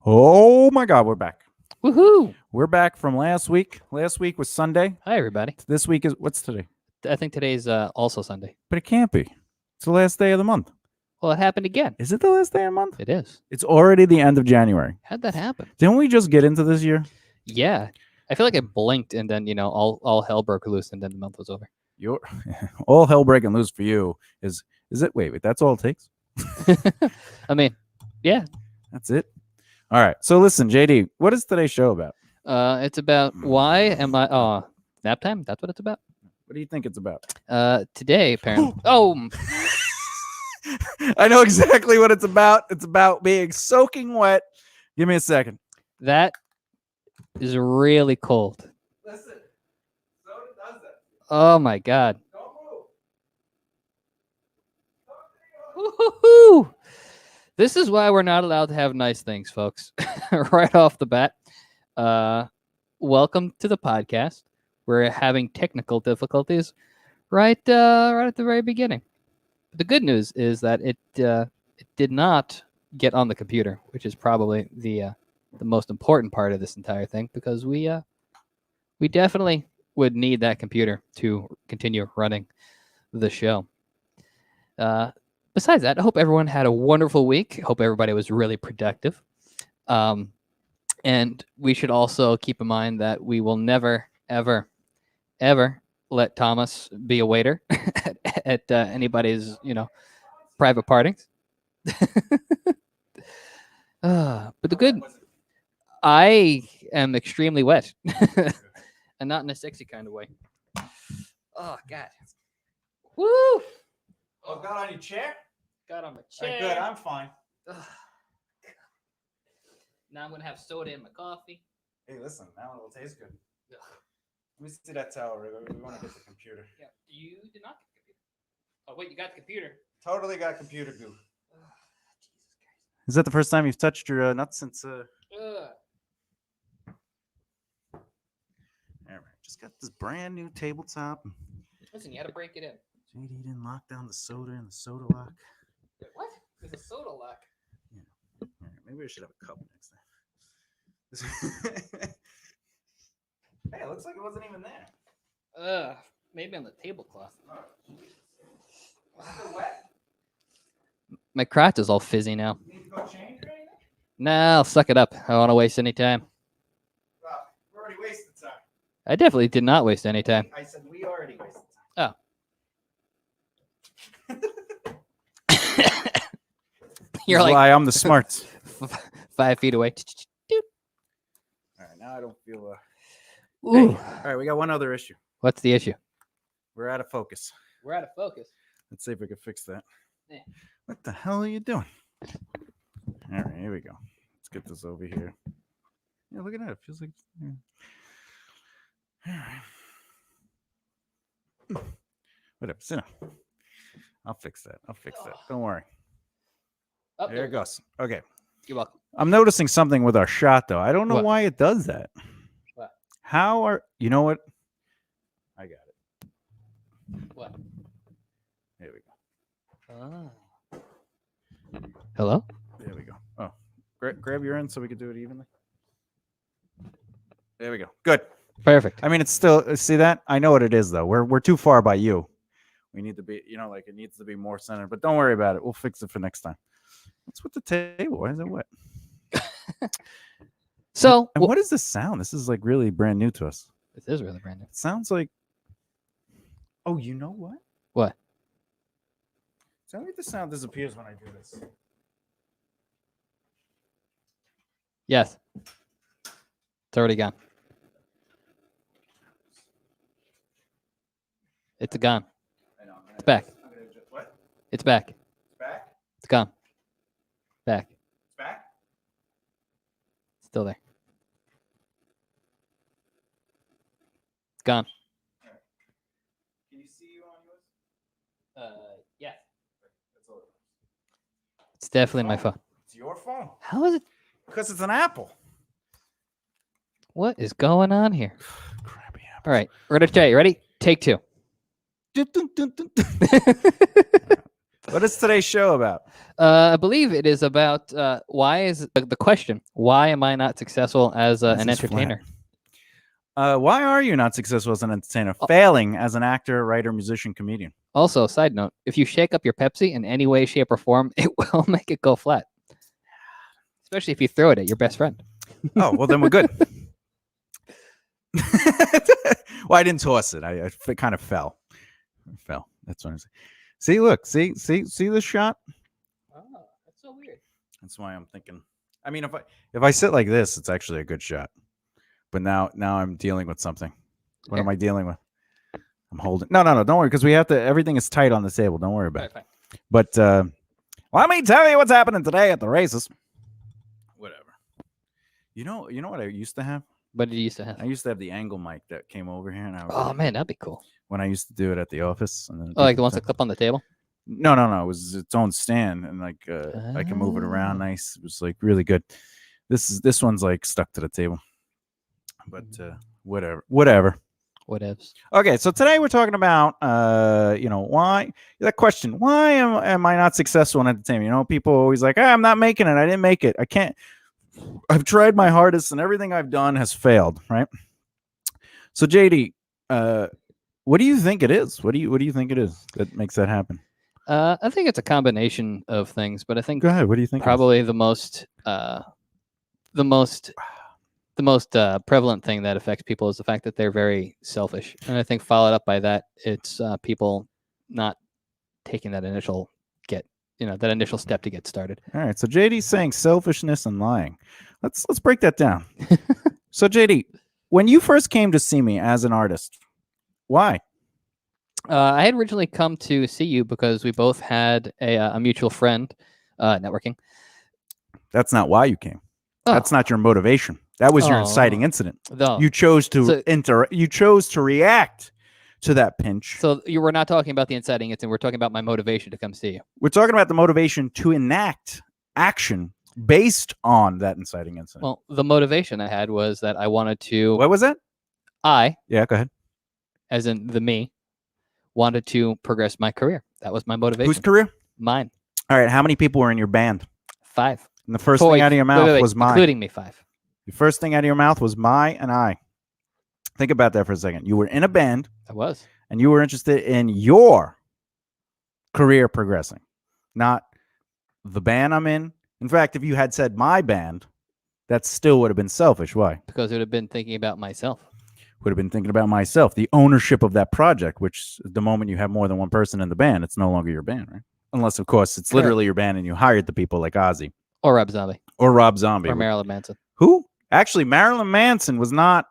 Oh my God, we're back. Woohoo! We're back from last week. Last week was Sunday. Hi, everybody. This week is, what's today? I think today's also Sunday. But it can't be. It's the last day of the month. Well, it happened again. Is it the last day of the month? It is. It's already the end of January. How'd that happen? Didn't we just get into this year? Yeah. I feel like I blinked and then, all hell broke loose and then the month was over. All hell breaking loose for you is it? Wait, that's all it takes? I mean, yeah. That's it? All right. So listen, JD, what is today's show about? It's about why am I... nap time? That's what it's about? What do you think it's about? Today, apparently... oh! I know exactly what it's about. It's about being soaking wet. Give me a second. That is really cold. Listen. Soda does it. Oh, my God. Don't move. Woo-hoo-hoo! This is why we're not allowed to have nice things, folks. Right off the bat. Welcome to the podcast. We're having technical difficulties right at the very beginning. The good news is that it did not get on the computer, which is probably the most important part of this entire thing, because we definitely would need that computer to continue running the show. Besides that, I hope everyone had a wonderful week. I hope everybody was really productive. And we should also keep in mind that we will never, ever, ever let Thomas be a waiter at anybody's, private parties. But the good, I am extremely wet, and not in a sexy kind of way. Oh God! Woo! Oh, got on your chair? Got on my chair. Good, I'm fine. Ugh. Now I'm gonna have soda in my coffee. Hey, listen, now it will taste good. Ugh. Let me see that towel. We want to get the computer. Yeah, you did not get the computer. Oh wait, you got the computer. Totally got computer goo. Is that the first time you've touched your nuts since? All right, just got this brand new tabletop. Listen, you had to break it in. JD didn't lock down the soda in the soda lock. Wait, what? There's a soda lock. Yeah. All right, maybe I should have a cup next time. Hey, it looks like it wasn't even there. Maybe on the tablecloth. Was it wet? My crotch is all fizzy now. You need to go change or anything? Nah, I'll suck it up. I don't want to waste any time. Well, we already wasted time. I definitely did not waste any time. I said we already wasted Oh. You're That's like why I'm the smarts. 5 feet away. All right, now I don't feel. Ooh. Hey, all right, we got one other issue. What's the issue? We're out of focus. We're out of focus. Let's see if we can fix that. Yeah. What the hell are you doing? All right, here we go. Let's get this over here. Yeah, look at that. It feels like. Yeah. All right. Whatever. Sit down. I'll fix that. Don't worry. Oh, There it goes. Okay. You're welcome. I'm noticing something with our shot, though. I don't know What? why it does that. What? How are you? Know what? I got it. What? There we go. Hello? There we go. Oh, grab your end so we can do it evenly. There we go. Good. Perfect. I mean, it's still, see that? I know what it is, though. We're too far by you. We need to be, like it needs to be more centered. But don't worry about it. We'll fix it for next time. What's with the table? Why is it wet? So, and what is this sound? This is like really brand new to us. This is really brand new. It sounds like. Oh, you know what? What? Tell me if the sound disappears when I do this. Yes. It's already gone. It's gone. I know. It's back. What? It's back. It's back? It's gone. Back. It's back? Still there. It's gone. Right. Can you see you on yours? Yeah. That's all it is. It's definitely my phone. It's your phone. How is it? Because it's an Apple. What is going on here? Crappy Apple. All right. We're going to try. You ready? Take two. What is today's show about? I believe it is about why is the question, why am I not successful as an This is flat. entertainer? Why are you not successful as an entertainer? Failing as an actor, writer, musician, comedian. Also, side note, if you shake up your Pepsi in any way, shape, or form, it will make it go flat. Especially if you throw it at your best friend. Oh, well, then we're good. Well, I didn't toss it. It kind of fell. It fell. That's what I'm saying. See, look, see this shot? Oh, that's so weird. That's why I'm thinking. I mean, if I sit like this, it's actually a good shot. But now I'm dealing with something. What am I dealing with? I'm holding. No. Don't worry, because we have to. Everything is tight on the table. Don't worry about it. But let me tell you what's happening today at the races. Whatever. You know what I used to have? What did you used to have? I used to have the angle mic that came over here, and Oh man, that'd be cool. When I used to do it at the office. And then like the ones that clip on the table? No. It was its own stand, and like I can move it around nice. It was like really good. This one's like stuck to the table. But whatever. Whatevs. Okay, so today we're talking about why that question. Why am I not successful in entertainment? People always like, I'm not making it. I didn't make it. I can't. I've tried my hardest, and everything I've done has failed. Right. So JD, what do you think it is? What do you think it is that makes that happen? I think it's a combination of things, but I think Go ahead. What do you think? Probably the most prevalent thing that affects people is the fact that they're very selfish, and I think followed up by that, it's people not taking that initial step to get started. All right. So JD's saying selfishness and lying. Let's break that down. So JD, when you first came to see me as an artist, why? I had originally come to see you because we both had a mutual friend, networking. That's not why you came. Oh. That's not your motivation. That was your inciting incident. No. You chose to You chose to react to that pinch. So you were not talking about the inciting incident. We're talking about my motivation to come see you. We're talking about the motivation to enact action based on that inciting incident. Well, the motivation I had was that I wanted to. What was that? Yeah, go ahead. As in the me, wanted to progress my career. That was my motivation. Whose career? Mine. All right. How many people were in your band? 5. And the first thing out of your mouth was mine. Including me, 5. The first thing out of your mouth was my and I. Think about that for a second. You were in a band. I was. And you were interested in your career progressing, not the band I'm in. In fact, if you had said my band, that still would have been selfish. Why? Because it would have been thinking about myself. Would have been thinking about myself, the ownership of that project, which the moment you have more than one person in the band, it's no longer your band, right? Unless, of course, it's literally your band and you hired the people like Ozzy. Or Rob Zombie. Or Rob Zombie. Or Marilyn Manson. Who? Actually, Marilyn Manson was not...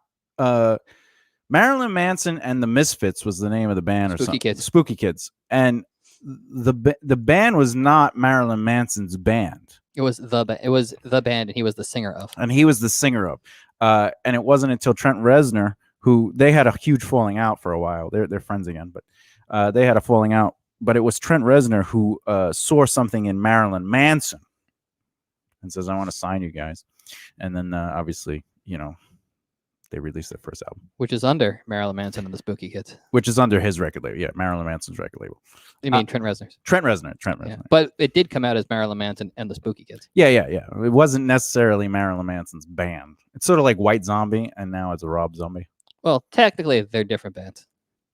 Marilyn Manson and the Misfits was the name of the band, or something. Spooky Kids. And the band was not Marilyn Manson's band. It was the band, and he was the singer of. And he was the singer of. And it wasn't until Trent Reznor, who they had a huge falling out for a while. They're friends again, but they had a falling out. But it was Trent Reznor who saw something in Marilyn Manson and says, "I want to sign you guys." And then obviously, they released their first album, which is under Marilyn Manson and the Spooky Kids, which is under his record label. Yeah, Marilyn Manson's record label. You mean Trent Reznor's? Trent Reznor. Yeah. But it did come out as Marilyn Manson and the Spooky Kids. Yeah. It wasn't necessarily Marilyn Manson's band. It's sort of like White Zombie, and now it's a Rob Zombie. Well, technically, they're different bands.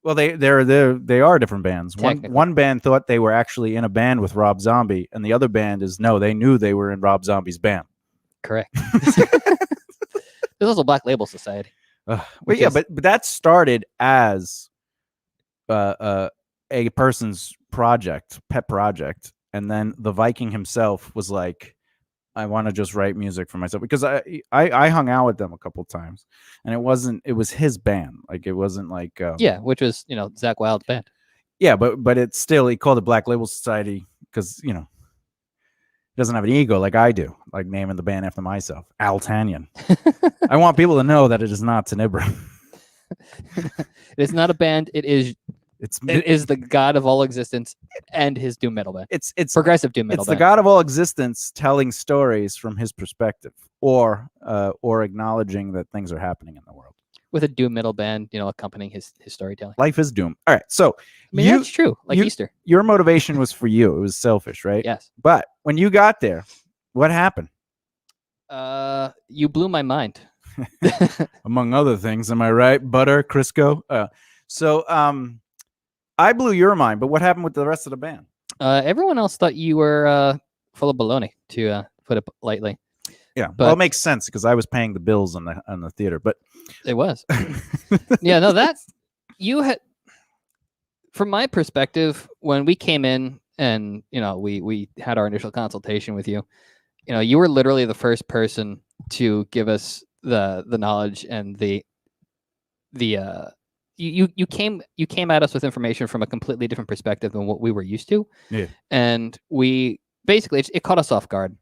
Well, they are different bands. One band thought they were actually in a band with Rob Zombie, and the other band they knew they were in Rob Zombie's band. Correct. There's also Black Label Society. But that started as a person's pet project, and then the Viking himself was like, I want to just write music for myself, because I hung out with them a couple times, and it was his band. Like, it wasn't like which was Zakk Wylde's band. Yeah, but it's still, he called it Black Label Society because he doesn't have an ego like I do, like naming the band after myself, Al Tanyan. I want people to know that it is not Tenebra. It is not a band. It is the God of all existence and his doom metal band. It's progressive doom metal. It's the God of all existence telling stories from his perspective, or acknowledging that things are happening in the world. with a doom metal band, accompanying his storytelling. Life is doom. All right. So I mean, that's true. Like Easter. your motivation was for you. It was selfish, right? Yes. But when you got there, what happened? You blew my mind. Among other things, am I right? Butter, Crisco. I blew your mind, but what happened with the rest of the band? Everyone else thought you were full of baloney, to put it lightly. Yeah, well, it makes sense because I was paying the bills on the theater, but it was. Yeah, no, that's you had. From my perspective, when we came in and we had our initial consultation with you, you were literally the first person to give us the knowledge and you came at us with information from a completely different perspective than what we were used to. Yeah. And we basically it caught us off guard.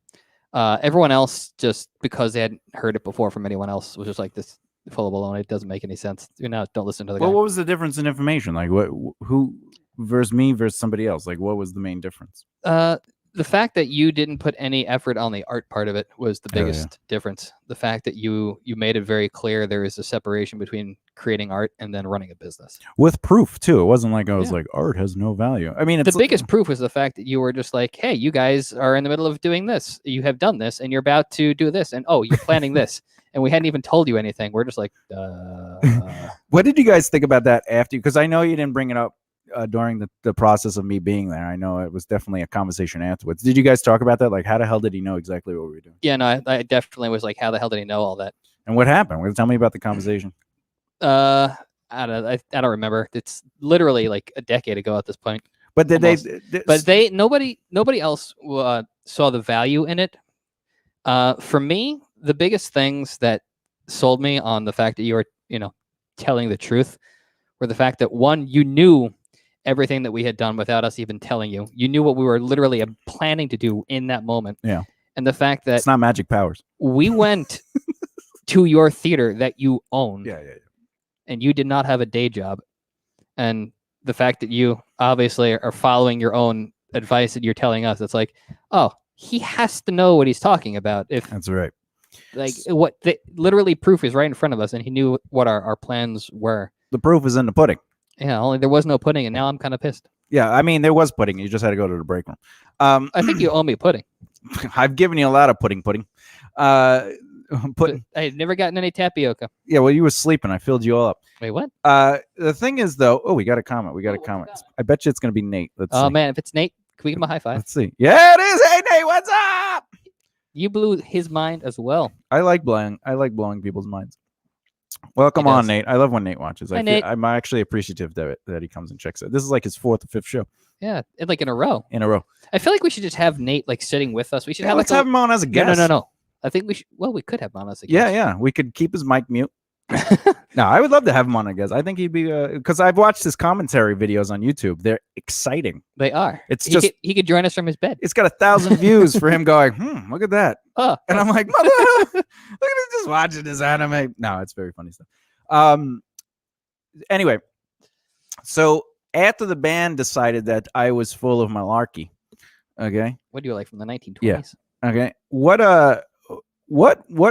Everyone else, just because they hadn't heard it before from anyone else, was just like, this full of baloney. It doesn't make any sense. Don't listen to the guy. Well, what was the difference in information? Like who versus me versus somebody else? Like what was the main difference? The fact that you didn't put any effort on the art part of it was the biggest difference. The fact that you made it very clear there is a separation between creating art and then running a business. With proof, too. It wasn't like I was like, art has no value. I mean, the biggest proof was the fact that you were just like, hey, you guys are in the middle of doing this. You have done this, and you're about to do this. And, oh, you're planning this. And we hadn't even told you anything. We're just like, What did you guys think about that after? Because I know you didn't bring it up during the process of me being there. I know it was definitely a conversation afterwards. Did you guys talk about that? Like, how the hell did he know exactly what we were doing? Yeah, no, I definitely was like, how the hell did he know all that? And what happened? Tell me about the conversation. I don't remember. It's literally like a decade ago at this point. But nobody else saw the value in it. For me, the biggest things that sold me on the fact that you were, telling the truth were the fact that, one, you knew everything that we had done without us even telling you. You knew what we were literally planning to do in that moment. Yeah. And the fact that it's not magic powers. We went to your theater that you own. Yeah. And you did not have a day job. And the fact that you obviously are following your own advice that you're telling us, it's like, oh, he has to know what he's talking about. That's right. Like literally proof is right in front of us, and he knew what our plans were. The proof is in the pudding. Yeah, only there was no pudding, and now I'm kind of pissed. Yeah, I mean, there was pudding. You just had to go to the break room. I think you owe me pudding. I've given you a lot of pudding. Pudding. I had never gotten any tapioca. Yeah, well, you were sleeping. I filled you all up. Wait, what? The thing is, though, we got a comment. I bet you it's going to be Nate. Let's see. Man, if it's Nate, can we give him a high five? Let's see. Yeah, it is. Hey, Nate, what's up? You blew his mind as well. I like blowing people's minds. Welcome on, Nate. I love when Nate watches. Nate. I'm actually appreciative that he comes and checks it. This is like his 4th or 5th show. Yeah, like in a row. I feel like we should just have Nate like sitting with us. We should have. Let's have him on as a guest. No. I think we should. Well, we could have him on as a guest. Yeah. We could keep his mic mute. No, I would love to have him on, I guess. I think he'd be because I've watched his commentary videos on YouTube. They're exciting. They are. He could join us from his bed. It's got 1,000 views for him going, look at that. And I'm like, mother, look at him just watching this anime. No, it's very funny stuff. Anyway, so after the band decided that I was full of malarkey, okay. What do you like from the 1920s? Yeah. Okay. What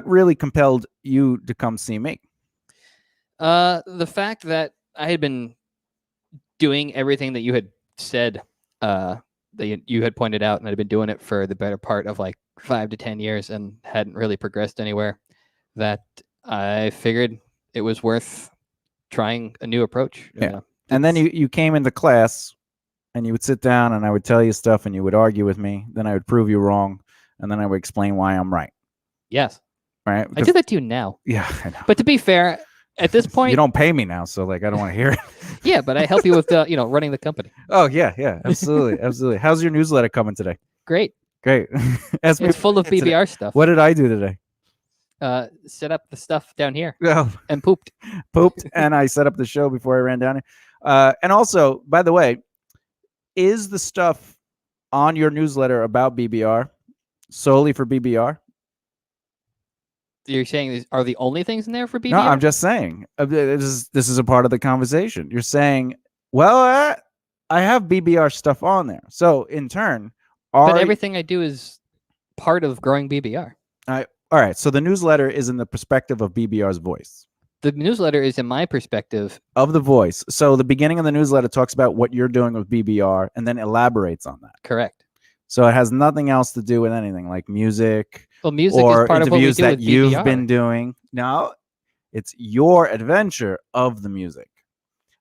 really compelled you to come see me? The fact that I had been doing everything that you had said, that you had pointed out, and I'd been doing it for the better part of like 5 to 10 years and hadn't really progressed anywhere, that I figured it was worth trying a new approach. Yeah. And then you came into class and you would sit down and I would tell you stuff and you would argue with me. Then I would prove you wrong. And then I would explain why I'm right. Yes. Right. I do that to you now. Yeah. I know. But to be fair, at this point, you don't pay me now, so like I don't want to hear it. Yeah, but I help you with running the company. Oh yeah, absolutely. How's your newsletter coming today? Great. It's full of BBR stuff. What did I do today? Set up the stuff down here. Oh. And pooped, and I set up the show before I ran down here. And also, by the way, is the stuff on your newsletter about BBR solely for BBR? You're saying these are the only things in there for BBR? No, I'm just saying this is a part of the conversation. You're saying, well, I have BBR stuff on there. So in turn, but everything I do is part of growing BBR. All right. So the newsletter is in the perspective of BBR's voice. The newsletter is, in my perspective, of the voice. So the beginning of the newsletter talks about what you're doing with BBR and then elaborates on that. correct. So it has nothing else to do with anything like music Well, music or is part of what we interviews do that with you've BBR. been doing. No, it's your adventure of the music.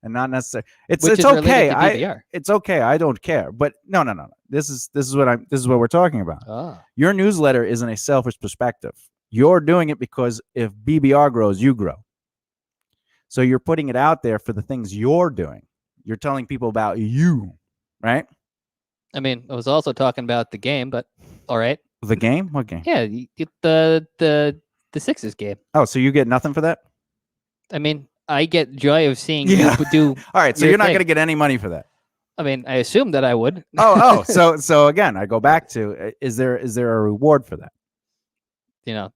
And not necessarily it's Which it's is related okay. to BBR. It's okay. I don't care. But no. This is what we're talking about. Ah. Your newsletter isn't a selfish perspective. You're doing it because if BBR grows, you grow. So you're putting it out there for the things you're doing. You're telling people about you, right? I mean, I was also talking about the game, but all right. The game? What game? Yeah, the Sixers game. Oh, so you get nothing for that? I mean, I get joy of seeing Yeah. you do. All right, so your you're not thing. going to get any money for that. I mean, I assume that I would. So again, I go back to is there a reward for that? You know,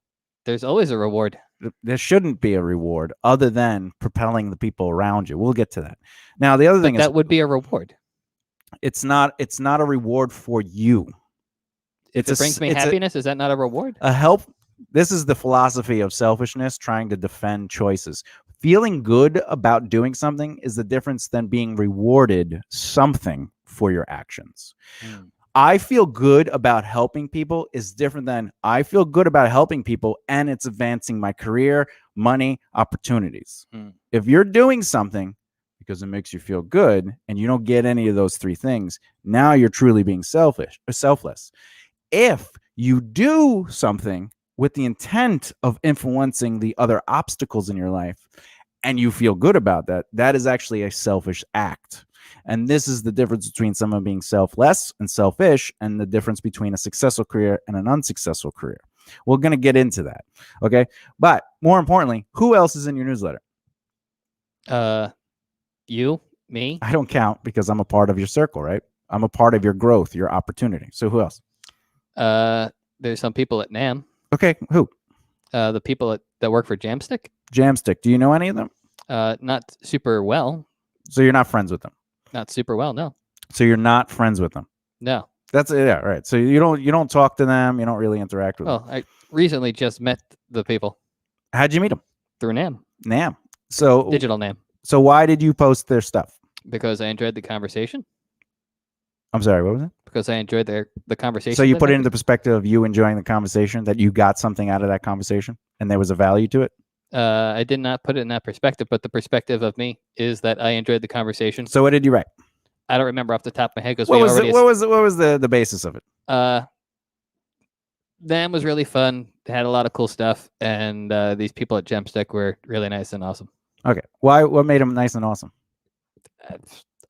there's always a reward. There shouldn't be a reward other than propelling the people around you. We'll get to that. Now, the other thing But that would be a reward. it's not a reward for you. If it brings me happiness, is that not a reward? A help. This is the philosophy of selfishness, trying to defend choices. Feeling good about doing something is the difference than being rewarded something for your actions. I feel good about helping people is different than I feel good about helping people and it's advancing my career, money, opportunities. If you're doing something because it makes you feel good and you don't get any of those three things, now you're truly being selfish or selfless. If you do something with the intent of influencing the other obstacles in your life and you feel good about that, that is actually a selfish act. And this is the difference between someone being selfless and selfish and the difference between a successful career and an unsuccessful career. We're going to get into that. Okay. But more importantly, who else is in your newsletter? You, me. I don't count because I'm a part of your circle, right? I'm a part of your growth, your opportunity. So who else? There's some people at NAM. Okay. Who? The people that work for Jamstick. Jamstick. Do you know any of them? Not super well. So you're not friends with them? Not super well, no. So you're not friends with them? No. That's yeah, right. So you don't talk to them. You don't really interact with them. Well, I recently just met the people. How'd you meet them? Through NAM. NAM. So Digital NAM. So why did you post their stuff? Because I enjoyed the conversation. I'm sorry, what was it? Because I enjoyed the conversation. So you put it in the perspective of you enjoying the conversation, that you got something out of that conversation and there was a value to it? I did not put it in that perspective, but the perspective of me is that I enjoyed the conversation. So what did you write? I don't remember off the top of my head because what was the basis of it? NAM was really fun. They had a lot of cool stuff, and these people at Gemstick were really nice and awesome. Okay, why? What made them nice and awesome?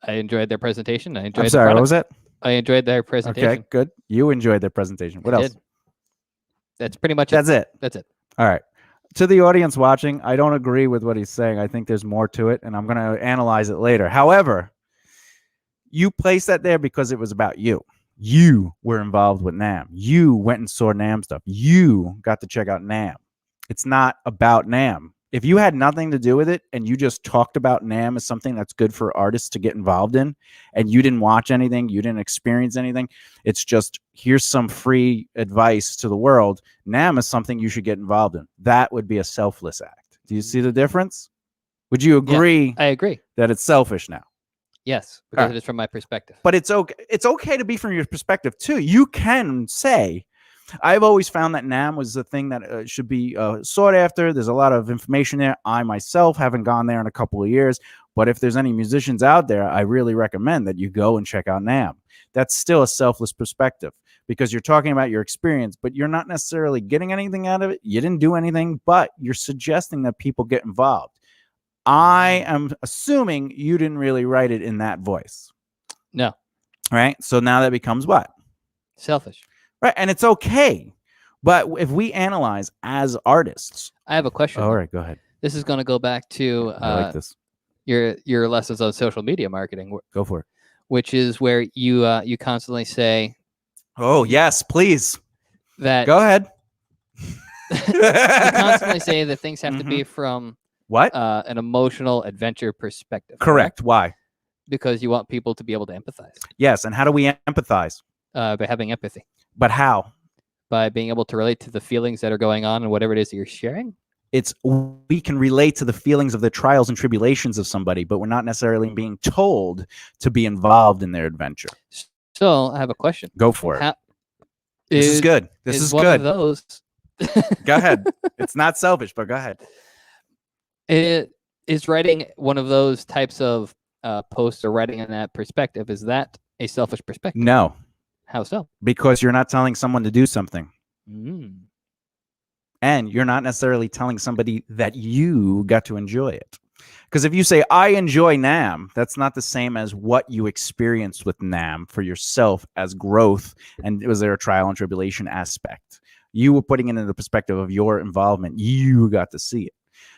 I enjoyed their presentation. I enjoyed. I'm sorry, what was it? I enjoyed their presentation. Okay, good. You enjoyed their presentation. What else? That's pretty much That's it. That's it. All right. To the audience watching, I don't agree with what he's saying. I think there's more to it, and I'm going to analyze it later. However, you placed that there because it was about you. You were involved with NAM. You went and saw NAM stuff. You got to check out NAM. It's not about NAM. If you had nothing to do with it and you just talked about NAM as something that's good for artists to get involved in, and you didn't watch anything, you didn't experience anything, it's just, here's some free advice to the world. NAM is something you should get involved in. That would be a selfless act. Do you see the difference? Would you agree? Yeah, I agree that it's selfish now? Yes, because it is from my perspective. But it's okay. It's okay to be from your perspective too. You can say, I've always found that NAM was the thing that should be sought after. There's a lot of information there. I myself haven't gone there in a couple of years, but if there's any musicians out there, I really recommend that you go and check out NAM. That's still a selfless perspective because you're talking about your experience, but you're not necessarily getting anything out of it. You didn't do anything, but you're suggesting that people get involved. I am assuming you didn't really write it in that voice. No. Right? So now that becomes what? Selfish. Right. And it's okay. But if we analyze as artists. I have a question. All right, go ahead. This is going to go back to I like this. Your lessons on social media marketing. Go for it. Which is where you constantly say. Oh, yes, please. That. Go ahead. You constantly say that things have to be from. What? An emotional adventure perspective. Correct. Why? Because you want people to be able to empathize. Yes. And how do we empathize? By having empathy. But how? By being able to relate to the feelings that are going on and whatever it is that you're sharing. It's we can relate to the feelings of the trials and tribulations of somebody, but we're not necessarily being told to be involved in their adventure. So I have a question. Go for it. How, This is good. This is one good. of those. Go ahead. It's not selfish, but go ahead. It is writing one of those types of posts or writing in that perspective. Is that a selfish perspective? No. How so? Because you're not telling someone to do something. Mm. And you're not necessarily telling somebody that you got to enjoy it. Because if you say, I enjoy NAMM, that's not the same as what you experienced with NAMM for yourself as growth. And was there a trial and tribulation aspect? You were putting it in the perspective of your involvement. You got to see it.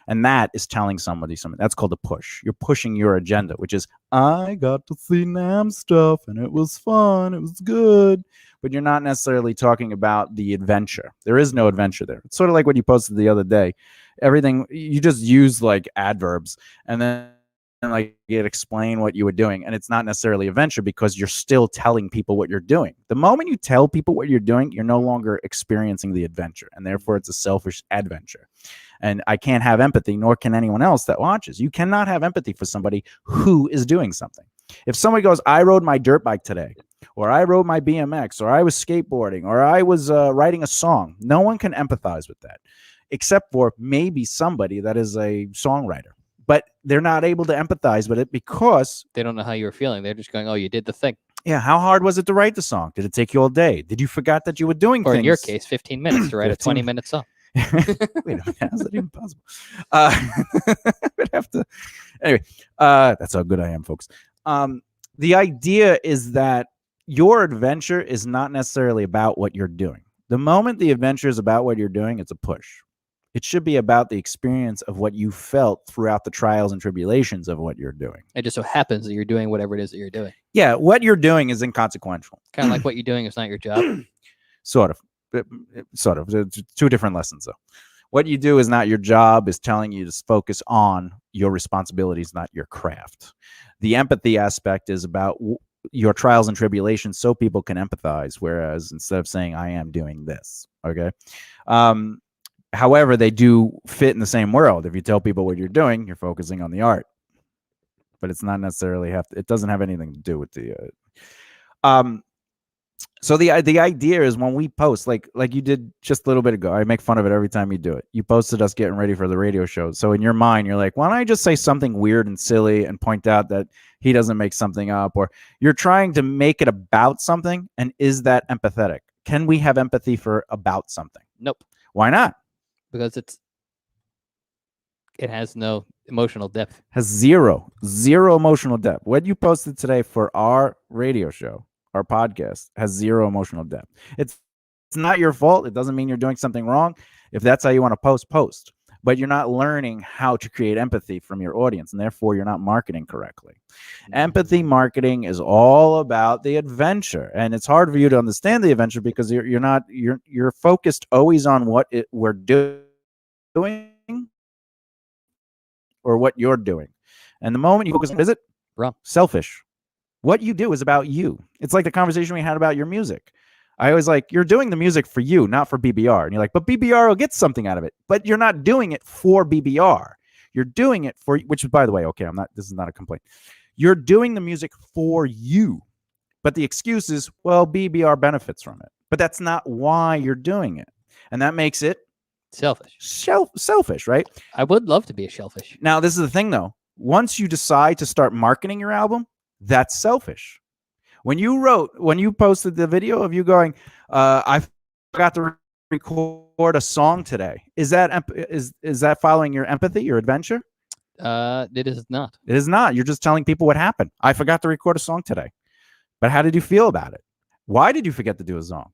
And that is telling somebody something. That's called a push. You're pushing your agenda, which is, I got to see NAMM stuff and it was fun. It was good. But you're not necessarily talking about the adventure. There is no adventure there. It's sort of like what you posted the other day. Everything, you just use like adverbs and then like it explain what you were doing. And it's not necessarily adventure because you're still telling people what you're doing. The moment you tell people what you're doing, you're no longer experiencing the adventure. And therefore it's a selfish adventure. And I can't have empathy, nor can anyone else that watches. You cannot have empathy for somebody who is doing something. If somebody goes, I rode my dirt bike today, or I rode my BMX, or I was skateboarding, or I was writing a song, no one can empathize with that, except for maybe somebody that is a songwriter. But they're not able to empathize with it because they don't know how you were feeling. They're just going, oh, you did the thing. Yeah, how hard was it to write the song? Did it take you all day? Did you forget that you were doing or things? In your case, 15 minutes to write a 20-minute song. Wait a minute, how's that even possible? We'd have to. Anyway, that's how good I am, folks. The idea is that your adventure is not necessarily about what you're doing. The moment the adventure is about what you're doing, it's a push. It should be about the experience of what you felt throughout the trials and tribulations of what you're doing. It just so happens that you're doing whatever it is that you're doing. Yeah, what you're doing is inconsequential. Kind of like what you're doing is not your job. Sort of. Two different lessons, though. What you do is not your job, is telling you to focus on your responsibilities, not your craft. The empathy aspect is about your trials and tribulations so people can empathize, whereas instead of saying, I am doing this, okay? However, they do fit in the same world. If you tell people what you're doing, you're focusing on the art. But it's not necessarily it doesn't have anything to do with the so the idea is when we post, like you did just a little bit ago, I make fun of it every time you do it. You posted us getting ready for the radio show. So in your mind, you're like, why don't I just say something weird and silly and point out that he doesn't make something up? Or you're trying to make it about something. And is that empathetic? Can we have empathy for about something? Nope. Why not? Because it has no emotional depth. Has zero emotional depth. What you posted today for our radio show, our podcast, has zero emotional depth. It's not your fault. It doesn't mean you're doing something wrong. If that's how you want to post. But you're not learning how to create empathy from your audience, and therefore you're not marketing correctly. Empathy marketing is all about the adventure, and it's hard for you to understand the adventure because you're focused always on what we're doing or what you're doing. And the moment you focus on, is it wrong? Selfish. What you do is about you. It's like the conversation we had about your music. I always like, you're doing the music for you, not for BBR. And you're like, but BBR will get something out of it. But you're not doing it for BBR. You're doing it for, which is, by the way, okay, this is not a complaint. You're doing the music for you. But the excuse is, well, BBR benefits from it. But that's not why you're doing it. And that makes it selfish. Selfish, right? I would love to be a shellfish. Now, this is the thing, though. Once you decide to start marketing your album, that's selfish. When you posted the video of you going, I forgot to record a song today. Is that following your empathy, your adventure? It is not. It is not. You're just telling people what happened. I forgot to record a song today. But how did you feel about it? Why did you forget to do a song?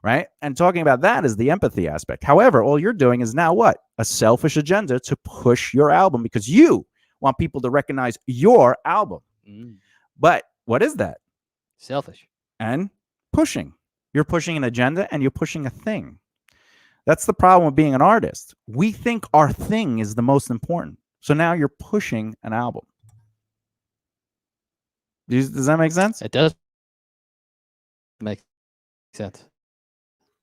Right? And talking about that is the empathy aspect. However, all you're doing is now what? A selfish agenda to push your album because you want people to recognize your album. But what is that? Selfish. And pushing. You're pushing an agenda and you're pushing a thing. That's the problem with being an artist. We think our thing is the most important. So now you're pushing an album. Does that make sense? It does make sense.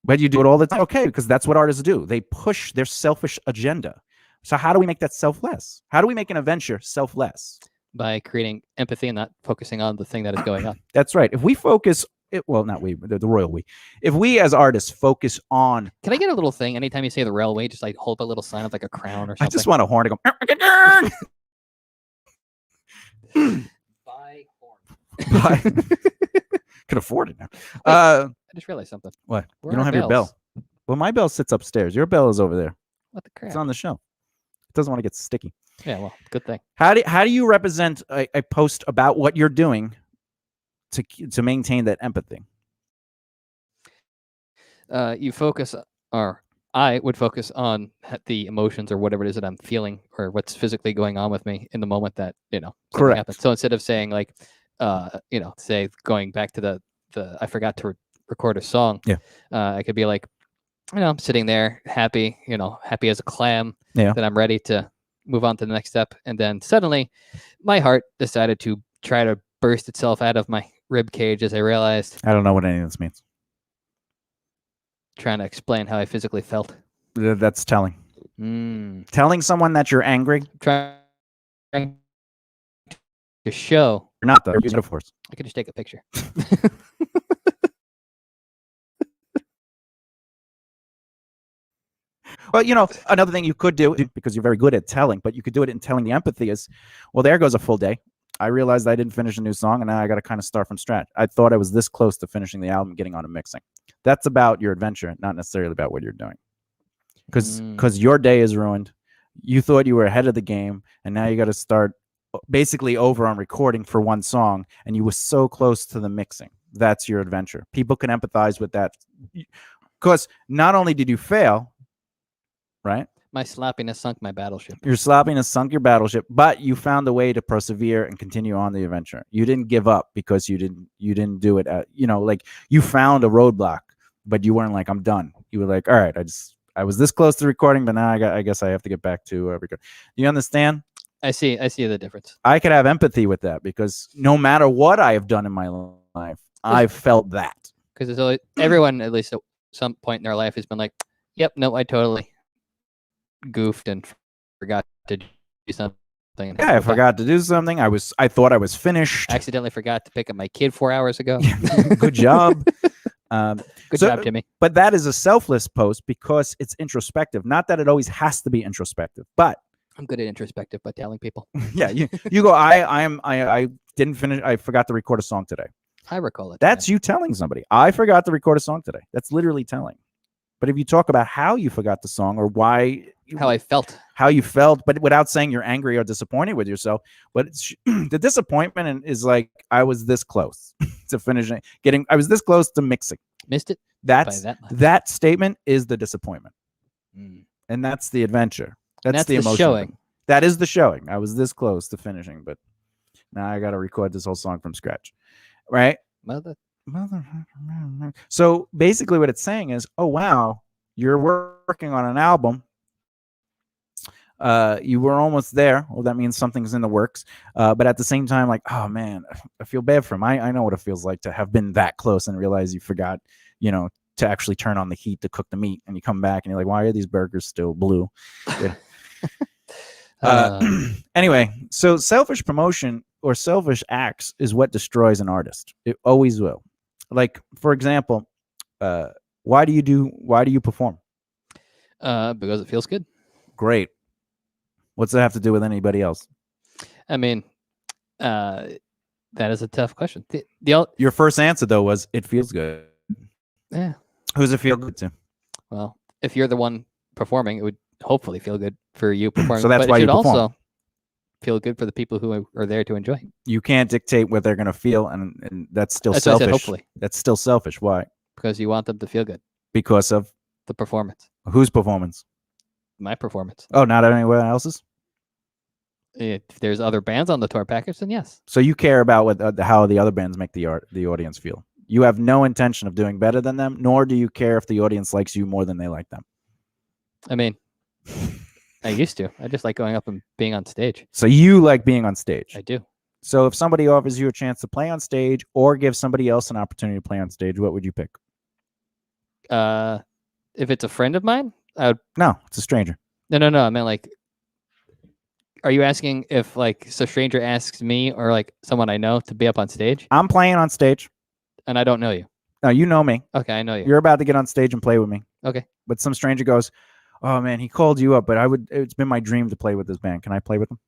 But you do it all the time. Okay, because that's what artists do. They push their selfish agenda. So how do we make that selfless? How do we make an adventure selfless? By creating empathy and not focusing on the thing that is going on. That's right. If we focus, well, not we, the royal we. If we as artists focus on, Can I get a little thing anytime you say the railway? Just like hold a little sign of like a crown or something. I just want a horn to go. Buy horn. Could afford it now. I just realized something. What? Where You don't are have your bell. bells? Well, my bell sits upstairs. Your bell is over there. What the crap? It's on the shelf. It doesn't want to get sticky. Yeah, well, good thing. How do you represent a post about what you're doing to maintain that empathy? You focus, or I would focus on the emotions or whatever it is that I'm feeling or what's physically going on with me in the moment that, something Correct. happens. So instead of saying like, say going back to the I forgot to record a song. Yeah. I could be like, I'm sitting there happy, happy as a clam. Yeah. That I'm ready to move on to the next step. And then suddenly my heart decided to try to burst itself out of my rib cage as I realized. I don't know what any of this means. Trying to explain how I physically felt. That's telling. Telling someone that you're angry. Trying to show. You're not, though. You're using metaphors. I could just take a picture. Well, another thing you could do, because you're very good at telling, but you could do it in telling the empathy is, well, there goes a full day. I realized I didn't finish a new song, and now I got to kind of start from scratch. I thought I was this close to finishing the album, getting on to mixing. That's about your adventure, not necessarily about what you're doing. Because your day is ruined. You thought you were ahead of the game, and now you got to start basically over on recording for one song, and you were so close to the mixing. That's your adventure. People can empathize with that. Because not only did you fail, right? My sloppiness sunk my battleship. Your sloppiness sunk your battleship, but you found a way to persevere and continue on the adventure. You didn't give up because you didn't do it at, like you found a roadblock, but you weren't like, I'm done. You were like, all right, I was this close to recording, but now I guess I have to get back to record. Do you understand? I see the difference. I could have empathy with that because no matter what I have done in my life, I've felt that. Because there's always everyone, at least at some point in their life, has been like, yep, no, I totally goofed and forgot to do something. Yeah, I forgot to do something. I thought I was finished. Accidentally forgot to pick up my kid 4 hours ago. Good job. Good job, Jimmy. But that is a selfless post because it's introspective. Not that it always has to be introspective, but I'm good at introspective, but telling people. Yeah, you go. I didn't finish. I forgot to record a song today. I recall it. That's you telling somebody. I forgot to record a song today. That's literally telling. But if you talk about how you forgot the song or how I felt, but without saying you're angry or disappointed with yourself, but the disappointment is like, I was this close to finishing, I was this close to mixing. Missed it. That statement is the disappointment. And that's the adventure. That's the emotion. Showing. That is the showing. I was this close to finishing, but now I got to record this whole song from scratch. Right? Mother. So basically what it's saying is, oh, wow, you're working on an album. You were almost there. Well, that means something's in the works. But at the same time, like, oh, man, I feel bad for him. I know what it feels like to have been that close and realize you forgot, to actually turn on the heat to cook the meat. And you come back and you're like, why are these burgers still blue? Anyway, so selfish promotion or selfish acts is what destroys an artist. It always will. Like, for example, why do you perform? Because it feels good. Great. What's that have to do with anybody else? I mean, that is a tough question. Your first answer though was it feels good. Yeah. Who's it feel good to? Well, if you're the one performing, it would hopefully feel good for you performing. So that's why you perform. Also feel good for the people who are there to enjoy. You can't dictate what they're going to feel, and that's still selfish. I said, hopefully. That's still selfish. Why? Because you want them to feel good. Because of the performance. Whose performance? My performance. Oh, not anyone else's? If there's other bands on the tour package, then yes. So you care about how the other bands make the audience feel. You have no intention of doing better than them, nor do you care if the audience likes you more than they like them. I mean, I used to. I just like going up and being on stage. So you like being on stage? I do. So if somebody offers you a chance to play on stage or give somebody else an opportunity to play on stage, what would you pick? If it's a friend of mine, I would. No, it's a stranger. No. I mean, like, Are you asking if like a stranger asks me or like someone I know to be up on stage I'm playing on stage. and I don't know you? Now, you know me. Okay, I know you. You're about to get on stage and play with me. Okay. But some stranger goes, "Oh man, he called you up, but it's been my dream to play with this band. Can I play with him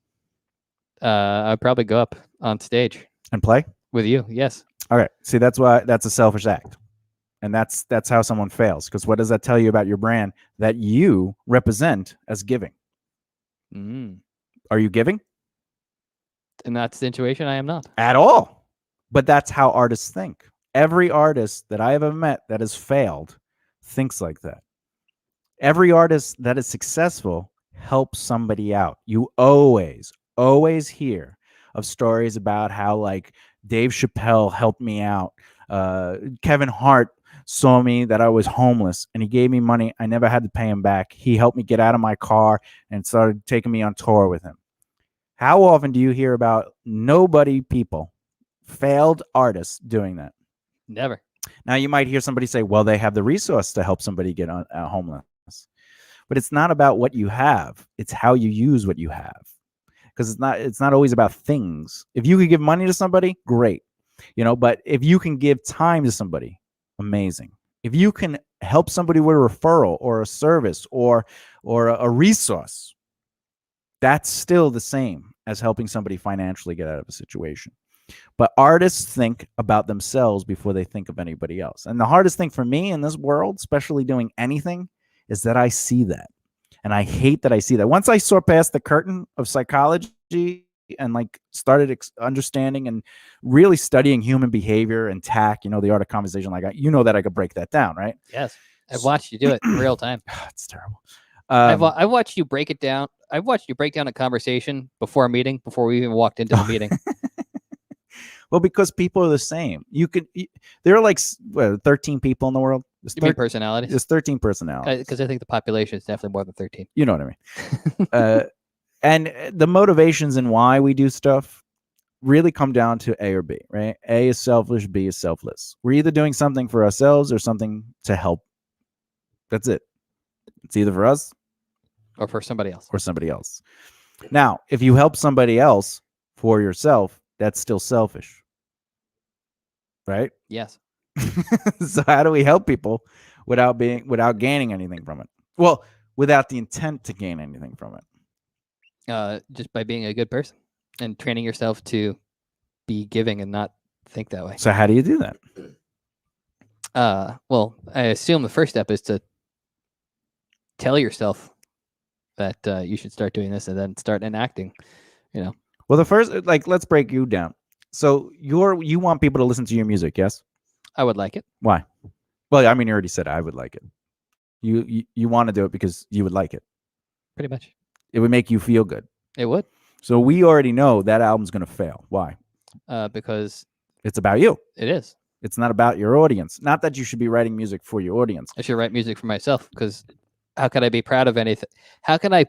I'd probably go up on stage and play?" with you. Yes. Okay. See, that's why that's a selfish act. And that's how someone fails. Because what does that tell you about your brand that you represent as giving? Mm. Are you giving? In that situation, I am not. At all. But that's how artists think. Every artist that I have ever met that has failed thinks like that. Every artist that is successful helps somebody out. You always hear of stories about how like Dave Chappelle helped me out. Kevin Hart saw me that I was homeless and he gave me money. I never had to pay him back. He helped me get out of my car and started taking me on tour with him. How often do you hear about nobody people, failed artists doing that? Never. Now you might hear somebody say, well, they have the resource to help somebody get on homeless. But it's not about what you have. It's how you use what you have. Because it's not always about things. If you could give money to somebody, great. But if you can give time to somebody, amazing. If you can help somebody with a referral or a service or a resource, that's still the same as helping somebody financially get out of a situation. But artists think about themselves before they think of anybody else. And the hardest thing for me in this world, especially doing anything, is that I see that. And I hate that I see that. Once I saw past the curtain of psychology and like started understanding and really studying human behavior and tact, the art of conversation, like that I could break that down, right? Yes. I've watched you do it in real time. It's terrible. I've watched you break it down. I've watched you break down a conversation before a meeting, before we even walked into the meeting. Well, because people are the same. There are like 13 people in the world. You mean personalities? There's 13 personalities. Because I think the population is definitely more than 13. You know what I mean? And the motivations and why we do stuff really come down to A or B, right? A is selfish, B is selfless. We're either doing something for ourselves or something to help. That's it. It's either for us or for somebody else. Now, if you help somebody else for yourself, that's still selfish. Right? Yes. So how do we help people without gaining anything from it? Well, without the intent to gain anything from it. Just by being a good person and training yourself to be giving and not think that way. So how do you do that? Well, I assume the first step is to tell yourself that you should start doing this and then start enacting, Well, the first, let's break you down. So you want people to listen to your music, yes? I would like it. Why? Well, I mean, you already said I would like it. You want to do it because you would like it. Pretty much. It would make you feel good. It would. So we already know that album's going to fail. Why? Because it's about you. It is. It's not about your audience. Not that you should be writing music for your audience. I should write music for myself, because how could I be proud of anything? How can I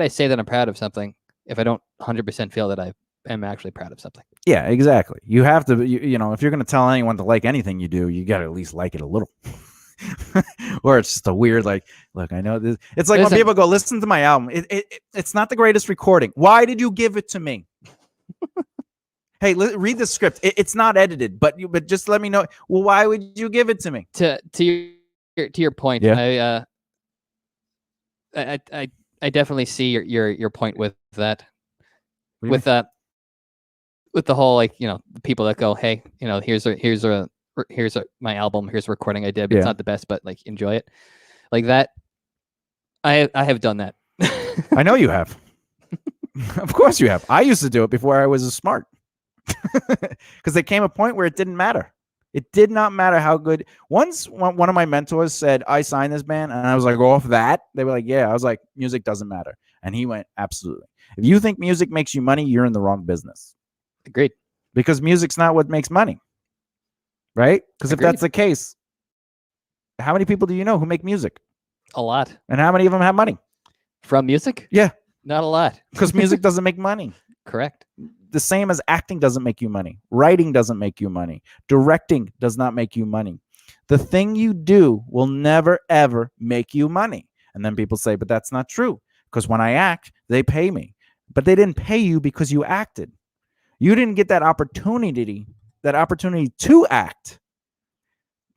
say that I'm proud of something if I don't 100% feel that I am actually proud of something? Yeah, exactly. You have to, if you're going to tell anyone to like anything you do, you got to at least like it a little. Or it's just a weird, like, look, I know this. It's like when people go, listen to my album. It's not the greatest recording. Why did you give it to me? Hey, read the script. It's not edited, but just let me know. Well, why would you give it to me? To your point, yeah. I definitely see your point with that. With that, with the whole, like, the people that go, hey, here's my album, here's a recording I did. It's not the best, but like, enjoy it. Like that. I have done that. I know you have. Of course you have. I used to do it before I was smart. Because there came a point where it didn't matter. It did not matter how good. Once one of my mentors said, I signed this band, and I was like, off that? They were like, yeah. I was like, music doesn't matter. And he went, absolutely. If you think music makes you money, you're in the wrong business. Agreed. Because music's not what makes money. Right? Because if that's the case, how many people do you know who make music? A lot. And how many of them have money? From music? Yeah. Not a lot. Because music doesn't make money. Correct. The same as acting doesn't make you money. Writing doesn't make you money. Directing does not make you money. The thing you do will never, ever make you money. And then people say, but that's not true. Because when I act, they pay me. but they didn't pay you because you acted. You didn't get that opportunity to act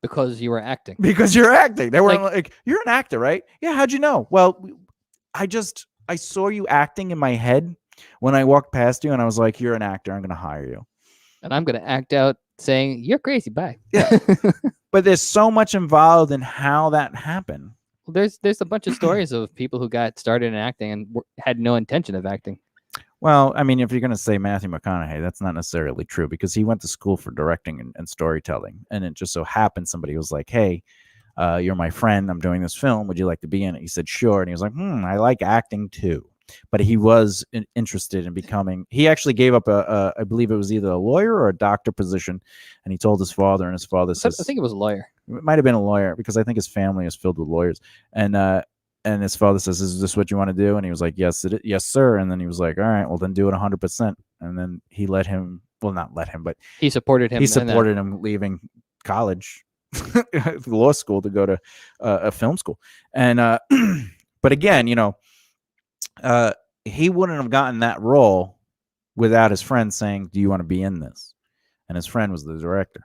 Because you were acting. because you're acting. They were Like- like, "You're an actor, right? Yeah, how'd you know?" Well, I saw you acting in my head when I walked past you, and I was like, "You're an actor. I'm going to hire you." And I'm going to act out saying, "You're crazy, bye." Yeah. But there's so much involved in how that happened. Well, there's a bunch of stories of people who got started in acting and had no intention of acting. Well, I mean, if you're going to say Matthew McConaughey, that's not necessarily true because he went to school for directing and storytelling. And it just so happened somebody was like, "Hey, you're my friend. I'm doing this film. Would you like to be in it?" He said, "Sure." And he was like, "I like acting too." But he was interested in becoming, he actually gave up I believe it was either a lawyer or a doctor position. And he told his father, and his father says, I think it was a lawyer. it might have been a lawyer because I think his family is filled with lawyers. And his father says, "Is this what you want to do?" And he was like, "Yes, yes, sir." And then he was like, "All right, well, then do it 100%." And then he let him, well, not let him, but He supported him. he supported him leaving college, law school, to go to a film school. And, but again, he wouldn't have gotten that role without his friend saying, "Do you want to be in this?" And his friend was the director,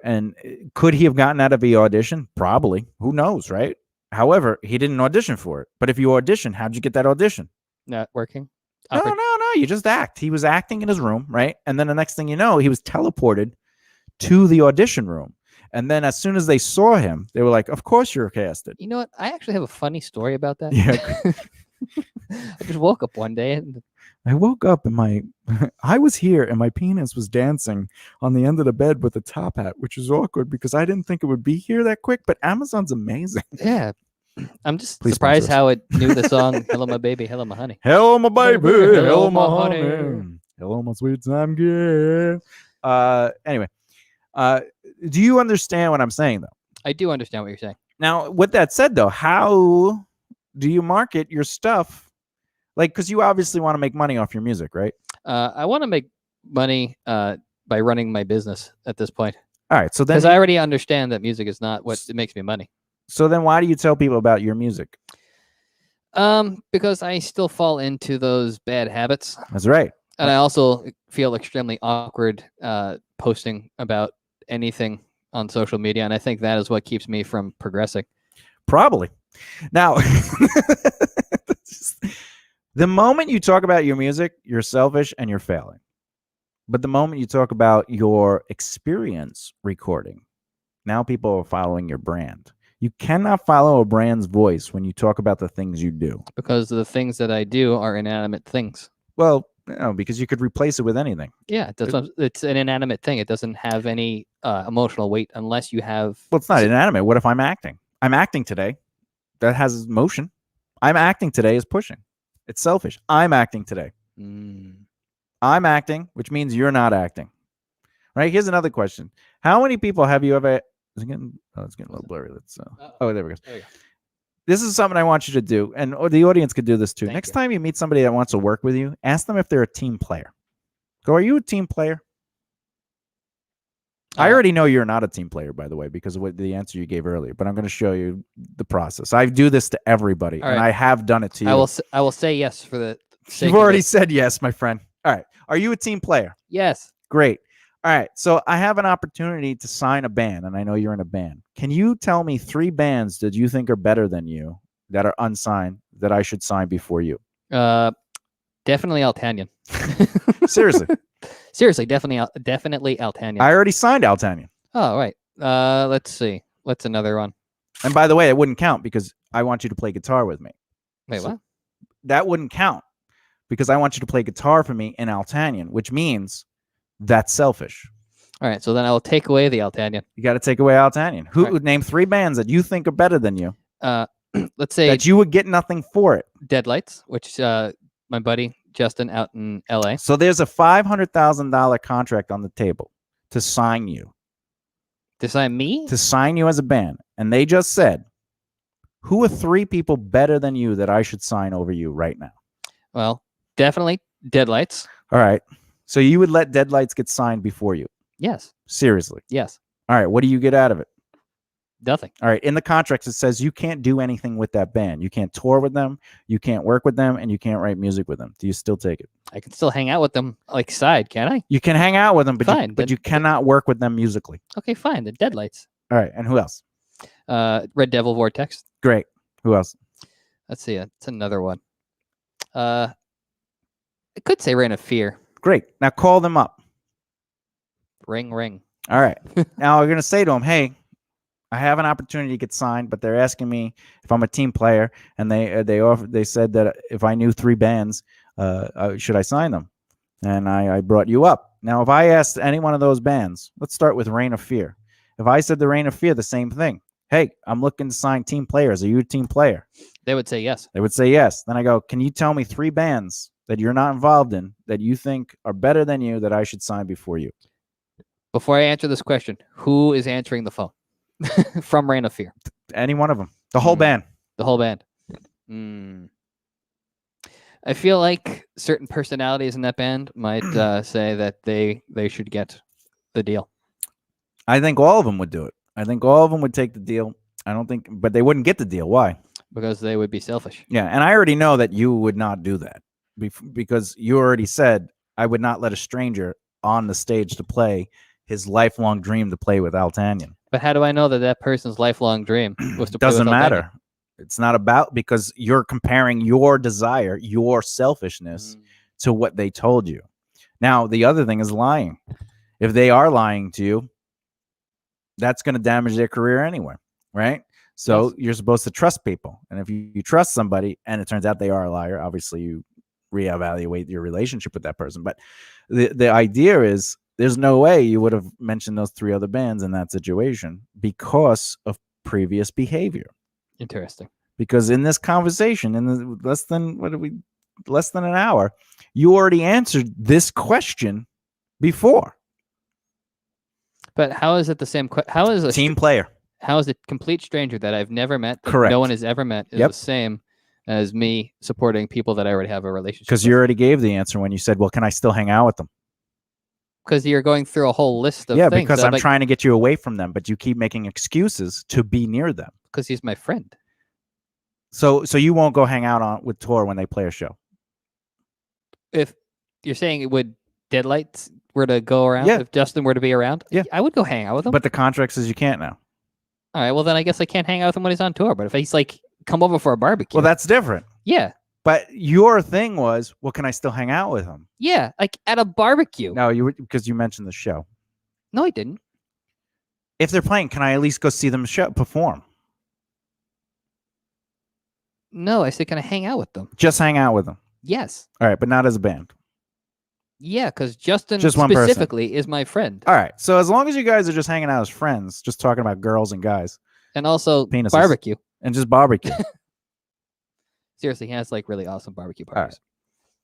and could he have gotten out of the audition? Probably. Who knows, right? However, he didn't audition for it. But if you audition, how'd you get that audition? Not working. No. You just act. He was acting in his room, right? And then the next thing you know, he was teleported to the audition room. And then as soon as they saw him, they were like, "Of course you're casted." You know what? I actually have a funny story about that. Yeah. I just woke up one day and I woke up and I was here and my penis was dancing on the end of the bed with a top hat, which is awkward because I didn't think it would be here that quick, but Amazon's amazing. yeah, I'm just Please surprised sponsor us. how it knew the song "Hello My Baby, Hello My Honey." Hello, my baby. Hello, Hello, my my honey. honey. Hello, my sweet time girl. Anyway, do you understand what I'm saying, though? I do understand what you're saying. Now, with that said, though, how do you market your stuff? Like, because you obviously want to make money off your music, right? I want to make money by running my business at this point All right. So then, because I already understand that music is not what makes me money. so then, why do you tell people about your music? Because I still fall into those bad habits, That's right. and I also feel extremely awkward posting about anything on social media, and I think that is what keeps me from progressing. Probably. Now, the moment you talk about your music, you're selfish and you're failing. But the moment you talk about your experience recording, now people are following your brand. You cannot follow a brand's voice when you talk about the things you do. Because the things that I do are inanimate things. Well, no, because you could replace it with anything. Yeah, it's an inanimate thing. It doesn't have any emotional weight unless you have. Well, it's not inanimate. What if I'm acting? I'm acting today. That has motion. I'm acting today is pushing. It's selfish. I'm acting today. I'm acting, which means you're not acting. Right? Here's another question. How many people have you ever... it's getting a little blurry. Let's. Oh, there we go. There you go. This is something I want you to do, and the audience could do this too. Thank Next you. time you meet somebody that wants to work with you, ask them if they're a team player. Go, are you a team player? I already know you're not a team player, by the way, because of what the answer you gave earlier. But I'm going to show you the process. I do this to everybody, All and right. I have done it to you. I will say yes for the sake You've of already it. said yes, my friend. All right. Are you a team player? Yes. Great. All right. So I have an opportunity to sign a band, and I know you're in a band. Can you tell me 3 bands that you think are better than you that are unsigned that I should sign before you? Definitely Altanian. Seriously. Seriously, definitely Altanian. I already signed Altanian. Oh, right. Let's see. What's another one? And by the way, it wouldn't count because I want you to play guitar with me. Wait, So what? that wouldn't count because I want you to play guitar for me in Altanian, which means that's selfish. All right. So then I will take away the Altanian. You got to take away Altanian. Who Right. would name 3 bands that you think are better than you Let's say that you would get nothing for it? Deadlights, which my buddy Justin out in LA. So there's a $500,000 contract on the table to sign you. To sign me? To sign you as a band. And they just said, who are 3 people better than you that I should sign over you right now? Well, definitely Deadlights. All right. So you would let Deadlights get signed before you? Yes. Seriously? Yes. All right. What do you get out of it? Nothing. All right. In the contracts, it says you can't do anything with that band. You can't tour with them. You can't work with them, and you can't write music with them. Do you still take it? I can still hang out with them like side, can I? You can hang out with them, but Fine, you cannot work with them musically. Okay, fine. The Deadlights. All right. And who else? Red Devil Vortex. Great. Who else? Let's see. It's another one. I could say Reign of Fear. Great. Now call them up. Ring, ring. All right. Now we're going to say to them, hey, I have an opportunity to get signed, but they're asking me if I'm a team player, and they said that if I knew 3 bands, should I sign them? And I brought you up. Now, if I asked any one of those bands, let's start with Reign of Fear. If I said the Reign of Fear, the same thing. Hey, I'm looking to sign team players. Are you a team player? They would say yes. They would say yes. Then I go, can you tell me 3 bands that you're not involved in that you think are better than you that I should sign before you? Before I answer this question, who is answering the phone from Reign of Fear? Any one of them. The whole band. The whole band. I feel like certain personalities in that band might say that they should get the deal. I think all of them would do it. I think all of them would take the deal. I don't think, but they wouldn't get the deal. Why? Because they would be selfish. Yeah, and I already know that you would not do that because you already said I would not let a stranger on the stage to play his lifelong dream to play with Al Tanyan. But how do I know that that person's lifelong dream was to play Doesn't with Al matter. Tanyan? It's not about, because you're comparing your desire, your selfishness to what they told you. Now, the other thing is lying. If they are lying to you, that's going to damage their career anyway, right? So Yes. You're supposed to trust people. And if you trust somebody and it turns out they are a liar, obviously you reevaluate your relationship with that person. But the idea is there's no way you would have mentioned those 3 other bands in that situation because of previous behavior. Interesting. Because in this conversation, in the less than an hour, you already answered this question before. But how is it the same? How is a Team player? How is a complete stranger that I've never met, that Correct. no one has ever met, is the same as me supporting people that I already have a relationship Because with? you already gave the answer when you said, well, can I still hang out with them? Because you're going through a whole list of things. Because that I'm trying to get you away from them, but you keep making excuses to be near them. Because he's my friend. So you won't go hang out with Tor when they play a show? If you're saying it would Deadlights were to go around, Yeah. if Justin were to be around, Yeah. I would go hang out with him. But the contract says you can't now. All right, well then I guess I can't hang out with him when he's on tour. But if he's like, come over for a barbecue, Well, that's different. yeah, But your thing was, well, can I still hang out with him? yeah, like at a barbecue. No, because you mentioned the show. No, he didn't. If they're playing, can I at least go see them perform? No, I said, can I hang out with them? Just hang out with them. Yes. All right, but not as a band. Yeah, because Justin Just one person. specifically is my friend. All right. So as long as you guys are just hanging out as friends, just talking about girls and guys And also Penises. barbecue. and just barbecue. Seriously, he has like really awesome barbecue All right.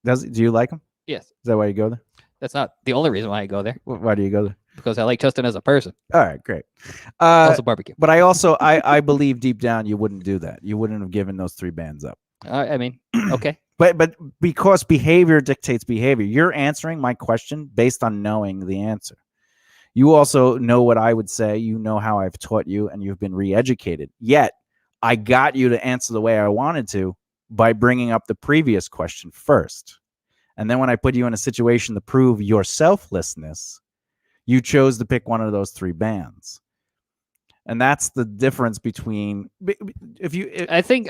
parties. Do you like them? Yes. Is that why you go there? That's not the only reason why I go there, Why do you go there? because I like Justin as a person. All right, great. Also barbecue. But I also I believe deep down you wouldn't do that. You wouldn't have given those 3 bands up. I mean, okay. But because behavior dictates behavior, you're answering my question based on knowing the answer. You also know what I would say. You know how I've taught you, and you've been re-educated. Yet I got you to answer the way I wanted to by bringing up the previous question first. And then when I put you in a situation to prove your selflessness, you chose to pick one of those 3 bands. And that's the difference between I think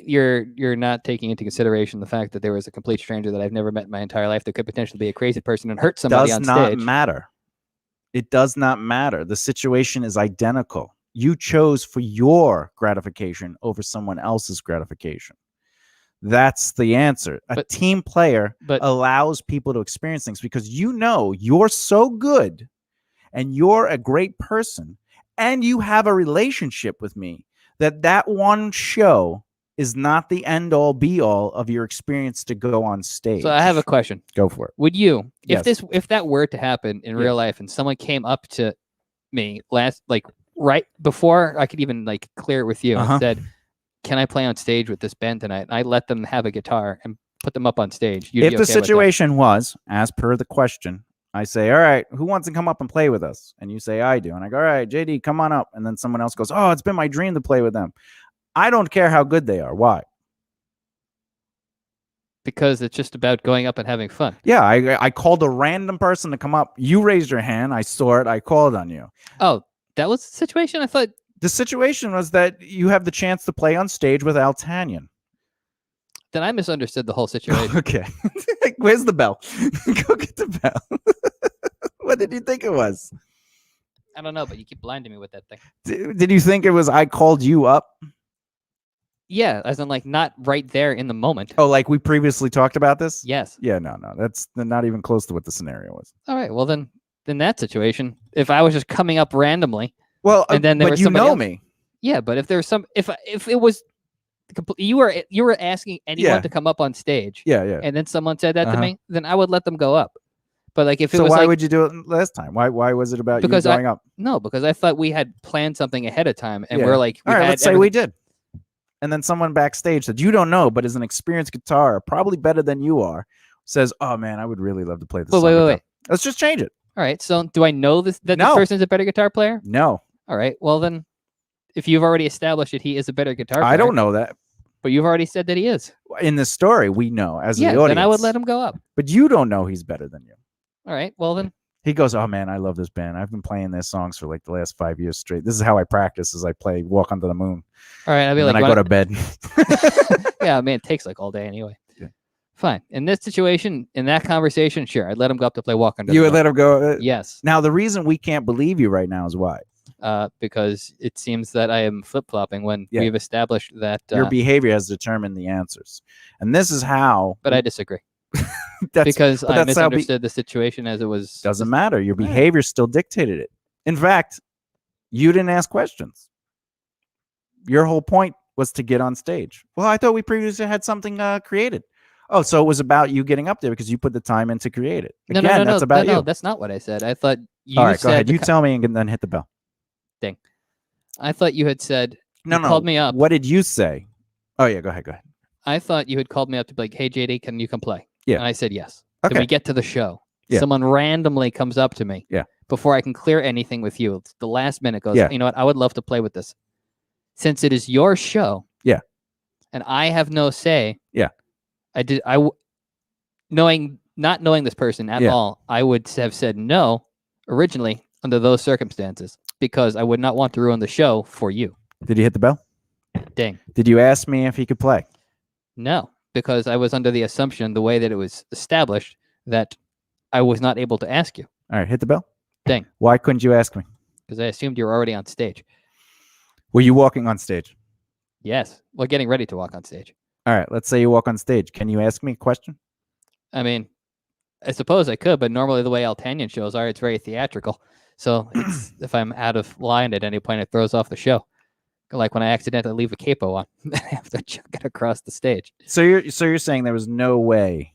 you're not taking into consideration the fact that there was a complete stranger that I've never met in my entire life that could potentially be a crazy person and hurt somebody on does not stage. matter. It does not matter. The situation is identical. You chose for your gratification over someone else's gratification. That's the answer. A team player allows people to experience things because you know you're so good and you're a great person and you have a relationship with me that one show is not the end all be all of your experience to go on stage. So I have a question. Go for it. Would you, Yes. if that were to happen in real life and someone came up to me right before I could even clear it with you and said, can I play on stage with this band tonight? And I let them have a guitar and put them up on stage. You'd If be the okay with that? situation was, as per the question, I say, all right, who wants to come up and play with us? And you say, I do. And I go, all right, JD, come on up. And then someone else goes, oh, it's been my dream to play with them. I don't care how good they are. Why? Because it's just about going up and having fun. Yeah, I called a random person to come up. You raised your hand. I saw it. I called on you. Oh, that was the situation? I thought... The situation was that you have the chance to play on stage with Al Tanyan. Then I misunderstood the whole situation. Okay. Where's the bell? Go get the bell. What did you think it was? I don't know, but you keep blinding me with that thing. Did you think it was I called you up? Yeah, as in like not right there in the moment. Oh, like we previously talked about this? Yes. Yeah, no. That's not even close to what the scenario was. All right. Well, then in that situation, if I was just coming up randomly, well, and then there but was you know else, me. Yeah, but if there's if it was you were asking anyone to come up on stage. Yeah. And then someone said that to me, then I would let them go up. But like if it so was why like, would you do it last time? Why was it about you going up? No, because I thought we had planned something ahead of time, and we're like, all right, let's say we did. And then someone backstage that you don't know, but is an experienced guitar, probably better than you are, says, "Oh man, I would really love to play this." Wait. Let's just change it. All right. So do I know this this person's a better guitar player? No. All right. Well then, if you've already established that he is a better guitar player, I don't know that. But you've already said that he is. In the story, we know as the audience. Then I would let him go up. But you don't know he's better than you. All right. Well then. He goes, oh man, I love this band. I've been playing their songs for like the last 5 years straight. This is how I practice as I play Walk Under the Moon. All right. I'll be like, I go to bed. Yeah, man, it takes like all day anyway. Yeah. Fine. In this situation, in that conversation, sure, I'd let him go up to play Walk Under the Moon. You would let him go? Yes. Now, the reason we can't believe you right now is why? Because it seems that I am flip-flopping when we've established that... your behavior has determined the answers. And this is how... But I disagree. Because I misunderstood the situation as it was. Doesn't matter. Your behavior still dictated it. In fact, you didn't ask questions. Your whole point was to get on stage. Well, I thought we previously had something created. Oh, so it was about you getting up there because you put the time in to create it. Again, that's about you. No, that's not what I said. I thought you All right, said... go ahead. You tell me and then hit the bell. Dang. I thought you had said... No. Called me up. What did you say? Oh, yeah, go ahead. I thought you had called me up to be like, hey, JD, can you come play? Yeah. And I said yes. Okay. Then we get to the show. Yeah. Someone randomly comes up to me. Yeah. Before I can clear anything with you. It's the last minute goes, you know what? I would love to play with this. Since it is your show. Yeah. And I have no say. Yeah. Not knowing this person at all, I would have said no originally under those circumstances because I would not want to ruin the show for you. Did you hit the bell? Dang. Did you ask me if he could play? No, because I was under the assumption, the way that it was established, that I was not able to ask you. All right, hit the bell. Dang. Why couldn't you ask me? Because I assumed you were already on stage. Were you walking on stage? Yes. Well, getting ready to walk on stage. All right, let's say you walk on stage. Can you ask me a question? I mean, I suppose I could, but normally the way Al Tanyan shows are, it's very theatrical. So it's, if I'm out of line at any point, it throws off the show. Like when I accidentally leave a capo on, I have to chuck it across the stage. So you're saying there was no way.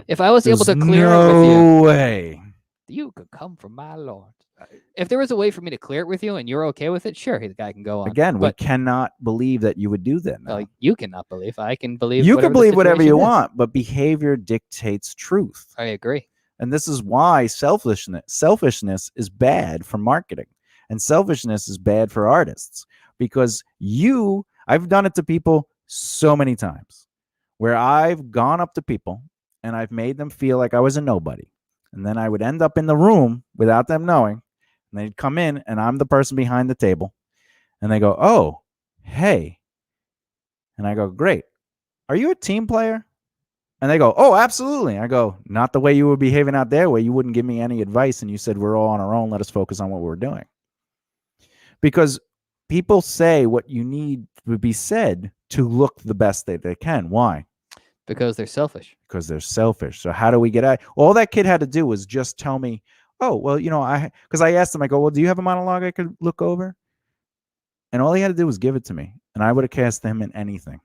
If I was able to clear it with you, no way you could come from my Lord. If there was a way for me to clear it with you and you're okay with it, sure, the guy can go on. Again, we cannot believe that you would do that. Well, you cannot believe. I can believe. You can believe whatever you want, but behavior dictates truth. I agree. And this is why selfishness is bad for marketing, and selfishness is bad for artists. Because I've done it to people so many times, where I've gone up to people and I've made them feel like I was a nobody, and then I would end up in the room without them knowing. And they'd come in, and I'm the person behind the table. And they go, oh, hey. And I go, great. Are you a team player? And they go, oh, absolutely. I go, not the way you were behaving out there, where you wouldn't give me any advice. And you said, we're all on our own. Let us focus on what we're doing. Because people say what you need to be said to look the best that they can. Why? Because they're selfish. Because they're selfish. So how do we get out? All that kid had to do was just tell me, oh, well, because I asked him, I go, well, do you have a monologue I could look over? And all he had to do was give it to me. And I would have cast him in anything.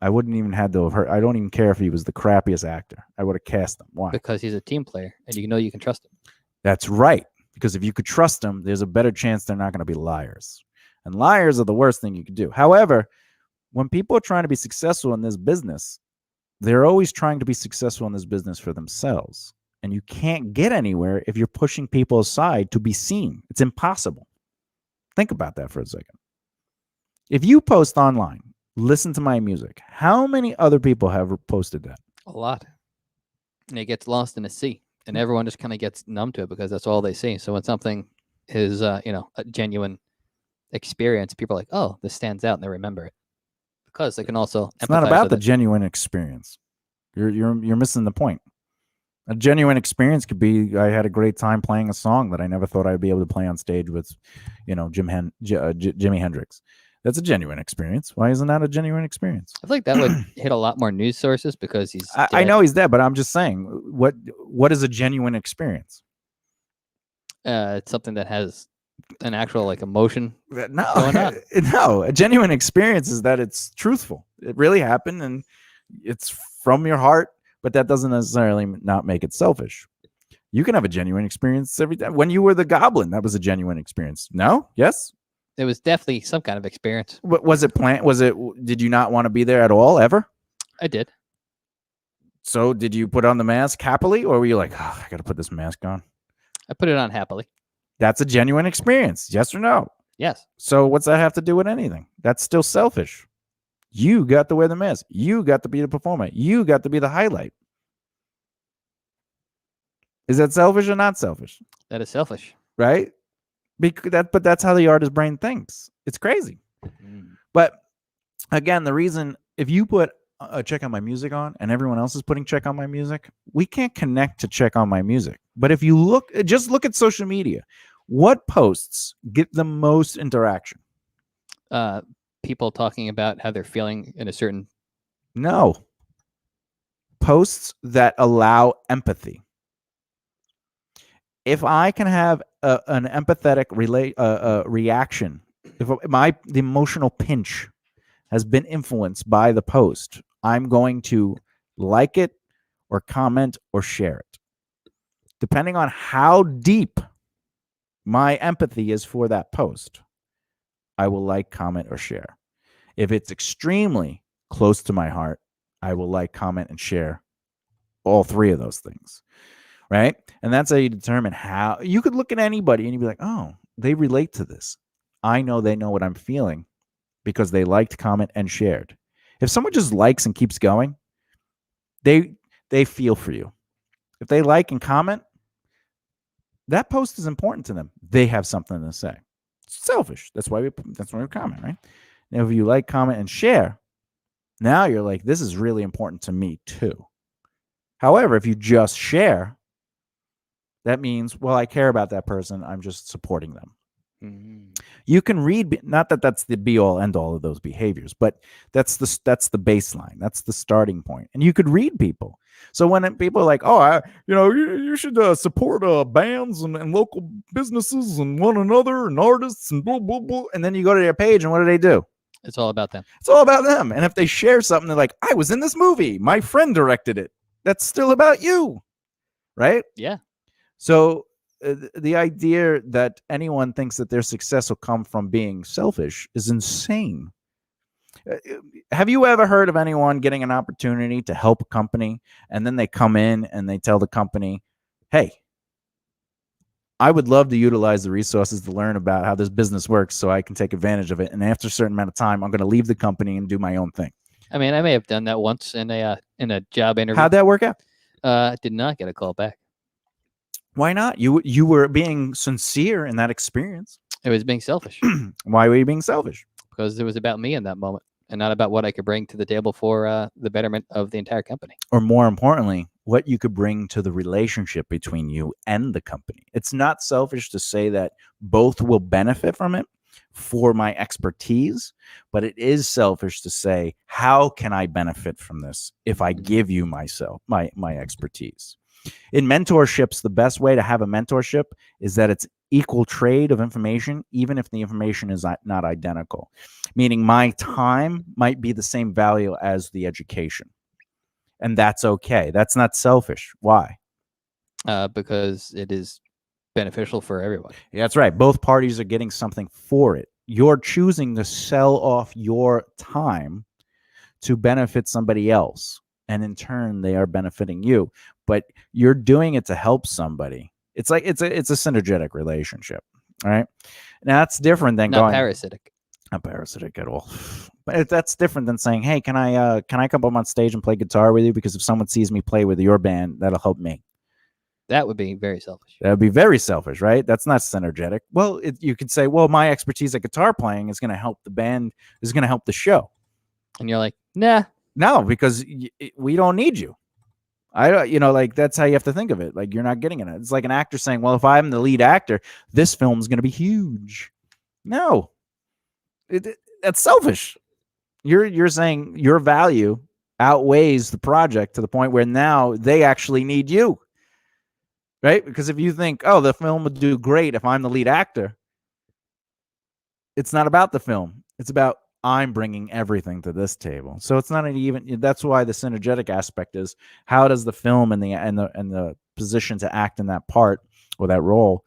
I wouldn't even have to have heard. I don't even care if he was the crappiest actor. I would have cast him. Why? Because he's a team player and you know you can trust him. That's right. Because if you could trust them, there's a better chance they're not going to be liars. And liars are the worst thing you could do. However, when people are trying to be successful in this business, they're always trying to be successful in this business for themselves. and you can't get anywhere if you're pushing people aside to be seen. It's impossible. Think about that for a second. If you post online, listen to my music, how many other people have posted that? A lot. And it gets lost in a sea, and everyone just kind of gets numb to it because that's all they see. So when something is, a genuine experience, people are like, "Oh, this stands out," and they remember it because they can also. It's not about the it. genuine experience. You're missing the point. A genuine experience could be I had a great time playing a song that I never thought I'd be able to play on stage with, Jimi Hendrix. That's a genuine experience. Why isn't that a genuine experience? I feel like that would hit a lot more news sources because he's. I know he's dead, but I'm just saying, what is a genuine experience? It's something that has an actual emotion. No, going on. no. A genuine experience is that it's truthful. It really happened, and it's from your heart. But that doesn't necessarily not make it selfish. You can have a genuine experience every time. When you were the Goblin, that was a genuine experience. No? Yes? It was definitely some kind of experience. Was it planned? Did you not want to be there at all, ever? I did. So did you put on the mask happily, or were you like, I got to put this mask on? I put it on happily. That's a genuine experience. Yes or no? Yes. So what's that have to do with anything? That's still selfish. You got to wear the mask. You got to be the performer. You got to be the highlight. Is that selfish or not selfish? That is selfish. Right? But that's how the artist brain thinks. It's crazy. But again, the reason, if you put a Check On My Music on and everyone else is putting Check On My Music, we can't connect to Check On My Music. But if you just look at social media, what posts get the most interaction? People talking about how they're feeling in a certain. No. Posts that allow empathy. If I can have an empathetic reaction, if the emotional pinch has been influenced by the post, I'm going to like it or comment or share it. Depending on how deep my empathy is for that post, I will like, comment, or share. If it's extremely close to my heart, I will like, comment, and share all three of those things. Right? And that's how you determine how. You could look at anybody and you'd be like, oh, they relate to this. I know they know what I'm feeling because they liked, comment, and shared. If someone just likes and keeps going, they feel for you. If they like and comment, that post is important to them. They have something to say. It's selfish. That's why we comment, right? Now, if you like, comment, and share, now you're like, this is really important to me too. However, if you just share, that means, well, I care about that person. I'm just supporting them. You can read, not that that's the be all end all of those behaviors, but that's the baseline. That's the starting point. And you could read people. So when people are like, oh, you should support bands and local businesses and one another and artists and blah, blah, blah. And then you go to their page and what do? It's all about them. It's all about them. And if they share something, they're like, I was in this movie. My friend directed it. That's still about you. Right? Yeah. So the idea that anyone thinks that their success will come from being selfish is insane. Have you ever heard of anyone getting an opportunity to help a company and then they come in and they tell the company, hey, I would love to utilize the resources to learn about how this business works so I can take advantage of it. And after a certain amount of time, I'm going to leave the company and do my own thing. I mean, I may have done that once in a job interview. How'd that work out? Did not get a call back. Why not? You were being sincere in that experience. It was being selfish. Why were you being selfish? Because it was about me in that moment and not about what I could bring to the table for the betterment of the entire company. Or more importantly, what you could bring to the relationship between you and the company. It's not selfish to say that both will benefit from it for my expertise, but it is selfish to say, how can I benefit from this if I give you my expertise? In mentorships, the best way to have a mentorship is that it's equal trade of information, even if the information is not identical. Meaning my time might be the same value as the education. And that's okay. That's not selfish. Why? Because it is beneficial for everyone. Yeah, that's right. Both parties are getting something for it. You're choosing to sell off your time to benefit somebody else. And in turn, they are benefiting you. but you're doing it to help somebody. It's like it's a synergetic relationship. All right. Now that's different than Not going parasitic. not parasitic at all. But that's different than saying, "Hey, can I come up on stage and play guitar with you? Because if someone sees me play with your band, that'll help me." That would be very selfish. That would be very selfish, right? That's not synergetic. Well, you could say, "Well, my expertise at guitar playing is going to help the band, is going to help the show." And you're like, nah. No, because we don't need you. Like that's how you have to think of it. Like you're not getting it. It's like an actor saying, "Well, if I'm the lead actor, this film's going to be huge." No, that's selfish. You're saying your value outweighs the project to the point where now they actually need you, right? Because if you think, "Oh, the film would do great if I'm the lead actor," it's not about the film. It's about I'm bringing everything to this table. So it's not even. That's why the synergetic aspect is how does the film and the position to act in that part or that role,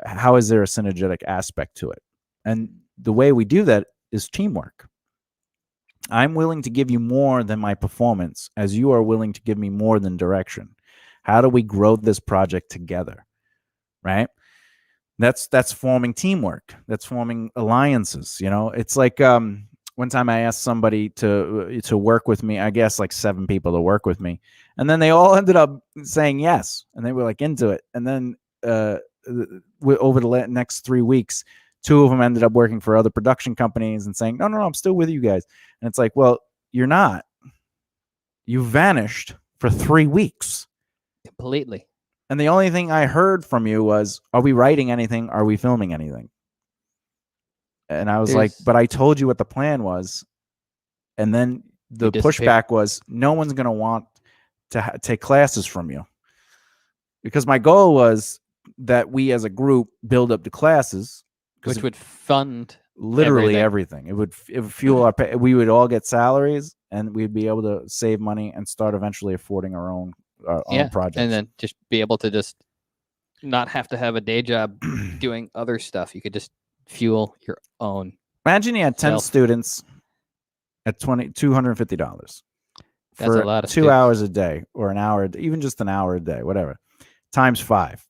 how is there a synergetic aspect to it? And the way we do that is teamwork. I'm willing to give you more than my performance, as you are willing to give me more than direction. How do we grow this project together? Right? That's forming teamwork. That's forming alliances. It's like one time I asked somebody to work with me. I guess like 7 people to work with me, and then they all ended up saying yes, and they were like into it. And then over the next 3 weeks, 2 of them ended up working for other production companies and saying, no, I'm still with you guys. And it's like, well, you're not. You vanished for 3 weeks. Completely. And the only thing I heard from you was, are we writing anything? Are we filming anything? And I was like, but I told you what the plan was. And then the pushback was, no one's going to want to take classes from you. Because my goal was that we as a group build up the classes. Which would fund literally everything. It would fuel our pay. We would all get salaries, and we'd be able to save money and start eventually affording our own projects. And then just be able to just not have to have a day job doing other stuff. You could just fuel your own. Imagine you had 10 students at $250 for a lot of 2 hours a day, or an hour, even just an hour a day, whatever, times 5.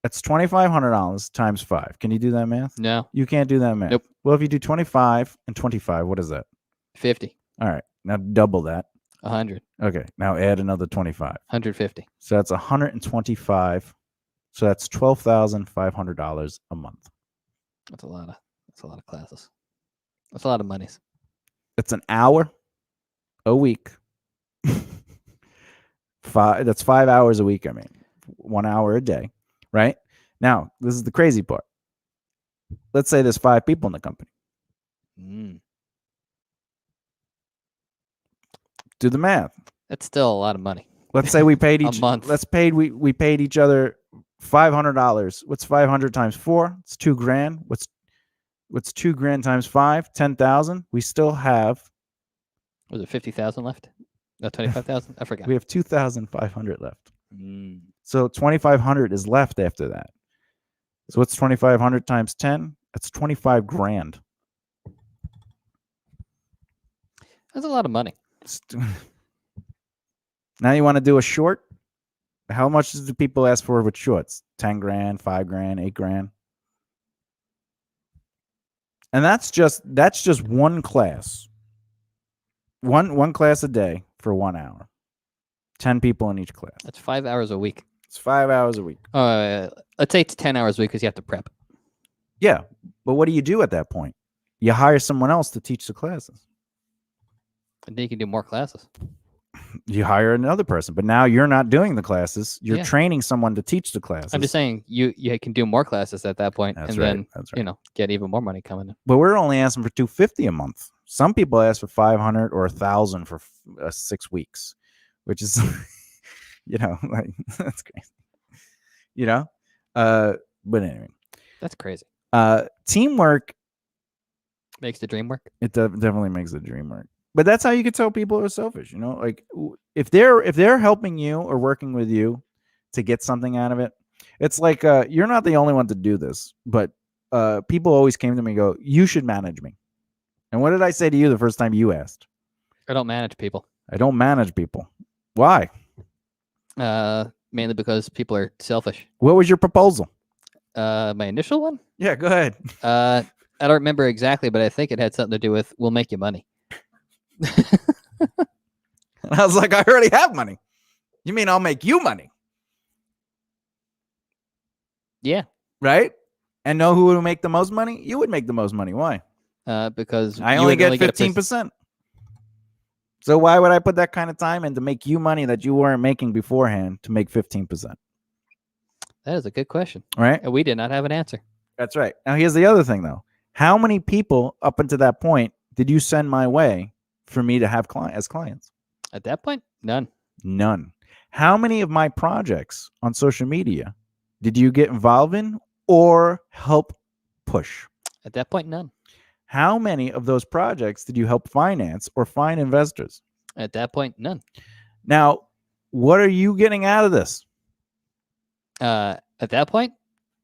That's $2,500 times 5. Can you do that math? No. You can't do that math. Nope. Well, if you do 25 and 25, what is that? 50. All right. Now double that. 100. Okay. Now add another 25. 150. So that's 125. So that's $12,500 a month. That's a lot of classes. That's a lot of monies. It's an hour a week. That's 5 hours a week. I mean, 1 hour a day. Right? Now, this is the crazy part. Let's say there's 5 people in the company. Do the math. That's still a lot of money. Let's say we paid each month. We paid each other $500. What's 500 times 4? It's $2,000. What's $2,000 times 5? 10,000. We still have. Was it 50,000 left? No, 25,000. I forgot. We have 2,500 left. So 2,500 is left after that. So what's 2,500 times 10? That's $25,000. That's a lot of money. Now you want to do a short? How much do people ask for with shorts? $10,000, $5,000, $8,000. And that's just one class. One class a day for 1 hour. 10 people in each class. That's 5 hours a week. It's 5 hours a week. Let's say it's 10 hours a week because you have to prep. Yeah, but what do you do at that point? You hire someone else to teach the classes. And then you can do more classes. You hire another person, but now you're not doing the classes. You're training someone to teach the classes. I'm just saying you can do more classes at that point, then get even more money coming in. But we're only asking for $250 a month. Some people ask for $500 or $1,000 for 6 weeks, which is, like that's crazy. But anyway, that's crazy. Teamwork makes the dream work. It definitely makes the dream work. But that's how you can tell people are selfish. Like if they're helping you or working with you to get something out of it, it's like you're not the only one to do this. But people always came to me and go, "You should manage me." And what did I say to you the first time you asked? I don't manage people. I don't manage people. Why? Mainly because people are selfish. What was your proposal? My initial one? Yeah, go ahead. I don't remember exactly, but I think it had something to do with "we'll make you money." And I was like, I already have money. You mean I'll make you money? Yeah, Right? And know who would make the most money? You would make the most money. Why? because I you only would get a 15%. So why would I put that kind of time in to make you money that you weren't making beforehand to make 15%? That is a good question. Right? And we did not have an answer. That's right. Now here's the other thing though. How many people up until that point did you send my way for me to have as clients? At that point, none. None. How many of my projects on social media did you get involved in or help push? At that point, none. How many of those projects did you help finance or find investors? At that point, none. Now, what are you getting out of this? At that point,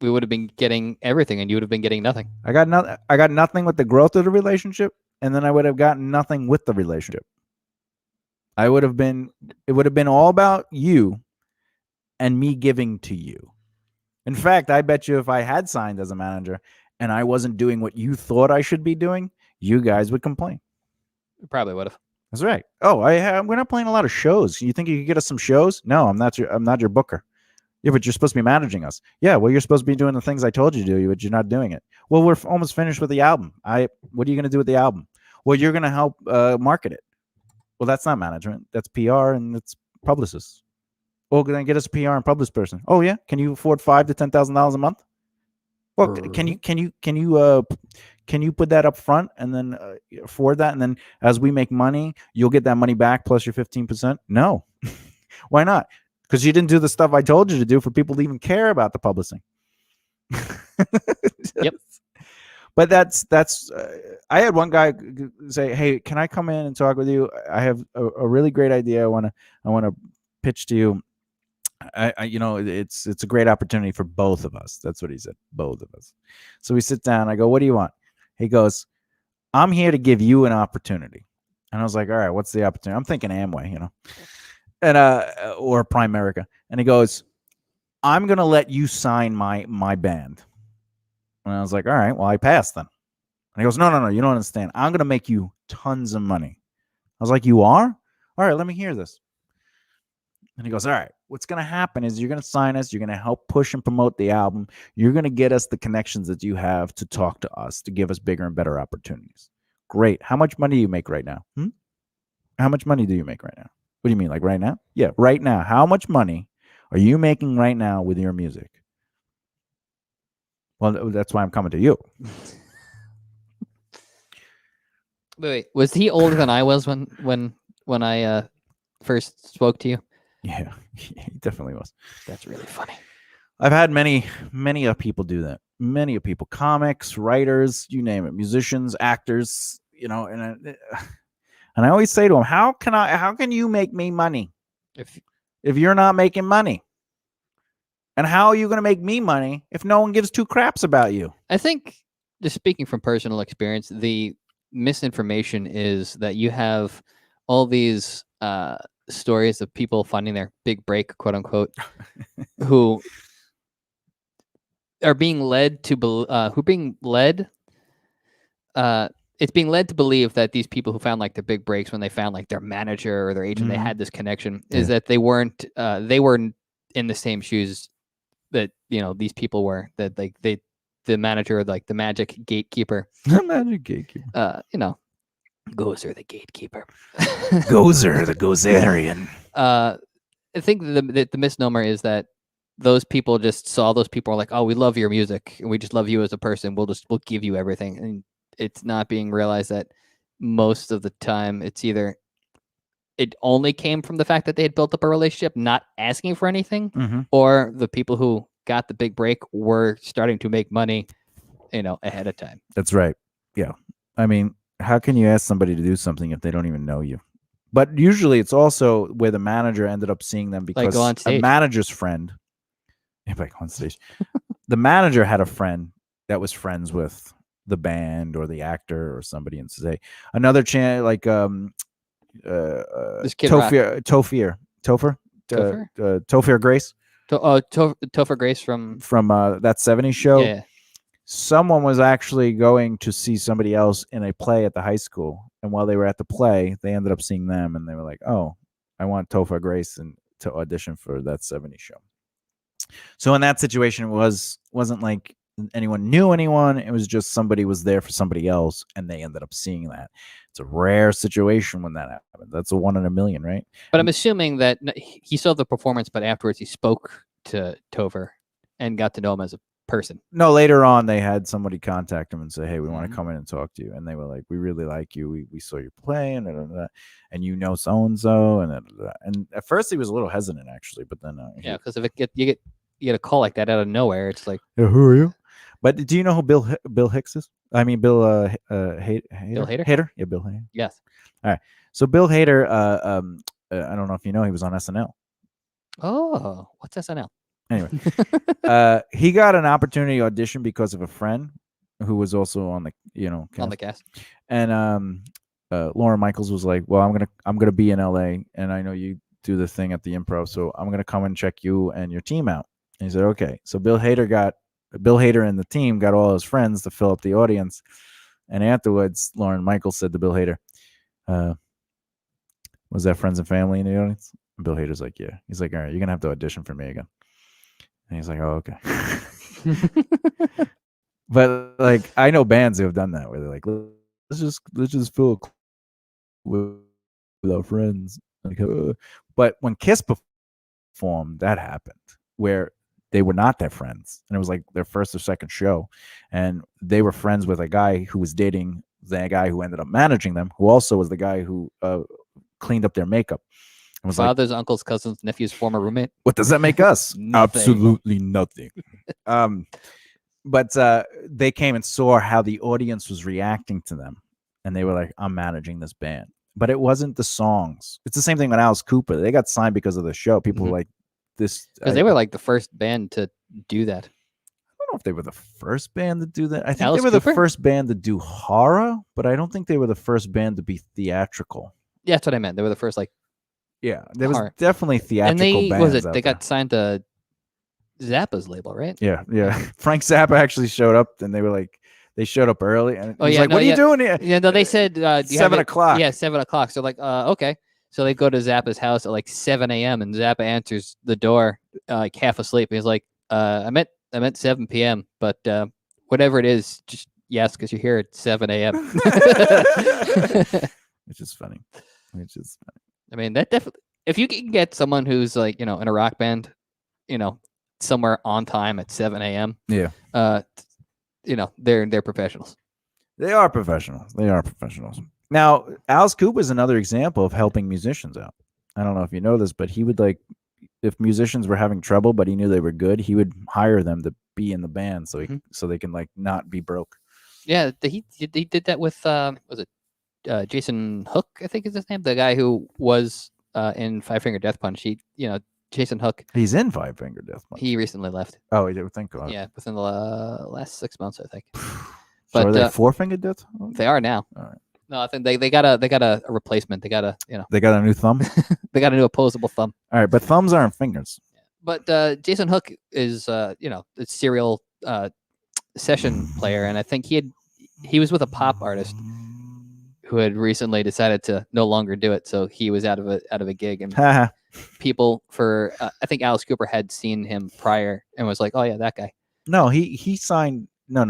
we would have been getting everything, and you would have been getting nothing. I got nothing with the growth of the relationship, and then I would have gotten nothing with the relationship. It would have been all about you and me giving to you. In fact, I bet you if I had signed as a manager and I wasn't doing what you thought I should be doing, you guys would complain. We probably would have. That's right. Oh, we're not playing a lot of shows. You think you could get us some shows? No, I'm not your booker. Yeah, but you're supposed to be managing us. Yeah, well, you're supposed to be doing the things I told you to do, but you're not doing it. Well, we're almost finished with the album. What are you going to do with the album? Well, you're going to help market it. Well, that's not management. That's PR and it's publicists. Well, then get us a PR and publicist person. Oh yeah, can you afford $5,000 to $10,000 a month? Well, can you put that up front and then afford that, and then as we make money, you'll get that money back plus your 15%? No, why not? Because you didn't do the stuff I told you to do for people to even care about the publishing. Yep. But that's I had one guy say, "Hey, can I come in and talk with you? I have a really great idea. I want to pitch to you. It's a great opportunity for both of us." That's what he said, both of us. So we sit down. I go, "What do you want?" He goes, "I'm here to give you an opportunity." And I was like, "All right, what's the opportunity?" I'm thinking Amway, and or Primerica. And he goes, "I'm gonna let you sign my band." And I was like, "All right, well, I passed then." And he goes, No, you don't understand. I'm gonna make you tons of money." I was like, "You are? All right, let me hear this." And he goes, "All right, what's going to happen is you're going to sign us. You're going to help push and promote the album. You're going to get us the connections that you have to talk to us, to give us bigger and better opportunities." Great. How much money do you make right now? How much money do you make right now? What do you mean, like right now? Yeah, right now. How much money are you making right now with your music? Well, that's why I'm coming to you. Wait, was he older than I was when I first spoke to you? Yeah, he definitely was. That's really funny. I've had many people do that. Many of people, comics, writers, you name it, musicians, actors, and I always say to them, how can you make me money if you're not making money? And how are you going to make me money if no one gives two craps about you? I think, just speaking from personal experience, the misinformation is that you have all these stories of people finding their big break, quote unquote, who are being led to it's being led to believe that these people who found like their big breaks when they found like their manager or their agent, they had this connection, is that they weren't in the same shoes that these people were, that like the manager, like the magic gatekeeper. The magic gatekeeper. Gozer the gatekeeper. Gozer the Gozerian. I think the misnomer is that those people just saw those people like, "Oh, we love your music and we just love you as a person. We'll give you everything." And it's not being realized that most of the time it's either it only came from the fact that they had built up a relationship, not asking for anything, or the people who got the big break were starting to make money, ahead of time. That's right. Yeah. I mean, how can you ask somebody to do something if they don't even know you? But usually it's also where the manager ended up seeing them because a manager's friend, like on stage, the manager had a friend that was friends with the band or the actor or somebody, and say another channel like this kid Topher. Topher? Topher Grace Topher Grace from from that '70s show. yeah. Someone was actually going to see somebody else in a play at the high school, and while they were at the play, they ended up seeing them, and they were like, "Oh, I want Topher Grace and to audition for that '70s show." So in that situation, it wasn't like anyone knew anyone. It was just somebody was there for somebody else, and they ended up seeing that. It's a rare situation when that happens. That's a 1 in a million, right? But I'm assuming that he saw the performance, but afterwards he spoke to Topher and got to know him as a person. No, later on they had somebody contact him and say, "Hey, we want Mhm. to come in and talk to you." And they were like, "We really like you. We saw you play, and you know so and so." And at first he was a little hesitant actually, but then Yeah, because if you get a call like that out of nowhere, it's like, yeah, who are you? But do you know who Bill Hicks is? I mean, Bill Hader? Bill Hader? Hader? Yeah, Bill Hader. yes. So Bill Hader, I don't know if you know, he was on SNL. Oh, what's SNL? Anyway, he got an opportunity to audition because of a friend who was also on the On cast. the cast. And Lauren Michaels was like, "Well, I'm gonna be in LA, and I know you do the thing at the Improv, so I'm gonna come and check you and your team out." And he said, "Okay." So Bill Hader and the team got all his friends to fill up the audience, and afterwards, Lauren Michaels said to Bill Hader, "Was that friends and family in the audience?" And Bill Hader's like, "Yeah." He's like, "All right, you're gonna have to audition for me again." And he's like, "Oh, okay." But like, I know bands who have done that where they're like, let's just fill with our friends. Like, but when Kiss performed, that happened where they were not their friends, and it was like their first or second show, and they were friends with a guy who was dating the guy who ended up managing them, who also was the guy who cleaned up their makeup. It was like, Fathers, uncles, cousins, nephews, former roommate. what does that make us? Nothing. Absolutely nothing. But they came and saw how the audience was reacting to them, and they were like, "I'm managing this band." But it wasn't the songs. It's the same thing with Alice Cooper. They got signed because of the show. People were like, "This," Because they were like the first band to do that. I don't know if they were the first band to do that. I think Alice they were Cooper? the first band to do horror, but I don't think they were the first band to be theatrical. Yeah, that's what I meant. They were the first like, Yeah, there was Horror. definitely and theatrical they bands. was it out they there. got signed to Zappa's label, right? Yeah. Frank Zappa actually showed up, and they were like, they showed up early, and Oh, he's yeah, like, no, "What are yeah. you doing here?" Yeah, no, they said do you have 7 it- o'clock. Yeah, 7 o'clock. So like, okay. So they go to Zappa's house at like 7 a.m. and Zappa answers the door, like half asleep. He's like, I meant 7 p.m. But whatever it is, just yes, because you're here at 7 a.m. Which is funny. I mean, that definitely. If you can get someone who's like, in a rock band, somewhere on time at 7 a.m. Yeah. They're professionals. They are professionals. Now, Alice Cooper is another example of helping musicians out. I don't know if you know this, but he would if musicians were having trouble, but he knew they were good, he would hire them to be in the band so they can like not be broke. Yeah, he did that with was it Jason Hook? I think is his name. The guy who was in Five Finger Death Punch. Jason Hook. He's in Five Finger Death Punch. He recently left. Oh, he did. Thank God. Yeah, within the last 6 months, I think. So are But they Four Finger Death? they are now. All right. No, I think they got a replacement. They got a They got a new thumb. they got a new opposable thumb. All right, but thumbs aren't fingers. But Jason Hook is a serial session player, and I think he was with a pop artist who had recently decided to no longer do it, so he was out of a gig, and people I think Alice Cooper had seen him prior and was like, "Oh yeah, that guy." No, he signed. No.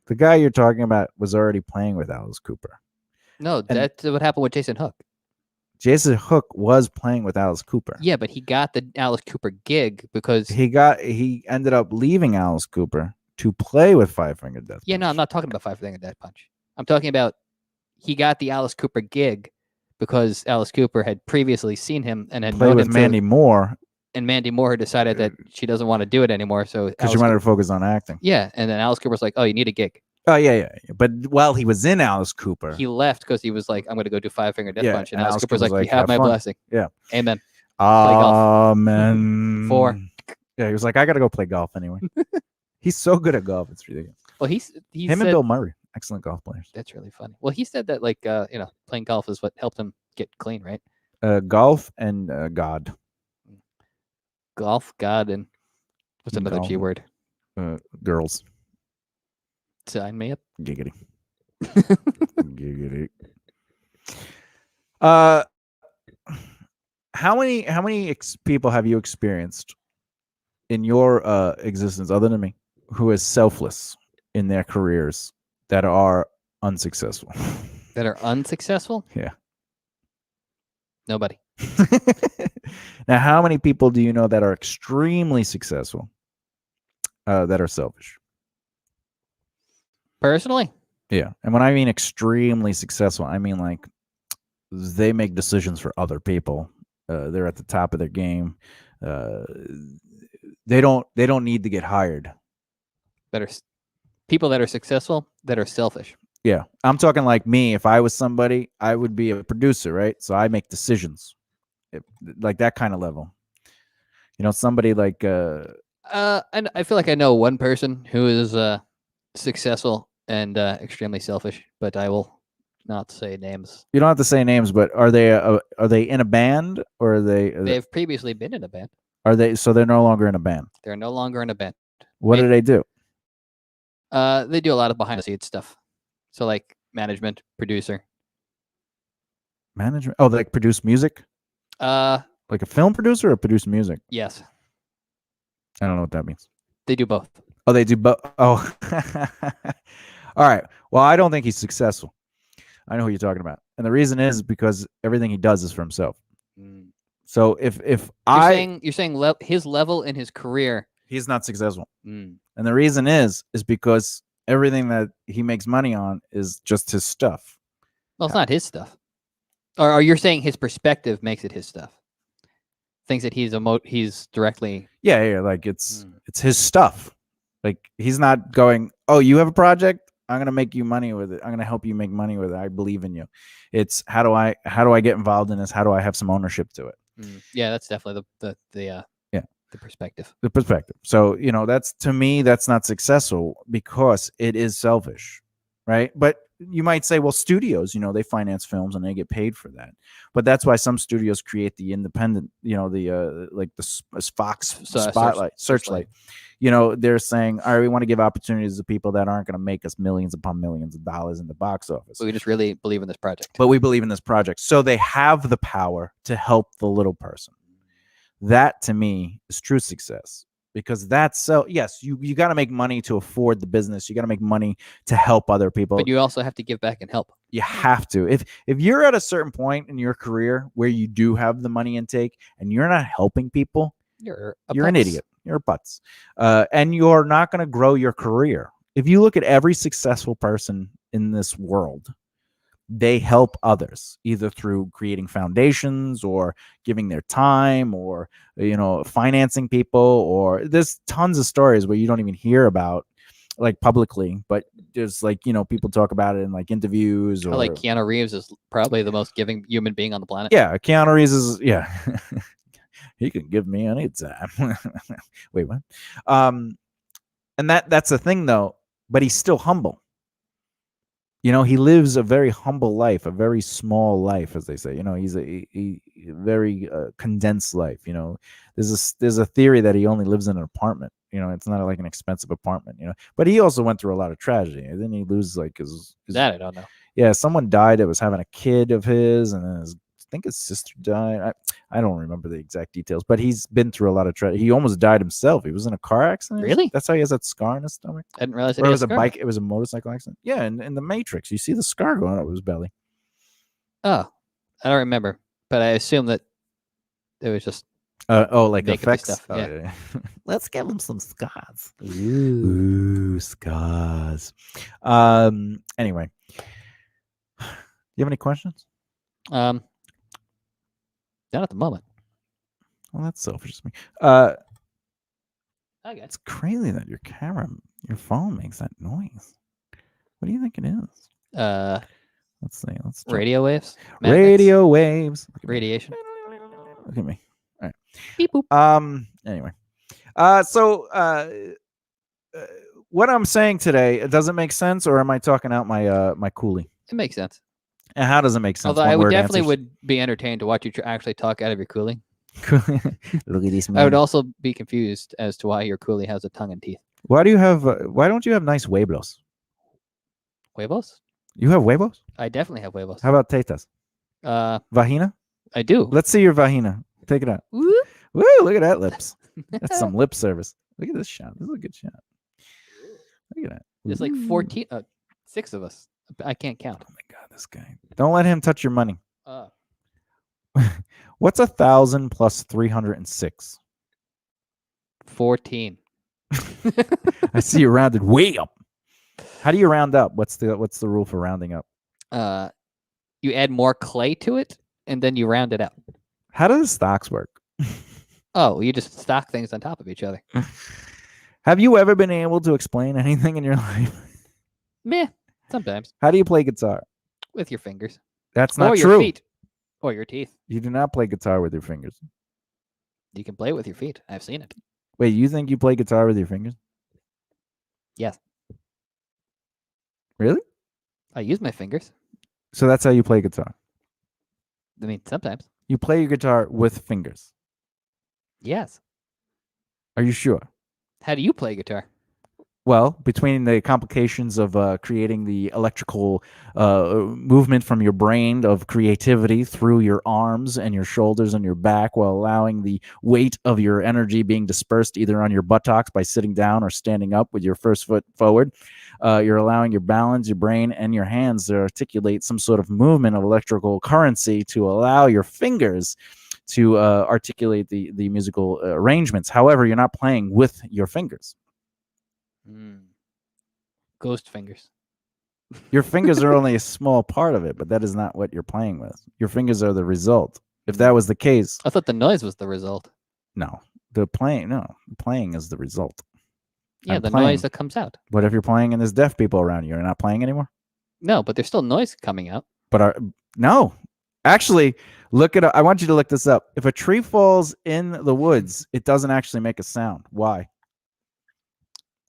The guy you're talking about was already playing with Alice Cooper. No, that's what happened with Jason Hook. Jason Hook was playing with Alice Cooper. Yeah, but he got the Alice Cooper gig because he ended up leaving Alice Cooper to play with Five Finger Death Punch. Yeah, no, I'm not talking about Five Finger Death Punch. I'm talking about he got the Alice Cooper gig because Alice Cooper had previously seen him and had played known with him Mandy Moore. And Mandy Moore decided that she doesn't want to do it anymore. So because she wanted to focus on acting. Yeah, and then Alice Cooper was like, "Oh, you need a gig." Oh yeah. But while he was in Alice Cooper, he left because he was like, "I'm going to go do Five Finger Death Punch," and and Alice Cooper's like, "You have my fun." blessing." Yeah. Amen. Amen. 4. Yeah, he was like, "I got to go play golf anyway." He's so good at golf; it's ridiculous. Well, he him said, and Bill Murray, excellent golf players. That's really funny. Well, he said that like playing golf is what helped him get clean, right? Golf and God. golf, God, and what's another Golf. G word? Girls. Sign me up. Giggity. Giggity. How many people have you experienced in your existence, other than me, who is selfless in their careers that are unsuccessful? That are unsuccessful? Yeah. Nobody. Now, how many people do you know that are extremely successful that are selfish? Personally? Yeah. And when I mean extremely successful, I mean like they make decisions for other people. They're at the top of their game. They don't need to get hired. That are people that are successful that are selfish. Yeah. I'm talking like me. If I was somebody, I would be a producer, right? So I make decisions. Like that kind of level. You know, somebody like And I feel like I know one person who is successful and extremely selfish, but I will not say names. you don't have to say names, but are they in a band, or are They've previously been in a band. so they're no longer in a band? They're no longer in a band. What do they do? They do a lot of behind the scenes stuff. So like management, producer. Management? Oh, they like produce music? Like a film producer or produce music? Yes. I don't know what that means. They do both. Oh, they do both. Oh. All right. Well, I don't think he's successful. I know who you're talking about. And the reason is because everything he does is for himself. So if you're saying his level in his career, he's not successful. And the reason is because everything that he makes money on is just his stuff. Well, it's not his stuff. Or you're saying his perspective makes it his stuff. Things that he's directly. Yeah, like it's his stuff. Like he's not going, "Oh, you have a project? I'm going to make you money with it. I'm going to help you make money with it. I believe in you." It's how do I get involved in this? How do I have some ownership to it? Yeah, that's definitely the perspective. The perspective. So, you know, that's, to me, that's not successful because it is selfish, right? But you might say, well, studios, you know, they finance films and they get paid for that. But that's why some studios create the independent, you know, the like the Fox Spotlight, Searchlight. You know, they're saying, all right, we want to give opportunities to people that aren't going to make us millions upon millions of dollars in the box office. But we just really believe in this project. But we believe in this project. So they have the power to help the little person. That, to me, is true success, because that's so. Yes, you got to make money to afford the business. You got to make money to help other people. But you also have to give back and help. You have to. If you're at a certain point in your career where you do have the money intake and you're not helping people, you're an idiot. You're a putz. And you're not going to grow your career. If you look at every successful person in this world, they help others either through creating foundations or giving their time or, you know, financing people, or there's tons of stories where you don't even hear about like publicly, but there's like, you know, people talk about it in like interviews. Or like Keanu Reeves is probably the most giving human being on the planet. Yeah. Keanu Reeves is, yeah. He can give me any time. Wait, what? And that's the thing though, but he's still humble. You know, he lives a very humble life, a very small life, as they say. You know, he's a very condensed life. You know, there's a theory that he only lives in an apartment. You know, it's not like an expensive apartment. You know, but he also went through a lot of tragedy. And then he loses like his that I don't know. Yeah, someone died that was having a kid of his, and then I think his sister died. I don't remember the exact details, but he's been through a lot of tragedy. He almost died himself. He was in a car accident. Really? That's how he has that scar in his stomach. I didn't realize it was a bike. It was a motorcycle accident. Yeah, in the Matrix, you see the scar going up his belly. Oh, I don't remember, but I assume that it was just like effects stuff. Yeah. Let's give him some scars. Ooh, scars. Anyway, do you have any questions? Not at the moment. Well, that's selfish of me. Okay. It's crazy that your phone makes that noise. What do you think it is? Let's see. Let's check. Radio waves. Magnets. Radio waves. Radiation. Look at me. All right. Beep boop. Anyway. So what I'm saying today, does it make sense, or am I talking out my my coolie? It makes sense. And how does it make sense? Although I would definitely be entertained to watch you actually talk out of your cooling. Look at this I would man. also be confused as to why your coolie has a tongue and teeth. Why do you have? Why don't you have nice huevos? Huevos? You have huevos? I definitely have huevos. How about tetas? Vagina? I do. Let's see your vagina. Take it out. Woo. Woo! Look at that lips. That's some lip service. Look at this shot. This is a good shot. Look at that. There's like Ooh. 14, 6 of us. I can't count. Oh my god, this guy! Don't let him touch your money. Uh, What's 1,000 plus 306? 14. I see you rounded way up. How do you round up? What's the rule for rounding up? You add more clay to it, and then you round it out. How do the stocks work? Oh, you just stack things on top of each other. Have you ever been able to explain anything in your life? Meh. Sometimes How do you play guitar? with your fingers, That's not or true. your feet, or your teeth. You do not play guitar with your fingers. You can play with your feet. I've seen it. Wait, you think you play guitar with your fingers? Yes. Really? I use my fingers. So that's how you play guitar. I mean, sometimes. You play your guitar with fingers. Yes. Are you sure? How do you play guitar? Well, between the complications of creating the electrical movement from your brain of creativity through your arms and your shoulders and your back, while allowing the weight of your energy being dispersed either on your buttocks by sitting down or standing up with your first foot forward, you're allowing your balance, your brain, and your hands to articulate some sort of movement of electrical currency to allow your fingers to articulate the musical arrangements. However, you're not playing with your fingers. Ghost fingers. Your fingers are only a small part of it, but that is not what you're playing with. Your fingers are the result. If that was the case, I thought the noise was the result. no. The playing is the result. Yeah, I'm the playing. noise that comes out. What if you're playing and there's deaf people around you? You're not playing anymore? No, but there's still noise coming out. But no. Actually, look it up. I want you to look this up. If a tree falls in the woods, it doesn't actually make a sound. Why?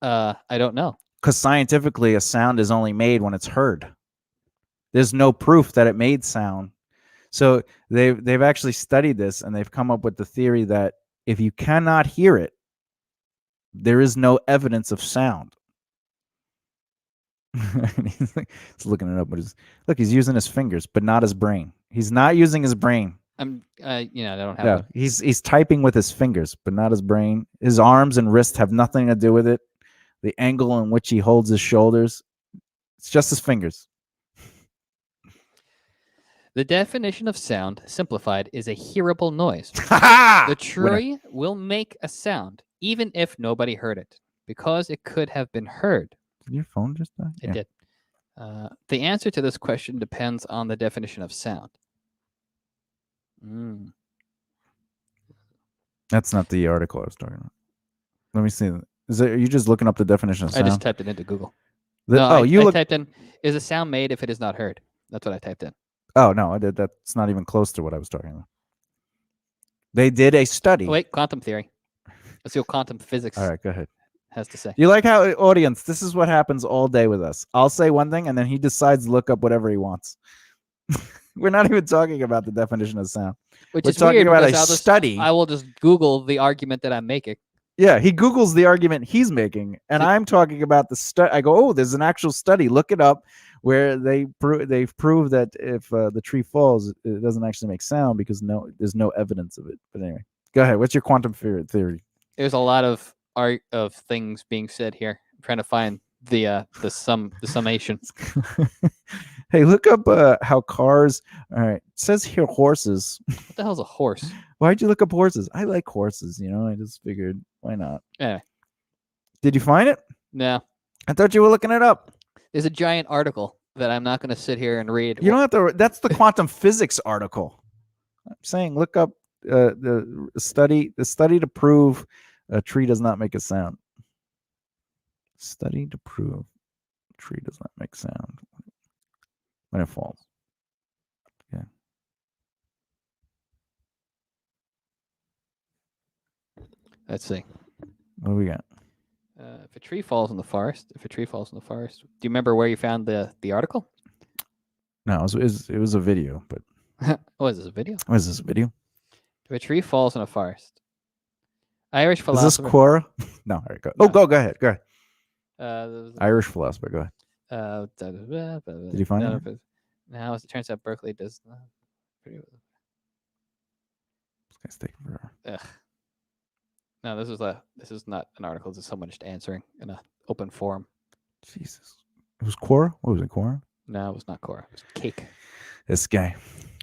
I don't know. Because scientifically, a sound is only made when it's heard. There's no proof that it made sound. So they've actually studied this, and they've come up with the theory that if you cannot hear it, there is no evidence of sound. He's looking it up, but he's using his fingers, but not his brain. He's not using his brain. I don't have. Yeah, he's typing with his fingers, but not his brain. His arms and wrists have nothing to do with it. The angle in which he holds his shoulders, it's just his fingers. The definition of sound, simplified, is a hearable noise. The The tree will make a sound, even if nobody heard it, because it could have been heard. Did your phone just die? It did. The answer to this question depends on the definition of sound. That's not the article I was talking about. Let me see. Are you just looking up the definition of sound? I just typed it into Google. I typed in, is a sound made if it is not heard? That's what I typed in. Oh, no, I did. That's not even close to what I was talking about. They did a study. Wait, quantum theory. Let's see what quantum physics All right, go ahead. has to say. You like how, audience, this is what happens all day with us. I'll say one thing, and then he decides to look up whatever he wants. We're not even talking about the definition of sound. Which We're is talking weird about because a study. I will just Google the argument that I'm making. Yeah, he Googles the argument he's making, and I'm talking about the study. I go, oh, there's an actual study. Look it up, where they've proved that if the tree falls, it doesn't actually make sound because there's no evidence of it. But anyway, go ahead. What's your quantum theory? There's a lot of things being said here. I'm trying to find the summation. Hey, look up how cars. All right, it says here horses. What the hell's a horse? Why'd you look up horses? I like horses. I just figured, why not? Anyway. Did you find it? No. I thought you were looking it up. There's a giant article that I'm not going to sit here and read. You don't have to. That's the quantum physics article. I'm saying look up the study to prove a tree does not make a sound. Study to prove a tree does not make sound when it falls. Yeah. Let's see. What do we got? If a tree falls in the forest, do you remember where you found the article? No, it was a video, but Oh, is this a video? was this a video? If a tree falls in a forest, Irish Is this philosopher. Quora? No. All right, go. No. Oh, go ahead. Go ahead. Uh, Irish philosopher. Go ahead. Did you find it? Now, as it turns out, Berkeley does not. This guy's taking forever. Ugh. No, this is not an article. This is someone just answering in an open forum. Jesus. It was Quora? What was it, Quora? No, it was not Cora. It was Cake. This guy.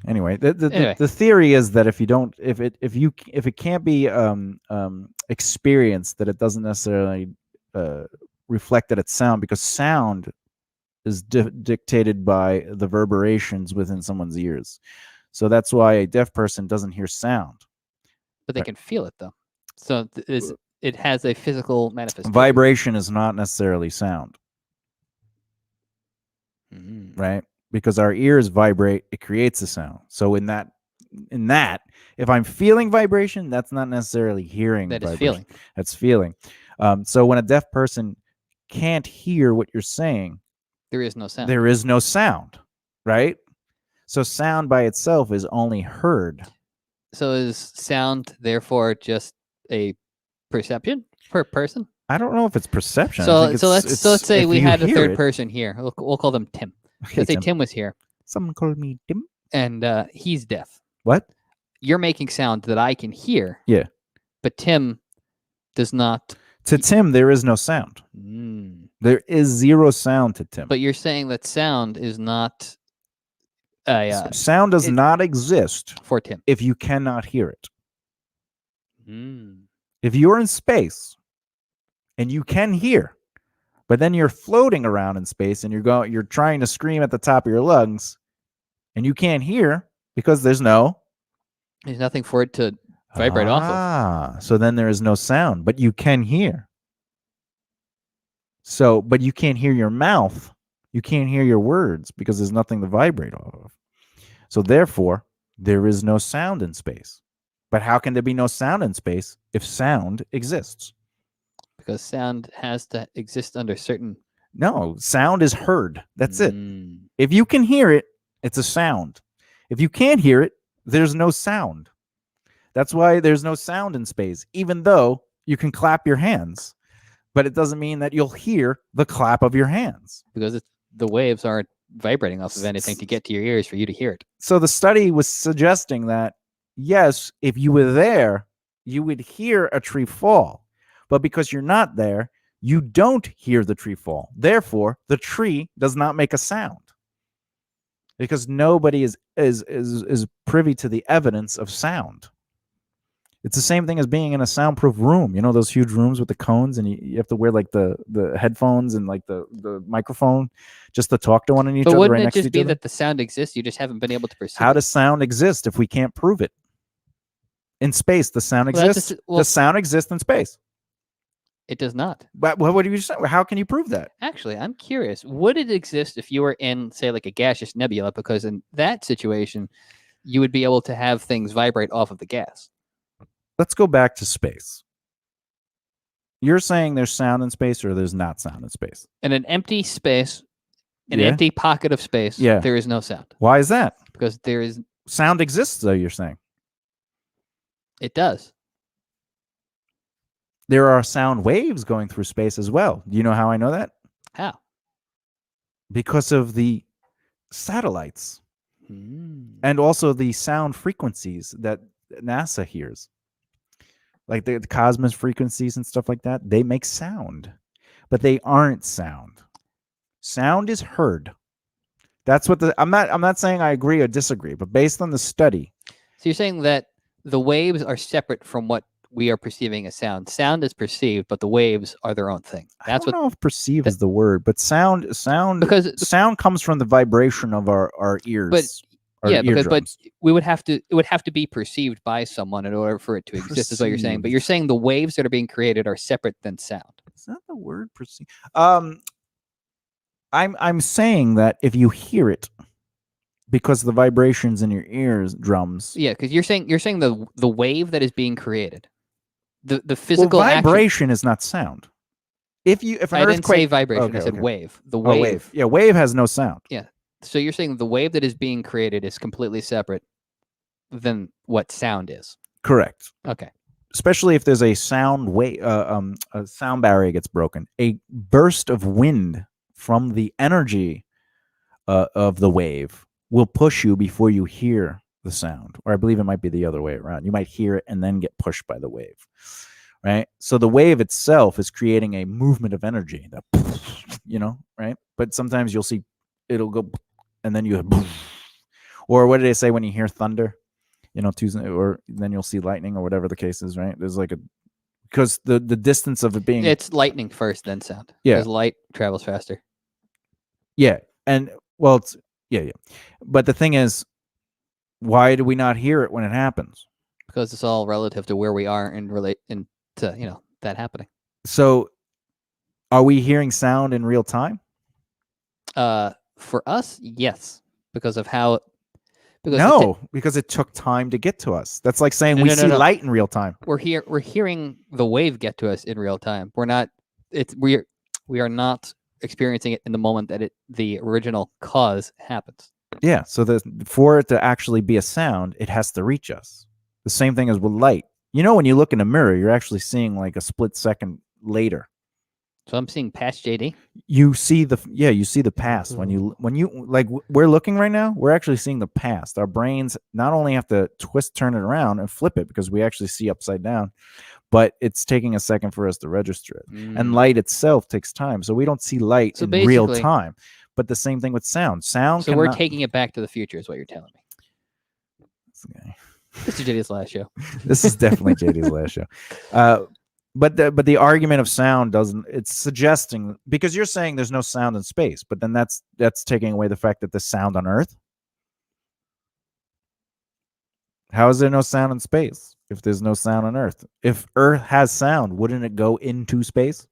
Anyway, Anyway. the theory is that if it can't be experienced, that it doesn't necessarily reflect that it's sound, because sound is dictated by the reverberations within someone's ears. So that's why a deaf person doesn't hear sound. But they can feel it though. So it has a physical manifestation. Vibration is not necessarily sound, right? Because our ears vibrate, it creates a sound. So in that, if I'm feeling vibration, that's not necessarily hearing. That is vibration. feeling. That's feeling. So when a deaf person can't hear what you're saying, There is no sound. there is no sound, right? So sound by itself is only heard. So is sound therefore just a perception per person? I don't know if it's perception. I So think let's say if we you had a hear third it- person here. We'll call them Tim. Okay, Let's say Tim. Tim was here Someone called me Tim. and he's deaf. What? You're making sound that I can hear. Yeah. But Tim does not. To Tim, there is no sound. There is zero sound to Tim. But you're saying that sound is not Sound does it- not exist for Tim. if you cannot hear it. If you're in space and you can hear, but then you're floating around in space and you're trying to scream at the top of your lungs and you can't hear because there's There's nothing for it to vibrate off of. So then there is no sound, but you can hear. So, but you can't hear your mouth. You can't hear your words because there's nothing to vibrate off of. So therefore, there is no sound in space. But how can there be no sound in space if sound exists? Because sound has to exist under certain. No, sound is heard. That's it. If you can hear it, it's a sound. If you can't hear it, there's no sound. That's why there's no sound in space, even though you can clap your hands. But it doesn't mean that you'll hear the clap of your hands. Because the waves aren't vibrating off of anything to get to your ears for you to hear it. So the study was suggesting that, yes, if you were there, you would hear a tree fall. But because you're not there, you don't hear the tree fall. Therefore, the tree does not make a sound. Because nobody is privy to the evidence of sound. It's the same thing as being in a soundproof room. You know those huge rooms with the cones, and you have to wear like the headphones and like the microphone just to talk to one But other wouldn't right it next to just each be other. that the sound exists? You just haven't been able to perceive How it. does sound exist if we can't prove it? In space, the sound Well, that's exists. just- well- the sound exists in space. It does not. But what do you say? How can you prove that? Actually, I'm curious. Would it exist if you were in, say, like a gaseous nebula? Because in that situation, you would be able to have things vibrate off of the gas. Let's go back to space. You're saying there's sound in space, or there's not sound in space? In an empty space, an Yeah. empty pocket of space, Yeah. there is no sound. Why is that? Because there is. Sound exists, though, you're saying. It does. There are sound waves going through space as well. Do you know how I know that? How? Because of the satellites and also the sound frequencies that NASA hears. Like the cosmos frequencies and stuff like that, they make sound, but they aren't sound. Sound is heard. That's what I'm not saying I agree or disagree, but based on the study. So you're saying that the waves are separate from what we are perceiving as sound. Sound is perceived, but the waves are their own thing. That's I don't know if perceive is the word, but sound because sound comes from the vibration of our ears. Our yeah, but eardrums. it would have to be perceived by someone in order for it to exist, is what you're saying. But you're saying the waves that are being created are separate than sound. Is that the word perceive? I'm saying that if you hear it, because the vibrations in your ears drums. Yeah, because you're saying the wave that is being created, the physical vibration is not sound. If an I didn't say earthquake, vibration. I said wave. The wave. Wave. Yeah, wave has no sound. Yeah. So you're saying the wave that is being created is completely separate than what sound is. Correct. Okay. Especially if there's a sound wave, a sound barrier gets broken. A burst of wind from the energy of the wave will push you before you hear the sound, or I believe it might be the other way around. You might hear it and then get pushed by the wave, right? So the wave itself is creating a movement of energy, that, right? But sometimes you'll see it'll go, and then you, or what do they say when you hear thunder? Tuesday, or then you'll see lightning, or whatever the case is, right? There's like because the distance of it being, It's lightning first, then sound. Yeah. Because light travels faster. yeah, and well, it's yeah. But the thing is, why do we not hear it when it happens? Because it's all relative to where we are and relate to that happening. So, are we hearing sound in real time? For us, yes, because of how. Because it took time to get to us. That's like saying we see light in real time. We're hearing the wave get to us in real time. We're not. We are not experiencing it in the moment that the original cause happens. Yeah. So for it to actually be a sound, it has to reach us. The same thing as with light. When you look in a mirror, you're actually seeing like a split second later. So I'm seeing past JD. You see the past when you like we're looking right now. We're actually seeing the past. Our brains not only have to turn it around and flip it because we actually see upside down, but it's taking a second for us to register it. And light itself takes time, so we don't see light in real time. But the same thing with sound. So we're taking it back to the future, is what you're telling me. Okay. This is JD's last show. This is definitely JD's last show. But the argument of sound it's suggesting, because you're saying there's no sound in space, but then that's taking away the fact that there's sound on Earth. How is there no sound in space if there's no sound on Earth? If Earth has sound, wouldn't it go into space?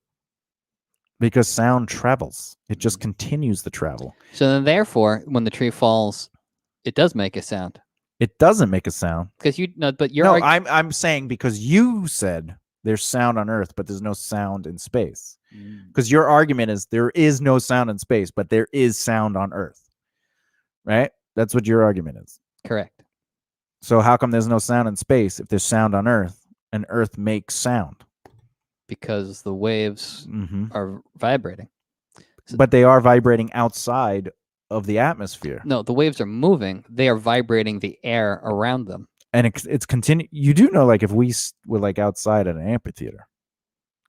Because sound travels. It just continues to travel. So then therefore, when the tree falls, it does make a sound. It doesn't make a sound. Because I'm saying because you said there's sound on Earth, but there's no sound in space. Because your argument is there is no sound in space, but there is sound on Earth. Right? That's what your argument is. Correct. So how come there's no sound in space if there's sound on Earth and Earth makes sound? Because the waves are vibrating. But they are vibrating outside of the atmosphere. No, the waves are moving. They are vibrating the air around them. And it's continue. You do know, like if we were like outside at an amphitheater,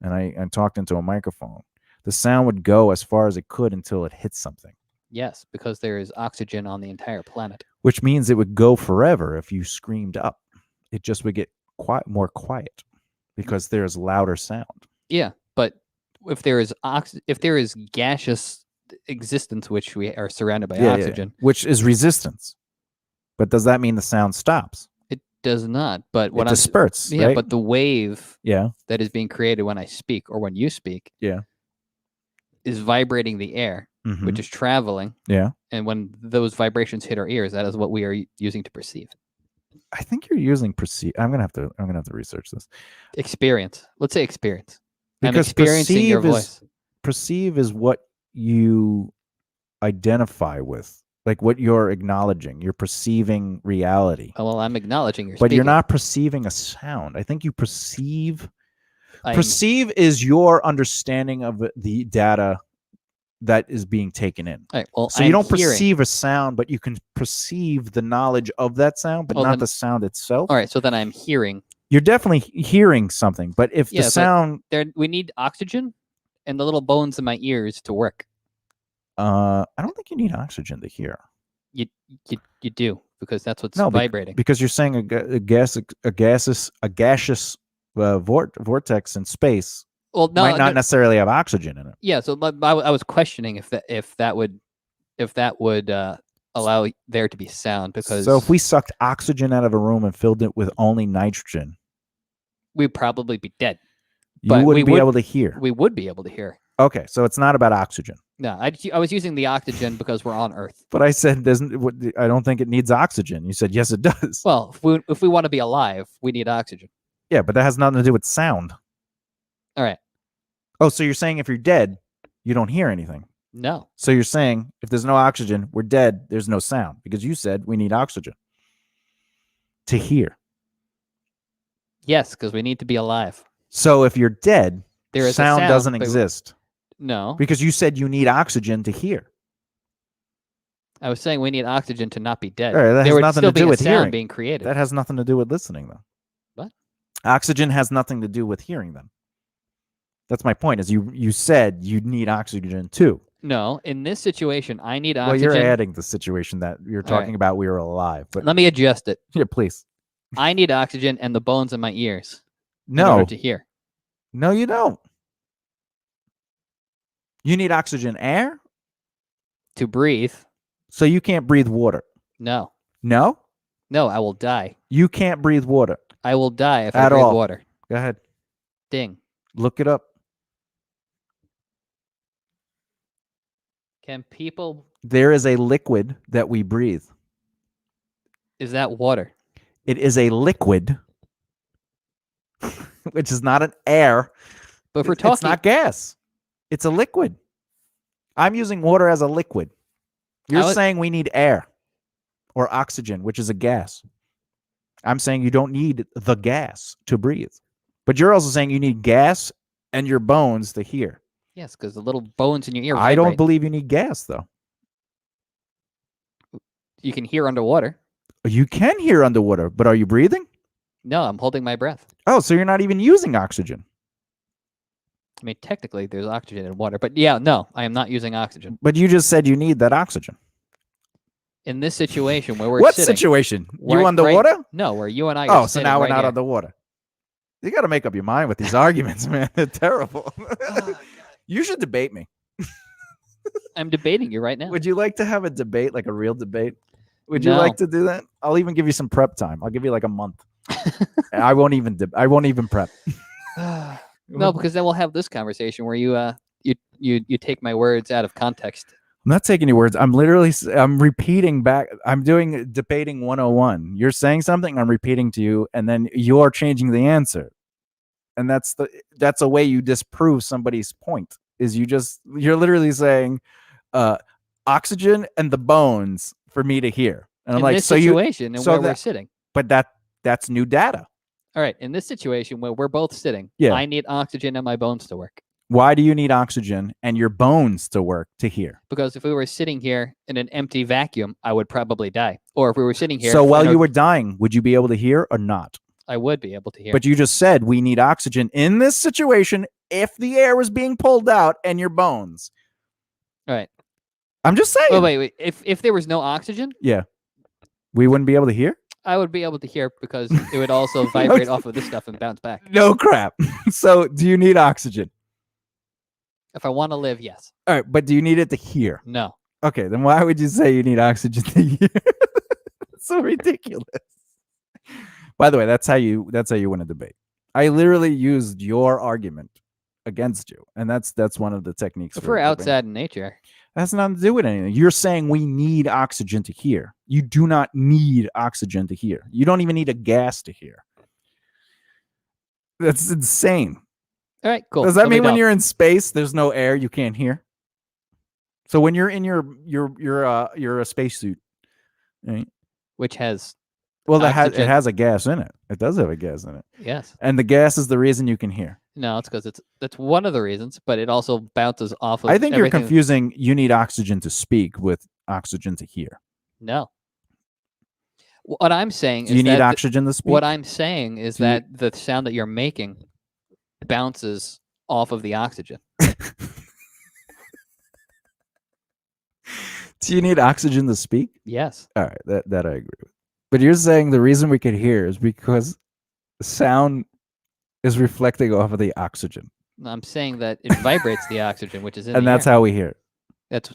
and I talked into a microphone, the sound would go as far as it could until it hit something. Yes, because there is oxygen on the entire planet. Which means it would go forever if you screamed up. It just would get more quiet because there's louder sound. Yeah, but if there is gaseous existence, which we are surrounded by oxygen, which is resistance. But does that mean the sound stops? It does not. But it disperses. Yeah, right? but the wave that is being created when I speak or when you speak is vibrating the air, which is traveling. Yeah. And when those vibrations hit our ears, that is what we are using to perceive. I think you're using perceive. I'm gonna have to research this. Experience. Let's say experience. Because I'm experiencing your voice. Perceive is what you identify with, like what you're acknowledging. You're perceiving reality. Oh, well, I'm acknowledging but you're not perceiving a sound. I think you perceive. Perceive is your understanding of the data that is being taken in. Right, well, so you don't perceive a sound, but you can perceive the knowledge of that sound, but not the sound itself. All right, so then I'm hearing. You're definitely hearing something, but if the sound, we need oxygen and the little bones in my ears to work. I don't think you need oxygen to hear. You do, because that's what's vibrating. Because you're saying a gaseous vortex in space. Well, no, might not necessarily have oxygen in it. Yeah, so I was questioning if that would allow there to be sound, because if we sucked oxygen out of a room and filled it with only nitrogen, we'd probably be dead. You wouldn't be able to hear. We would be able to hear. Okay, so it's not about oxygen. No, I was using the oxygen because we're on Earth. But I said I don't think it needs oxygen. You said yes, it does. Well, if we want to be alive, we need oxygen. Yeah, but that has nothing to do with sound. All right. Oh, so you're saying if you're dead, you don't hear anything? No. So you're saying if there's no oxygen, we're dead, there's no sound, because you said we need oxygen to hear. Yes, because we need to be alive. So if you're dead, There is a sound sound, doesn't but- exist No, because you said you need oxygen to hear. I was saying we need oxygen to not be dead. All right, that has there would nothing still to do be a with sound hearing. being created. That has nothing to do with listening, though. What? Oxygen has nothing to do with hearing them. That's my point. Is you said you need oxygen too. No, in this situation, I need Well, oxygen. you're adding the situation that you're talking about. We were alive, but Let me adjust it. yeah, please. I need oxygen and the bones in my ears in No, order to hear. no, you don't. You need oxygen air, To breathe. so you can't breathe water. No. No, No, I will die. you can't breathe water. I will die if I At breathe all. water. Go ahead, Ding. look it up. Can people... There is a liquid that we breathe. Is that water? It is a liquid, which is not an air. But if we're It's talking... not gas. It's a liquid. I'm using water as a liquid. You're saying we need air or oxygen, which is a gas. I'm saying you don't need the gas to breathe. But you're also saying you need gas and your bones to hear. Yes, because the little bones in your ear I don't vibrate. believe you need gas, though. You can hear underwater. You can hear underwater, but are you breathing? No, I'm holding my breath. Oh, so you're not even using oxygen. I mean, technically, there's oxygen in water. But yeah, no, I am not using oxygen. But you just said you need that oxygen. In this situation where we're What sitting... situation? Right- You underwater? No, where you and I are Oh, so sitting now we're right not here. underwater. You got to make up your mind with these arguments, man. They're terrible. You should debate me. I'm debating you right now. Would you like to have a debate, like a real debate? Would you No. like to do that? I'll even give you some prep time. I'll give you like a month. I won't even prep. No, because then we'll have this conversation where you take my words out of context. I'm not taking your words. I'm repeating back. I'm doing debating 101. You're saying something, I'm repeating to you, and then you're changing the answer. And that's a way you disprove somebody's point. Is you're literally saying oxygen and the bones for me to hear. And I'm In like, this so situation and so where we're that- sitting. but that's new data. All right, in this situation where we're both sitting, Yeah. I need oxygen and my bones to work. Why do you need oxygen and your bones to work to hear? Because if we were sitting here in an empty vacuum, I would probably die. Or if we were sitting here... So while in you a- were dying, would you be able to hear or not? I would be able to hear. But you just said we need oxygen in this situation if the air was being pulled out and your bones. All right. I'm just saying. Oh, wait. If there was no oxygen, Yeah. We wouldn't be able to hear? I would be able to hear because it would also vibrate off of this stuff and bounce back. No crap. So do you need oxygen? If I want to live, yes. All right, but do you need it to hear? No. Okay, then why would you say you need oxygen to hear? It's so ridiculous. By the way, that's how you win a debate. I literally used your argument against you, and that's one of the techniques. If for we're debating. outside in nature, That's nothing to do with anything. You're saying we need oxygen to hear. You do not need oxygen to hear. You don't even need a gas to hear. That's insane. all right, cool. Does that So we mean when don't. you're in space, there's no air, you can't hear? So when you're in your spacesuit, right? Which has Well, it Oxygen. has a gas in it. It does have a gas in it, yes. and the gas is the reason you can hear. No, it's because that's one of the reasons, but it also bounces off of. I think you're everything. confusing. You need oxygen to speak with oxygen to hear. No. What I'm saying Do is you need that oxygen to speak? what I'm saying is Do you- that the sound that you're making bounces off of the oxygen. Do you need oxygen to speak? Yes. All right, that I agree with. But you're saying the reason we could hear is because sound is reflecting off of the oxygen, I'm saying that it vibrates the oxygen, which is in and the that's air. how we hear it. That's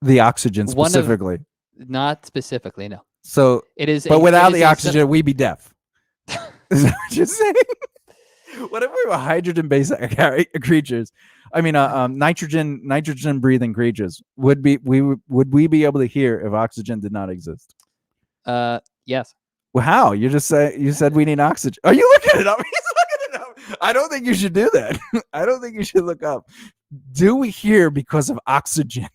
The oxygen One of- specifically. not specifically, no. So, It is. but it without is the a oxygen, we'd be deaf. Is that what you're saying? What if we were hydrogen-based creatures? I mean, nitrogen breathing creatures. Would we be able to hear if oxygen did not exist? Yes. Well, how? You said we need oxygen. Are you looking it up? He's looking it up. I don't think you should do that. I don't think you should look up. Do we hear because of oxygen?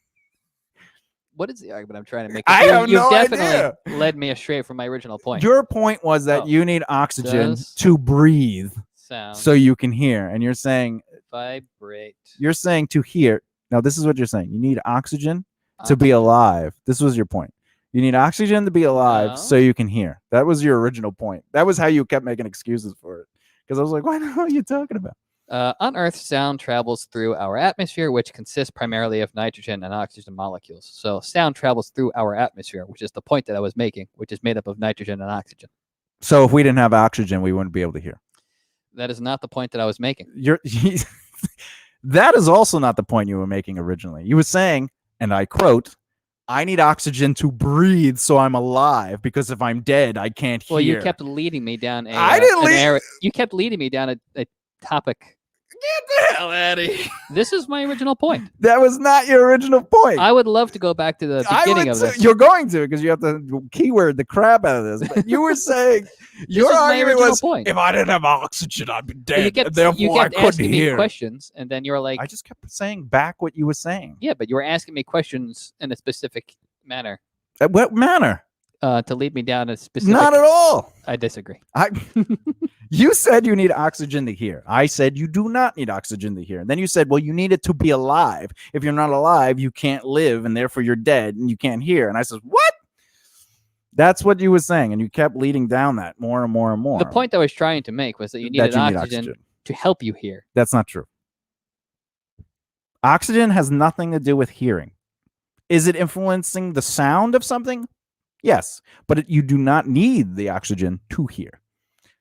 What is the argument I'm trying to make? I have You've no definitely idea. led me astray from my original point. Your point was that Oh. you need oxygen Does to breathe Sound so you can hear. And you're saying vibrate. to hear. Now, this is what you're saying. You need oxygen to be alive. This was your point. You need oxygen to be alive so No. you can hear. That was your original point. That was how you kept making excuses for it. Because I was like, what the hell are you talking about? On Earth, sound travels through our atmosphere, which consists primarily of nitrogen and oxygen molecules. So sound travels through our atmosphere, which is the point that I was making, which is made up of nitrogen and oxygen. So if we didn't have oxygen, we wouldn't be able to hear. That is not the point that I was making. That is also not the point you were making originally. You were saying, and I quote, I need oxygen to breathe so I'm alive, because if I'm dead, I can't hear. Well, you kept leading me down a. I didn't lead. You kept leading me down a topic. Get the hell out of here. This is my original point. That was not your original point. I would love to go back to the beginning of this. You're going to, because you have to keyword the crap out of this. But you were saying your argument was, point. if I didn't have oxygen, I'd be dead. You kept, therefore, I couldn't asking hear. me questions, and then you were like, I just kept saying back what you were saying. yeah, but you were asking me questions in a specific manner. What manner? To lead me down a specific. Not at all. I disagree. You said you need oxygen to hear. I said you do not need oxygen to hear. And then you said, well, you need it to be alive. If you're not alive, you can't live, and therefore you're dead, and you can't hear. And I said, what? That's what you were saying, and you kept leading down that more and more and more. The point I was trying to make was that you needed oxygen to help you hear. That's not true. Oxygen has nothing to do with hearing. Is it influencing the sound of something? Yes, but you do not need the oxygen to hear.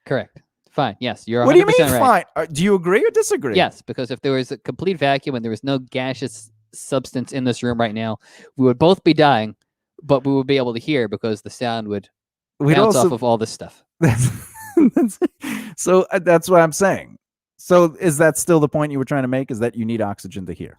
Correct. Fine. Yes, you're 100% What do you mean right. fine? Do you agree or disagree? Yes, because if there was a complete vacuum and there was no gaseous substance in this room right now, we would both be dying, but we would be able to hear because the sound would bounce off of all this stuff. So that's what I'm saying. So is that still the point you were trying to make, is that you need oxygen to hear?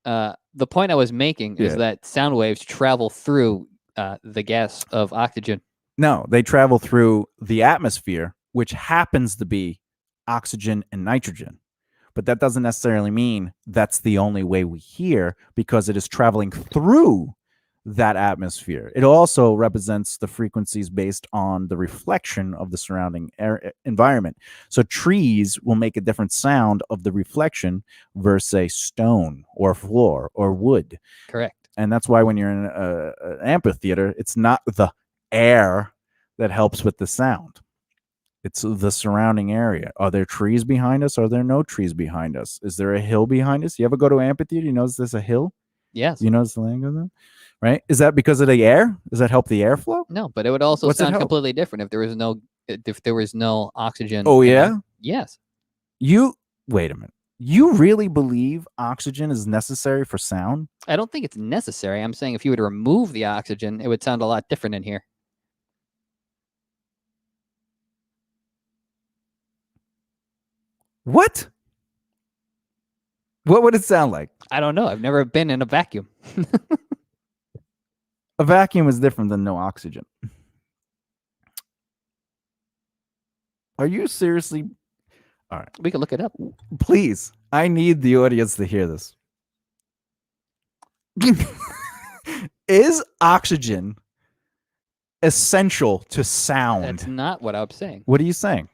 The point I was making is that sound waves travel through the gas of oxygen. No, they travel through the atmosphere, which happens to be oxygen and nitrogen. But that doesn't necessarily mean that's the only way we hear, because it is traveling through that atmosphere. It also represents the frequencies based on the reflection of the surrounding environment. So trees will make a different sound of the reflection versus a stone or floor or wood. Correct. And that's why when you're in an amphitheater, it's not the air that helps with the sound. It's the surrounding area. Are there trees behind us? Are there no trees behind us? Is there a hill behind us? You ever go to an amphitheater? You notice there's a hill? Yes. You notice the land goes up? Right? Is that because of the air? Does that help the airflow? No, but it would also sound completely different if there was no oxygen. Oh, yeah? Yes. Wait a minute. You really believe oxygen is necessary for sound? I don't think it's necessary. I'm saying if you were to remove the oxygen, it would sound a lot different in here. What? What would it sound like? I don't know. I've never been in a vacuum. A vacuum is different than no oxygen. Are you seriously? All right. We can look it up. Please. I need the audience to hear this. Is oxygen essential to sound? That's not what I'm saying. What are you saying?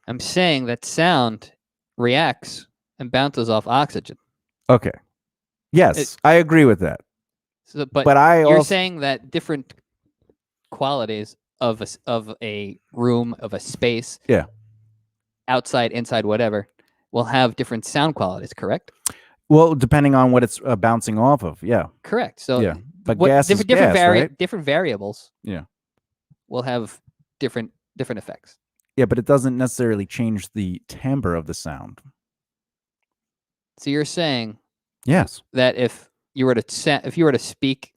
I'm saying that sound reacts and bounces off oxygen. Okay. Yes, I agree with that. So, but you're saying that different qualities of a room, of a space, outside, inside, whatever, will have different sound qualities, correct? Well, depending on what it's bouncing off of, yeah. Correct. So, yeah, but gas is different gas, right? different variables, yeah, will have different effects. Yeah, but it doesn't necessarily change the timbre of the sound. So you're saying, yes, that if you were to speak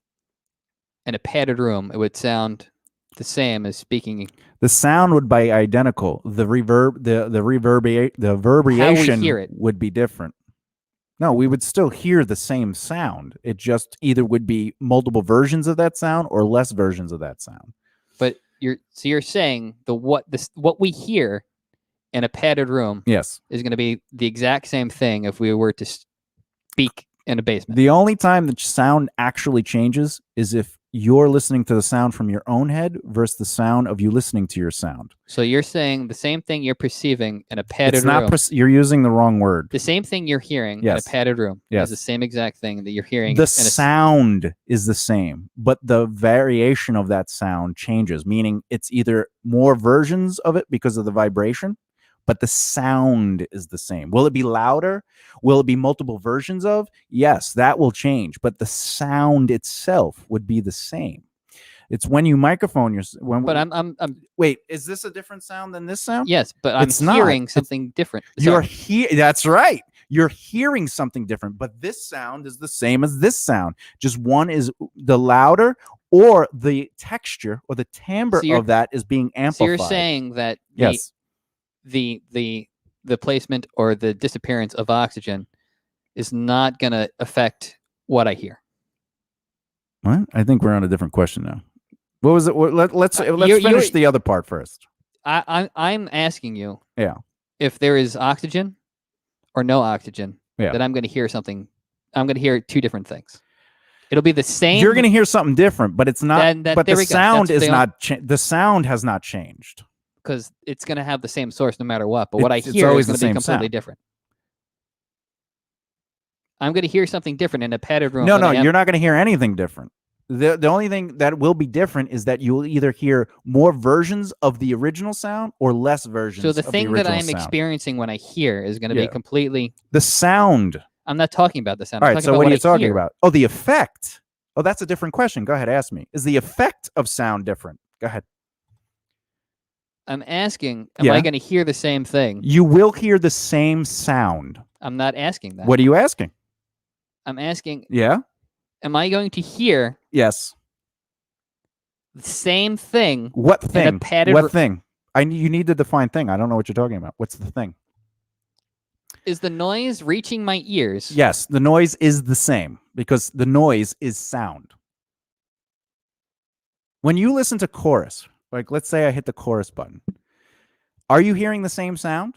in a padded room, it would sound the same as speaking. The sound would be identical. The reverberation would be different. No, we would still hear the same sound. It just either would be multiple versions of that sound or less versions of that sound. But you're saying what we hear in a padded room, yes, is going to be the exact same thing if we were to speak in a basement. The only time that sound actually changes is if you're listening to the sound from your own head versus the sound of you listening to your sound. So you're saying the same thing you're perceiving in a padded It's not. room. You're using the wrong word. The same thing you're hearing in Yes. a padded room Yes. is the same exact thing that you're hearing. The sound is the same, but the variation of that sound changes, meaning it's either more versions of it because of the vibration, but the sound is the same. Will it be louder? Will it be multiple versions of? Yes, that will change, but the sound itself would be the same. It's when you microphone your. But I'm wait. Is this a different sound than this sound? yes, but I'm It's not. hearing something different. You're Sorry. That's right. You're hearing something different, but this sound is the same as this sound. Just one is the louder, or the texture or the timbre of that is being amplified. So you're saying that yes, the placement or the disappearance of oxygen is not going to affect what I hear. what? I think we're on a different question now. What was it? Let's finish the other part first. I'm asking you. Yeah. If there is oxygen or no oxygen, that I'm going to hear something. I'm going to hear two different things. It'll be the same. You're going to hear something different, but it's not. But the sound is not. The sound has not changed because it's going to have the same source no matter what. But what I hear is going to be completely different. I'm going to hear something different in a padded room. No, you're not going to hear anything different. The only thing that will be different is that you will either hear more versions of the original sound or less versions. So the thing that I'm experiencing when I hear is going to be completely the sound. I'm not talking about the sound. All right. So what are you talking about? Oh, the effect. Oh, that's a different question. Go ahead. Ask me. Is the effect of sound different? Go ahead. I'm asking, am I going to hear the same thing? You will hear the same sound. I'm not asking that. What are you asking? I'm asking. Yeah. Am I going to hear? Yes. The same thing. What thing? In a padded what thing? You need to define thing. I don't know what you're talking about. What's the thing? Is the noise reaching my ears? Yes, the noise is the same because the noise is sound. When you listen to chorus, like let's say I hit the chorus button, are you hearing the same sound?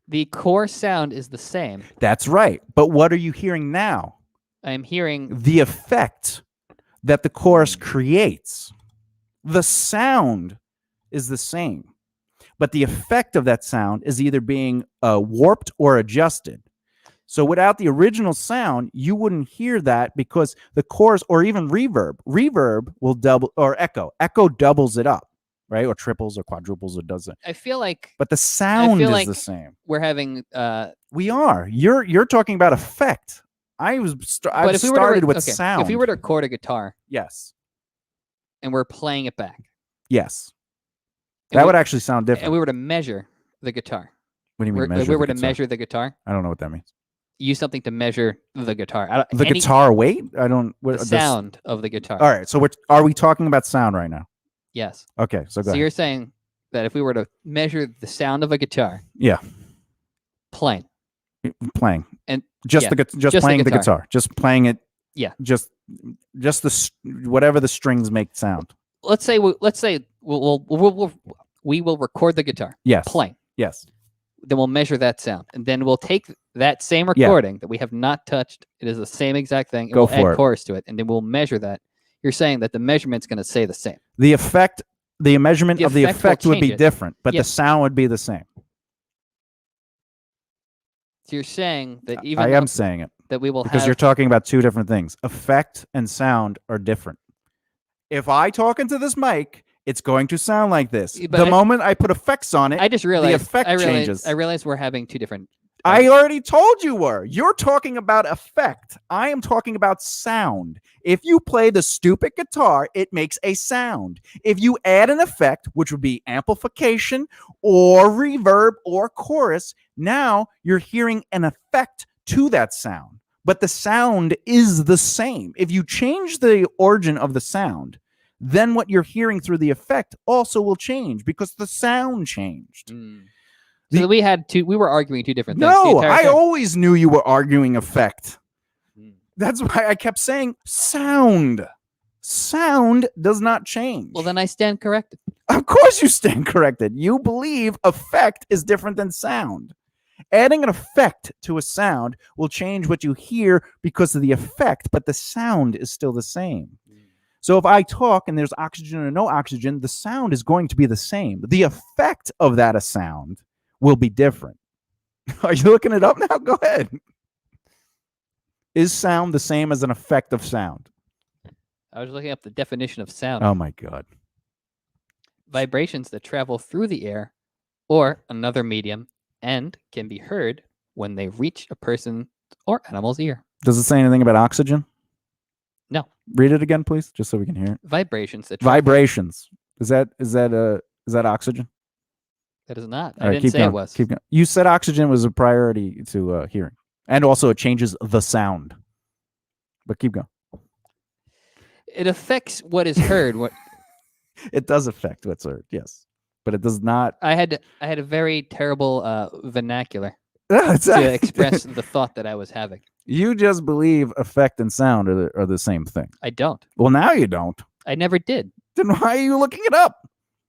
The core sound is the same. That's right. But what are you hearing now? I'm hearing the effect that the chorus creates. The sound is the same, but the effect of that sound is either being warped or adjusted. So without the original sound, you wouldn't hear that because the chorus or even reverb will double, or echo doubles it up. Right, or triples or quadruples, or does it? I feel like, but the sound is the same. We're having. We are. You're talking about effect. I started with sound. If we were to record a guitar, yes, and we're playing it back, yes, that would actually sound different. And we were to measure the guitar. What do you mean? If we were to measure the guitar, I don't know what that means. Use something to measure the guitar. Guitar weight? I don't. The sound of the guitar. All right. So are we talking about sound right now? Yes. Okay, so go ahead. You're saying that if we were to measure the sound of a guitar, playing, and just playing the guitar, just playing it, just the whatever the strings make sound. Let's say we will record the guitar. Yes. Playing. Yes. Then we'll measure that sound, and then we'll take that same recording that we have not touched. It is the same exact thing. And we'll add chorus to it, and then we'll measure that. You're saying that the measurement's going to stay the same. The effect, the measurement of the effect would be different, but the sound would be the same. So you're saying that even I am saying it that we will because you're talking about two different things. Effect and sound are different. If I talk into this mic, it's going to sound like this. But the moment I put effects on it, I just realized the effect changes. I realized we're having two different. I already told you were. You're talking about effect. I am talking about sound. If you play the stupid guitar, it makes a sound. If you add an effect, which would be amplification or reverb or chorus, now you're hearing an effect to that sound. But the sound is the same. If you change the origin of the sound, then what you're hearing through the effect also will change because the sound changed. So we were arguing two different things. No, I always knew you were arguing effect. That's why I kept saying sound. Sound does not change. Well, then I stand corrected. Of course you stand corrected. You believe effect is different than sound. Adding an effect to a sound will change what you hear because of the effect, but the sound is still the same. So if I talk and there's oxygen or no oxygen, the sound is going to be the same. The effect of that sound will be different. Are you looking it up now? Go ahead. Is sound the same as an effect of sound? I was looking up the definition of sound. Oh my God. Vibrations that travel through the air or another medium and can be heard when they reach a person or animal's ear. Does it say anything about oxygen? No. Read it again, please, just so we can hear it. Vibrations that Vibrations. Is that oxygen? That is not. All I right, didn't keep say going. it was. Keep going. You said oxygen was a priority to hearing, and also it changes the sound. But keep going. It affects what is heard. What It does affect what's heard, yes, but it does not. I had a very terrible vernacular It's to express the thought that I was having. You just believe effect and sound are the same thing. I don't. Well, now you don't. I never did Then why are you looking it up?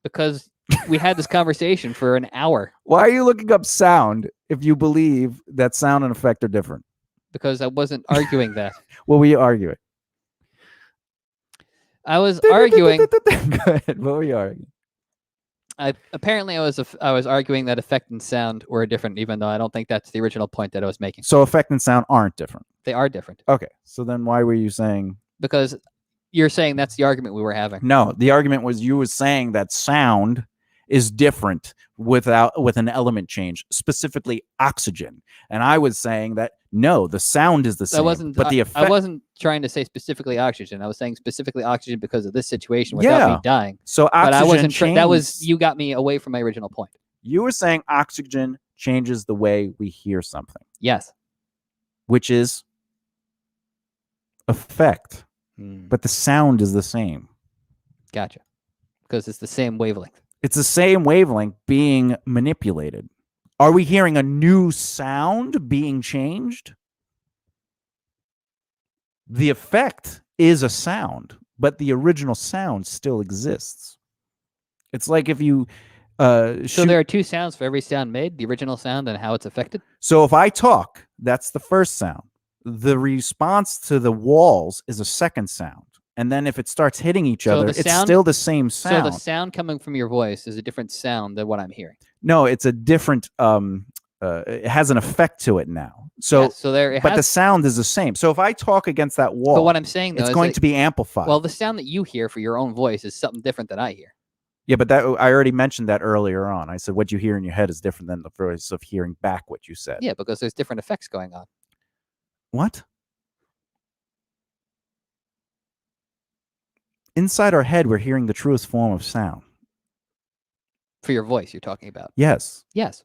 because we had this conversation for an hour Why are you looking up sound if you believe that sound and effect are different? because I wasn't arguing that. Well, we argue it. I was arguing. Go ahead. What were you arguing? Apparently I was arguing that effect and sound were different, even though I don't think that's the original point that I was making. So effect and sound aren't different. They are different Okay. So then why were you saying? because you're saying that's the argument we were having. No, the argument was you were saying that sound is different with an element change, specifically oxygen. And I was saying that no, the sound is the same. But the effect. I wasn't trying to say specifically oxygen. I was saying specifically oxygen because of this situation without me dying. So oxygen But I wasn't. That was changes- you got me away from my original point. You were saying oxygen changes the way we hear something, Yes. which is effect. But the sound is the same. Gotcha. Because it's the same wavelength. It's the same wavelength being manipulated. Are we hearing a new sound being changed? The effect is a sound, but the original sound still exists. It's like if you So there are two sounds for every sound made, the original sound and how it's affected? So if I talk, that's the first sound. The response to the walls is a second sound. And then if it starts hitting each other, it's still the same sound. So the sound coming from your voice is a different sound than what I'm hearing. No, it's a different it has an effect to it now. So Yes, so there but the sound is the same. So if I talk against that wall, But what I'm saying though it's is going that- to be amplified. Well, the sound that you hear for your own voice is something different than I hear. Yeah, but that I already mentioned that earlier on. I said what you hear in your head is different than the voice of hearing back what you said. Yeah, because there's different effects going on. What? Inside our head, we're hearing the truest form of sound. For your voice, you're talking about. Yes. Yes.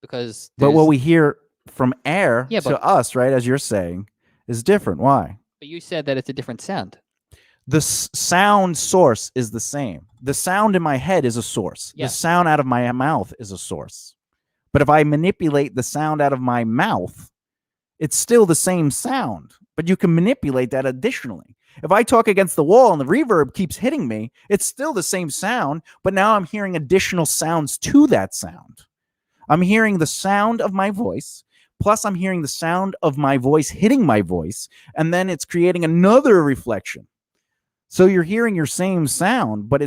Because But what there's- we hear from air Yeah, to but- us, right, as you're saying, is different. Why? But you said that it's a different sound. The sound source is the same. The sound in my head is a source. Yeah. The sound out of my mouth is a source. But if I manipulate the sound out of my mouth, it's still the same sound. But you can manipulate that additionally. If I talk against the wall and the reverb keeps hitting me, it's still the same sound, but now I'm hearing additional sounds to that sound. I'm hearing the sound of my voice, plus I'm hearing the sound of my voice hitting my voice, and then it's creating another reflection. So you're hearing your same sound, but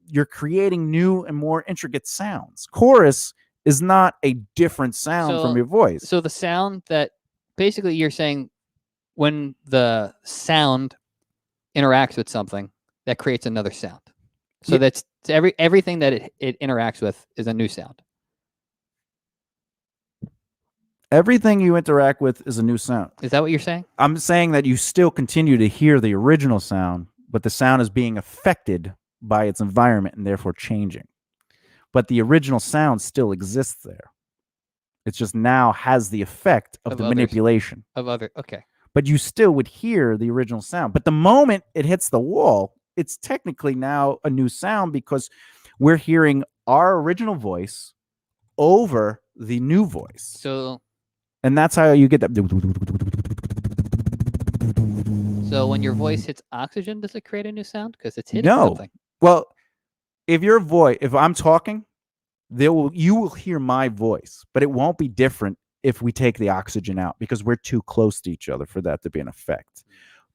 you're creating new and more intricate sounds. Chorus is not a different sound from your voice. So the sound that basically you're saying when the sound interacts with something, that creates another sound. So Yeah. that's everything that it interacts with is a new sound. Everything you interact with is a new sound. Is that what you're saying? I'm saying that you still continue to hear the original sound, but the sound is being affected by its environment and therefore changing. But the original sound still exists there. It just now has the effect of the others. manipulation. Okay. But you still would hear the original sound. But the moment it hits the wall, it's technically now a new sound because we're hearing our original voice over the new voice. So And that's how you get that. when your voice hits oxygen, does it create a new sound? Because it's hitting No. something. Well, if I'm talking you will hear my voice, but it won't be different if we take the oxygen out because we're too close to each other for that to be an effect.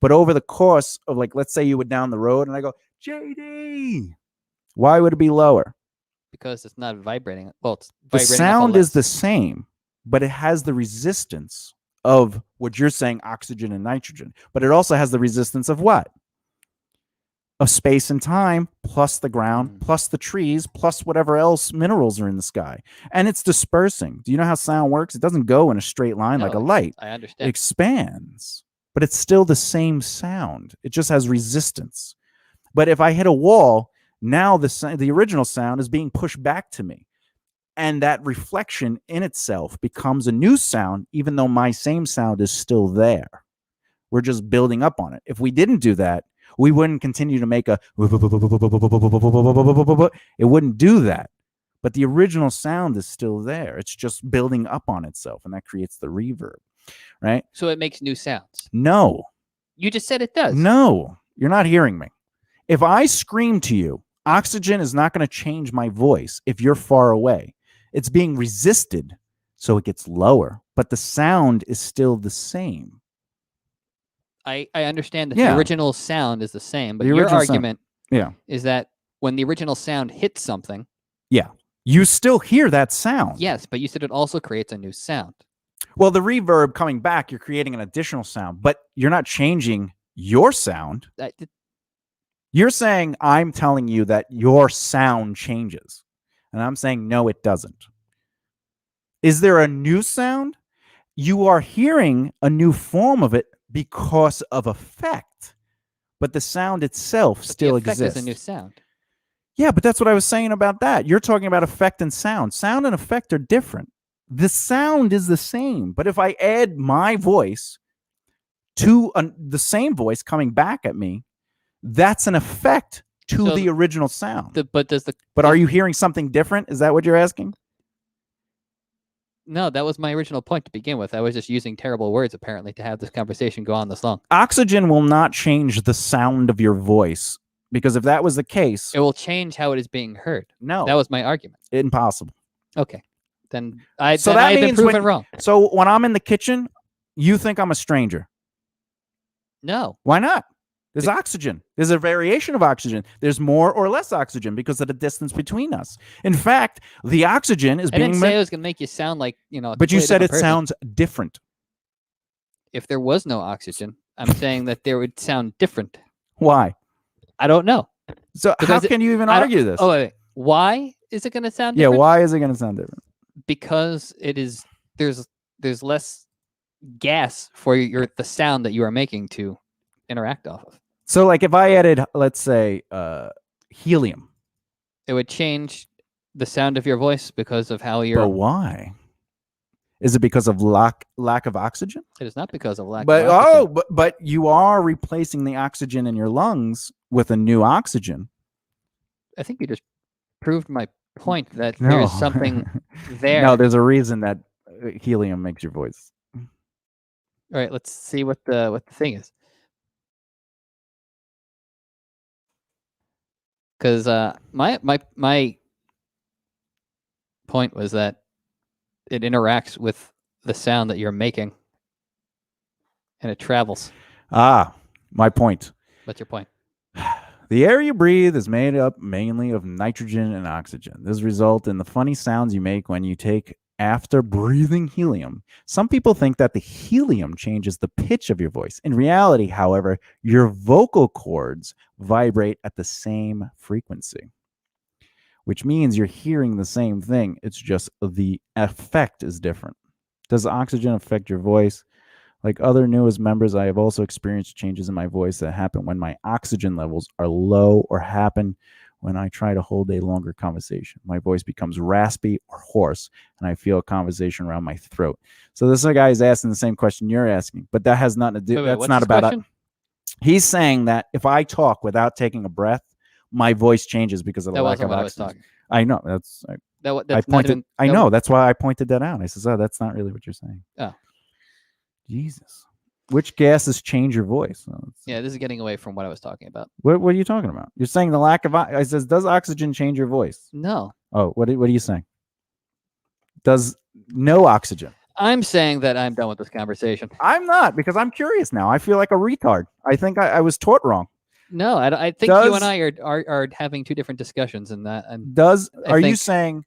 But over the course of, like, let's say you were down the road and I go, JD, why would it be lower? Because it's not vibrating. Well, it's The vibrating sound is the less. same, but it has the resistance of what you're saying, oxygen and nitrogen. But it also has the resistance of what? Of space and time, plus the ground, plus the trees, plus whatever else minerals are in the sky. And it's dispersing. Do you know how sound works? It doesn't go in a straight line like a light. I It understand. expands, but it's still the same sound. It just has resistance. But if I hit a wall, now the original sound is being pushed back to me. And that reflection in itself becomes a new sound, even though my same sound is still there. We're just building up on it. If we didn't do that, we wouldn't continue to make a, it wouldn't do that. But the original sound is still there. It's just building up on itself, and that creates the reverb, right? So it makes new sounds. No. You just said it does. No, you're not hearing me. If I scream to you, oxygen is not going to change my voice if you're far away. It's being resisted, so it gets lower, but the sound is still the same. I understand that the original sound is the same, but your argument is that when the original sound hits something, you still hear that sound. Yes, but you said it also creates a new sound. Well, the reverb coming back, you're creating an additional sound, but you're not changing your sound. You're saying I'm telling you that your sound changes, and I'm saying no, it doesn't. Is there a new sound? You are hearing a new form of it because of effect, but the sound itself still exists. The effect is a new sound. Yeah, but that's what I was saying about that. You're talking about effect and sound. Sound and effect are different. The sound is the same, but if I add my voice to the same voice coming back at me, that's an effect to the original sound. But are you hearing something different? Is that what you're asking? No, that was my original point to begin with. I was just using terrible words, apparently, to have this conversation go on this long. Oxygen will not change the sound of your voice, because if that was the case... It will change how it is being heard. No. That was my argument. Impossible. Okay. Then I have been proven wrong. So when I'm in the kitchen, you think I'm a stranger? No. Why not? There's oxygen. There's a variation of oxygen. There's more or less oxygen because of the distance between us. In fact, the oxygen is being... I didn't say it was going to make you sound like, but you said it sounds different. If there was no oxygen, I'm saying that there would sound different. Why? I don't know. So how can you even argue this? Oh, wait. Why is it going to sound different? Yeah, why is it going to sound different? Because there's less gas for the sound that you are making to interact off of. So like if I added, let's say, helium, it would change the sound of your voice because of how you're... But why? Is it because of lack of oxygen? It is not because of lack of oxygen. But you are replacing the oxygen in your lungs with a new oxygen. I think you just proved my point that there's something there. No, there's a reason that helium makes your voice. All right, let's see what the thing is. Because my point was that it interacts with the sound that you're making, and it travels. Ah, my point. What's your point? The air you breathe is made up mainly of nitrogen and oxygen. This results in the funny sounds you make when you take after breathing helium. Some people think that the helium changes the pitch of your voice. In reality, however, your vocal cords vibrate at the same frequency, which means you're hearing the same thing. It's just the effect is different. Does oxygen affect your voice? Like other newest members, I have also experienced changes in my voice that happen when my oxygen levels are low or happen when I try to hold a longer conversation. My voice becomes raspy or hoarse, and I feel a conversation around my throat. So this guy is asking the same question you're asking, but that has nothing to do. That's not about it. He's saying that if I talk without taking a breath, my voice changes because of the lack of oxygen. I know. I know. That's why I pointed that out. I said, "Oh, that's not really what you're saying." Oh, Jesus. Which gases change your voice? Yeah, this is getting away from what I was talking about. What are you talking about? You're saying the lack of. I says, does oxygen change your voice? No. Oh, what are you saying? Does no oxygen? I'm saying that I'm done with this conversation. I'm not, because I'm curious now. I feel like a retard. I think I was taught wrong. No, I think you and I are having two different discussions in that. And are you saying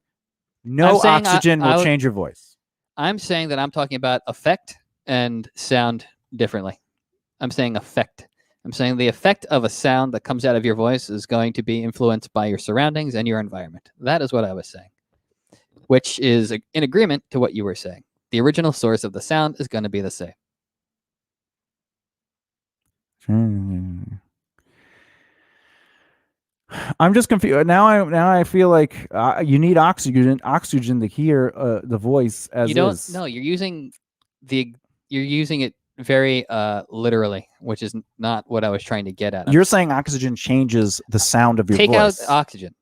no oxygen will change your voice? I'm saying that I'm talking about effect and sound differently. I'm saying effect. I'm saying the effect of a sound that comes out of your voice is going to be influenced by your surroundings and your environment. That is what I was saying, which is in agreement to what you were saying. The original source of the sound is going to be the same. I'm just confused now. I feel like you need oxygen to hear the voice as you don't. is. No, you're using it very literally, which is not what I was trying to get at. You're saying oxygen changes the sound of your voice. Take out oxygen.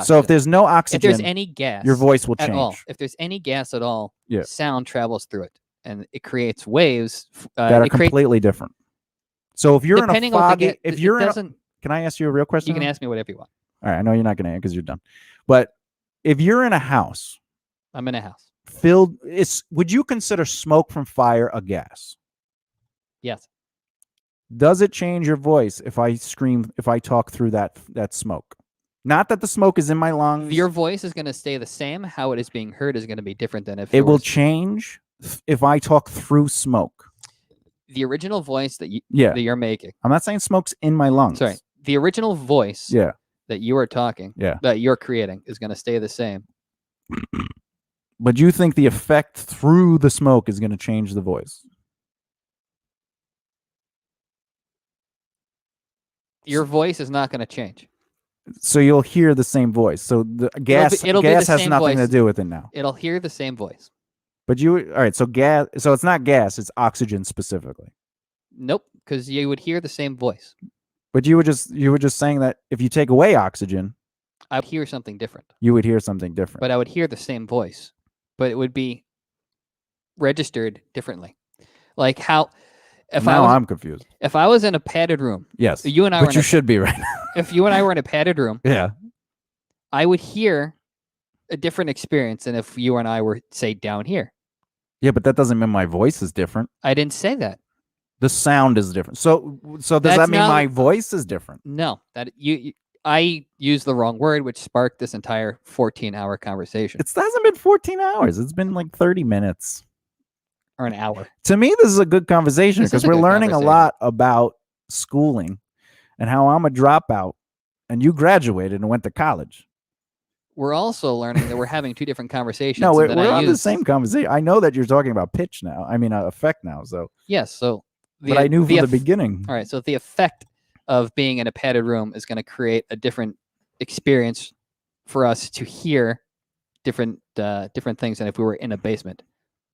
So if there's no oxygen, if there's any gas, your voice will at change. all. If there's any gas at all, yeah, sound travels through it, and it creates waves that are completely different. So if you're in a foggy, can I ask you a real question? You can ask me whatever you want. All right, I know you're not going to because you're done. But if you're in a house, I'm in a house filled. Would you consider smoke from fire a gas? Yes. Does it change your voice if I scream, if I talk through that smoke? Not that the smoke is in my lungs. Your voice is going to stay the same. How it is being heard is going to be different than if it will change if I talk through smoke. The original voice that you're making. I'm not saying smoke's in my lungs. Sorry. The original voice that you are talking, that you're creating, is going to stay the same. But you think the effect through the smoke is going to change the voice? Your voice is not going to change. So you'll hear the same voice. So the gas has nothing to do with it now. It'll hear the same voice. But all right, so gas, so it's not gas, it's oxygen specifically. Nope, because you would hear the same voice. But you were just saying that if you take away oxygen, I would hear something different. You would hear something different. But I would hear the same voice, but it would be registered differently. Like how I'm confused. If I was in a padded room, yes, you and I but you should be right now. If you and I were in a padded room, I would hear a different experience than if you and I were, say, down here. Yeah, but that doesn't mean my voice is different. I didn't say that. The sound is different. So does that mean my voice is different? No, I used the wrong word, which sparked this entire 14-hour conversation. It hasn't been 14 hours. It's been like 30 minutes. Or an hour. To me, this is a good conversation because we're learning a lot about schooling and how I'm a dropout and you graduated and went to college. We're also learning that we're having two different conversations. No, we're on the same conversation. I know that you're talking about pitch now. I mean, effect now. So yes, so but I knew from the beginning. All right, so the effect of being in a padded room is going to create a different experience for us to hear different things than if we were in a basement.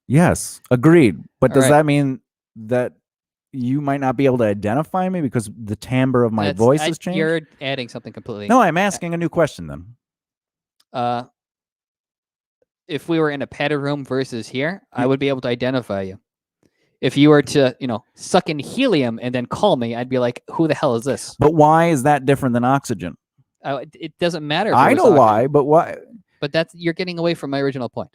Yes, agreed. But does that mean that you might not be able to identify me because the timbre of my voice has changed? You're adding something completely. No, I'm asking a new question then. If we were in a padded room versus here, I would be able to identify you. If you were to, suck in helium and then call me, I'd be like, who the hell is this? But why is that different than oxygen? It doesn't matter. I know why, but why? But you're getting away from my original point.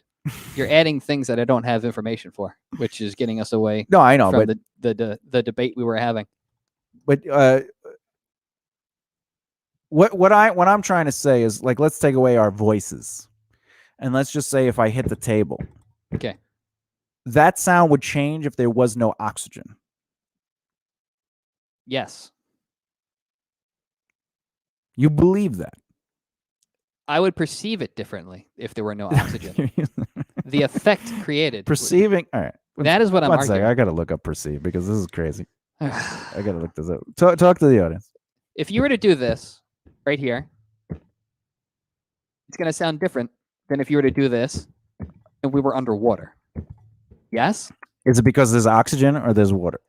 You're adding things that I don't have information for, which is getting us away. No, I know, from but the debate we were having. But what I'm trying to say is, like, let's take away our voices, and let's just say if I hit the table, okay, that sound would change if there was no oxygen. Yes. You believe that? I would perceive it differently if there were no oxygen. The effect created. Perceiving. All right. That is what I'm arguing. I got to look up perceive because this is crazy. I got to look this up. Talk to the audience. If you were to do this right here, it's going to sound different than if you were to do this and we were underwater. Yes? Is it because there's oxygen or there's water?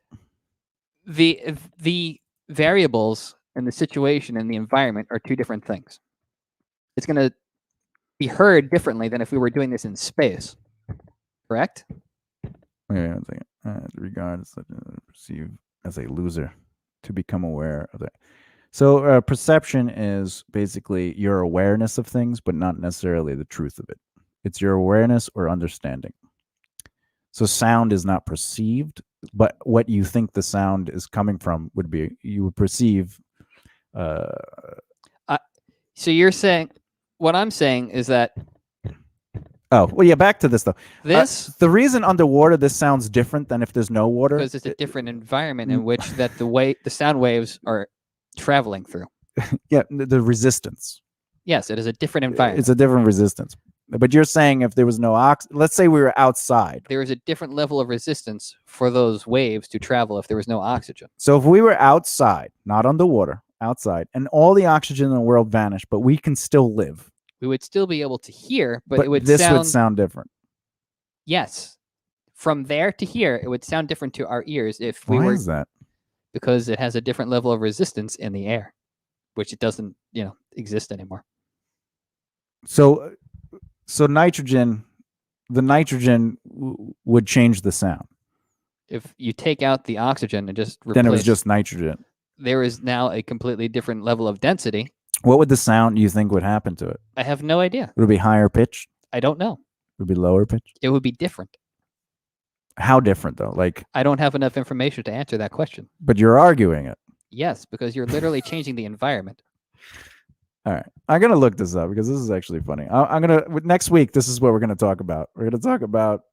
The variables and the situation and the environment are two different things. It's going to be heard differently than if we were doing this in space. Correct? Wait a second. regard as perceived as a loser to become aware of it. So perception is basically your awareness of things, but not necessarily the truth of it. It's your awareness or understanding. So sound is not perceived, but what you think the sound is coming from would be, you would perceive. So you're saying, what I'm saying is that Oh, well, yeah, back to this, though. this, the reason underwater this sounds different than if there's no water. because it's a different environment in which that the sound waves are traveling through. Yeah, the resistance. Yes, it is a different environment. It's a different resistance. But you're saying if there was no let's say we were outside. There is a different level of resistance for those waves to travel if there was no oxygen. So if we were outside, not underwater, outside, and all the oxygen in the world vanished, but we can still live. We would still be able to hear, but it would this sound, would sound different. Yes. From there to here, it would sound different to our ears if we Why were. is that? Because it has a different level of resistance in the air, which it doesn't, exist anymore. So nitrogen, the nitrogen would change the sound. If you take out the oxygen and just replace, Then it was just nitrogen. There is now a completely different level of density. What would the sound you think would happen to it? I have no idea. Would it be higher pitched? I don't know. Would it be lower pitched? It would be different. How different, though? Like, I don't have enough information to answer that question. But you're arguing it. Yes, because you're literally changing the environment. All right. I'm going to look this up because this is actually funny. I'm going to, next week, this is what we're going to talk about. We're going to talk about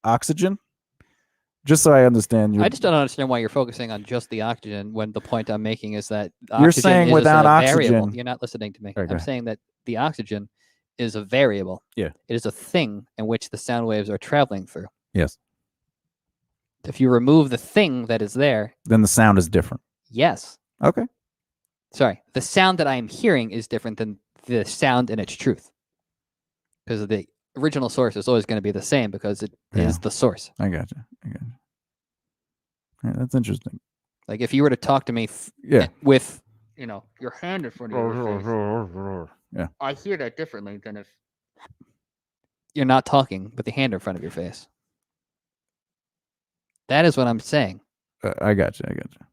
oxygen. Just so I understand. I just don't understand why you're focusing on just the oxygen when the point I'm making is that you're saying is without a variable. oxygen. You're not listening to me. Okay. I'm saying that the oxygen is a variable. Yeah. It is a thing in which the sound waves are traveling through. Yes. If you remove the thing that is there, then the sound is different. Yes. Okay. Sorry. The sound that I am hearing is different than the sound in its truth. Because the original source is always going to be the same because it is the source. I got you. Right, that's interesting. Like if you were to talk to me with, your hand in front of your face. Yeah. I hear that differently than if you're not talking with the hand in front of your face. That is what I'm saying. I got you.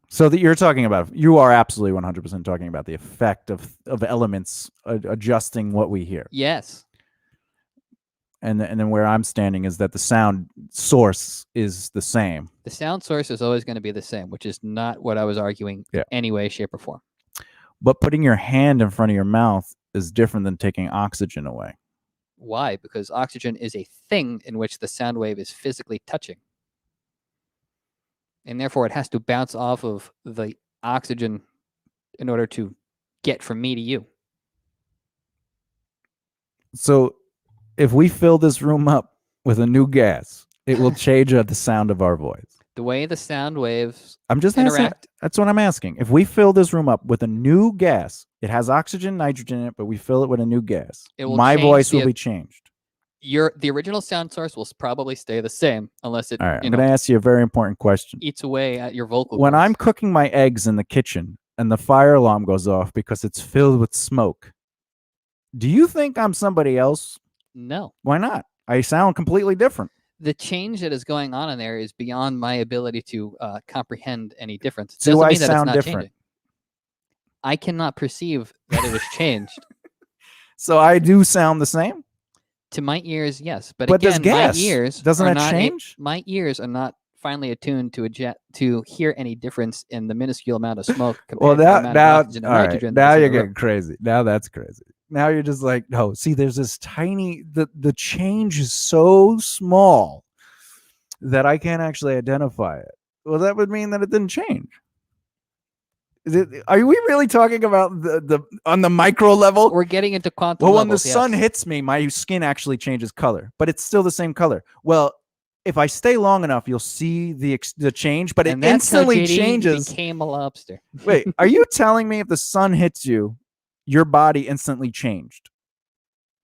So that you're talking about, you are absolutely 100% talking about the effect of elements adjusting what we hear. Yes. And then where I'm standing is that the sound source is the same. The sound source is always going to be the same, which is not what I was arguing any way, shape, or form. But putting your hand in front of your mouth is different than taking oxygen away. Why? Because oxygen is a thing in which the sound wave is physically touching. And therefore, it has to bounce off of the oxygen in order to get from me to you. So if we fill this room up with a new gas, it will change the sound of our voice. The way the sound waves I'm just interact. asking, that's what I'm asking. If we fill this room up with a new gas, it has oxygen, nitrogen in it, but we fill it with a new gas, my voice will be changed. The original sound source will probably stay the same unless it. All right, I'm going to ask you a very important question. Eats away at your vocal When cords. I'm cooking my eggs in the kitchen and the fire alarm goes off because it's filled with smoke, do you think I'm somebody else? No. Why not? I sound completely different. The change that is going on in there is beyond my ability to comprehend any difference. It Do doesn't I mean that sound it's not different? changing. I cannot perceive that it has changed. So I do sound the same? To my ears, yes. But there's again, gas. my ears Doesn't are that not change? My ears are not finely attuned to hear any difference in the minuscule amount of smoke compared to the amount of oxygen and nitrogen. Now that's in you're the room. getting crazy. Now that's crazy. Now you're just like, no, see, there's this tiny, the change is so small that I can't actually identify it. Well, that would mean that it didn't change. Are we really talking about the on the micro level? We're getting into quantum Well, levels, when the sun yes. hits me, my skin actually changes color, but it's still the same color. Well, if I stay long enough, you'll see the change, but And it that's how instantly JD changes. became a lobster. Wait, are you telling me if the sun hits you, your body instantly changed?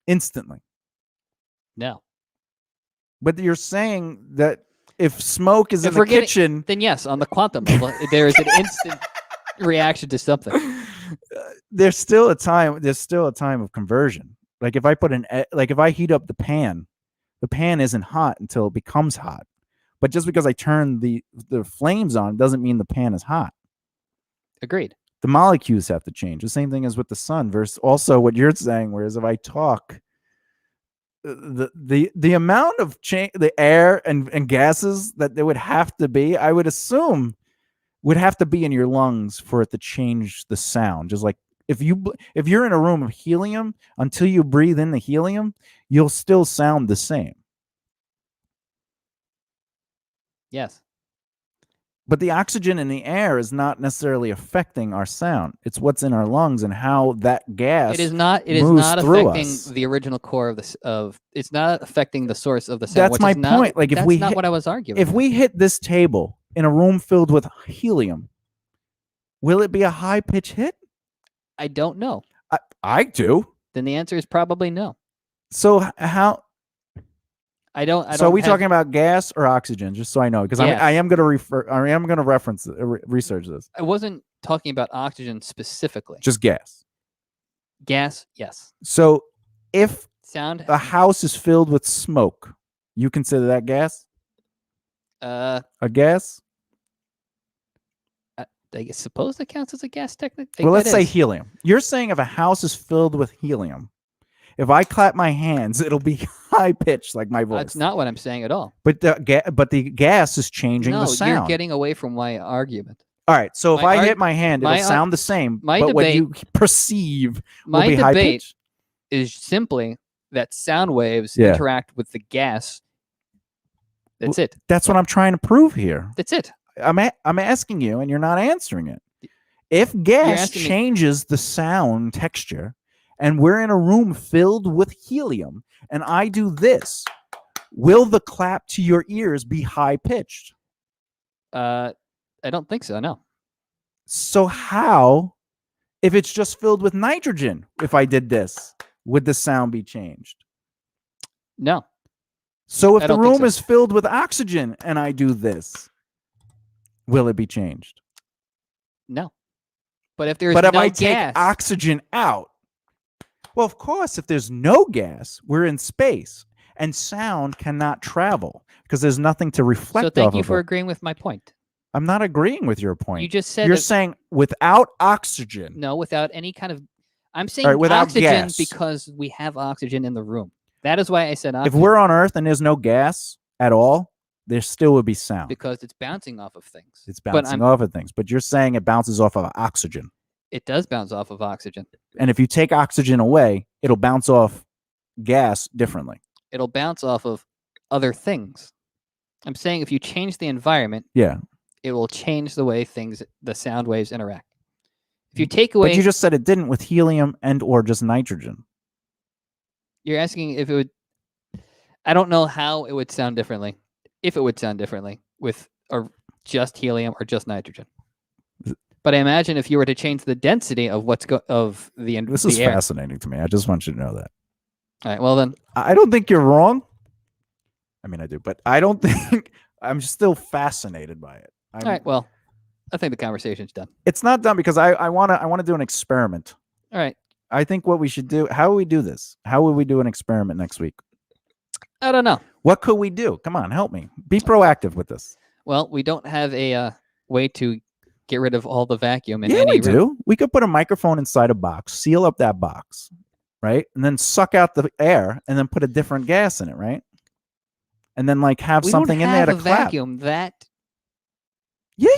Instantly. No. But you're saying that if smoke is If in the we're getting- kitchen, Then yes, on the quantum level, there is an instant reaction to something. there's still a time of conversion. Like if I put if I heat up the pan isn't hot until it becomes hot. But just because I turn the flames on doesn't mean the pan is hot. Agreed. The molecules have to change. The same thing as with the sun versus also what you're saying, whereas if I talk, the amount of change, the air and gases that there would have to be, I would assume would have to be in your lungs for it to change the sound. Just like if you're in a room of helium, until you breathe in the helium, you'll still sound the same. Yes. But the oxygen in the air is not necessarily affecting our sound. It's what's in our lungs and how that gas It is not through affecting us. the original core of this it's not affecting the source of the sound. That's which my is not, point. Like if that's we not hit, what I was arguing. if we hit this table in a room filled with helium, will it be a high pitch hit? I don't know. I do. Then the answer is probably no. So how? So are we talking about gas or oxygen? Just so I know, because I am going to reference research this. I wasn't talking about oxygen specifically. Just gas. Gas, yes. So if sound a house is filled with smoke, you consider that gas? A gas? I suppose that counts as a gas technically. Well, let's say helium. You're saying if a house is filled with helium, if I clap my hands, it'll be high pitched like my voice. That's not what I'm saying at all. But the gas is changing the sound. No, you're getting away from my argument. All right, so if I hit my hand, it'll sound the same. But what you perceive will be high pitched. Is simply that sound waves interact with the gas. That's it. That's what I'm trying to prove here. That's it. I'm asking you, and you're not answering it. If gas changes the sound texture, and we're in a room filled with helium, and I do this, will the clap to your ears be high pitched? I don't think so. No. So how, if it's just filled with nitrogen, if I did this, would the sound be changed? No. So if the room is filled with oxygen and I do this, will it be changed? No. But if there's no I gas, take oxygen out, well, of course, if there's no gas, we're in space and sound cannot travel because there's nothing to reflect. So thank you for agreeing with my point. I'm not agreeing with your point. You just said you're saying without oxygen. No, without any kind of. I'm saying without oxygen gas. because we have oxygen in the room. That is why I said oxygen. If we're on Earth and there's no gas at all, there still would be sound. Because it's bouncing off of things. It's bouncing off of things. But you're saying it bounces off of oxygen. It does bounce off of oxygen. And if you take oxygen away, it'll bounce off gas differently. It'll bounce off of other things. I'm saying if you change the environment, it will change the way the sound waves interact. If you take away... But you just said it didn't with helium and or just nitrogen. You're asking if it would... I don't know how it would sound differently. If it would sound differently with just helium or just nitrogen. But I imagine if you were to change the density of This is fascinating to me. I just want you to know that. All right, well then. I don't think you're wrong. I mean, I do, but I don't think... I'm still fascinated by it. All right, well, I think the conversation's done. It's not done because I want to do an experiment. All right. I think what we should do, how will we do this? How will we do an experiment next week? I don't know. What could we do? Come on, help me. Be proactive with this. Well, we don't have a way to get rid of all the vacuum in any room. We do. We could put a microphone inside a box, seal up that box, right? And then suck out the air and then put a different gas in it, right? And then like have something in there to clap. Vacuum that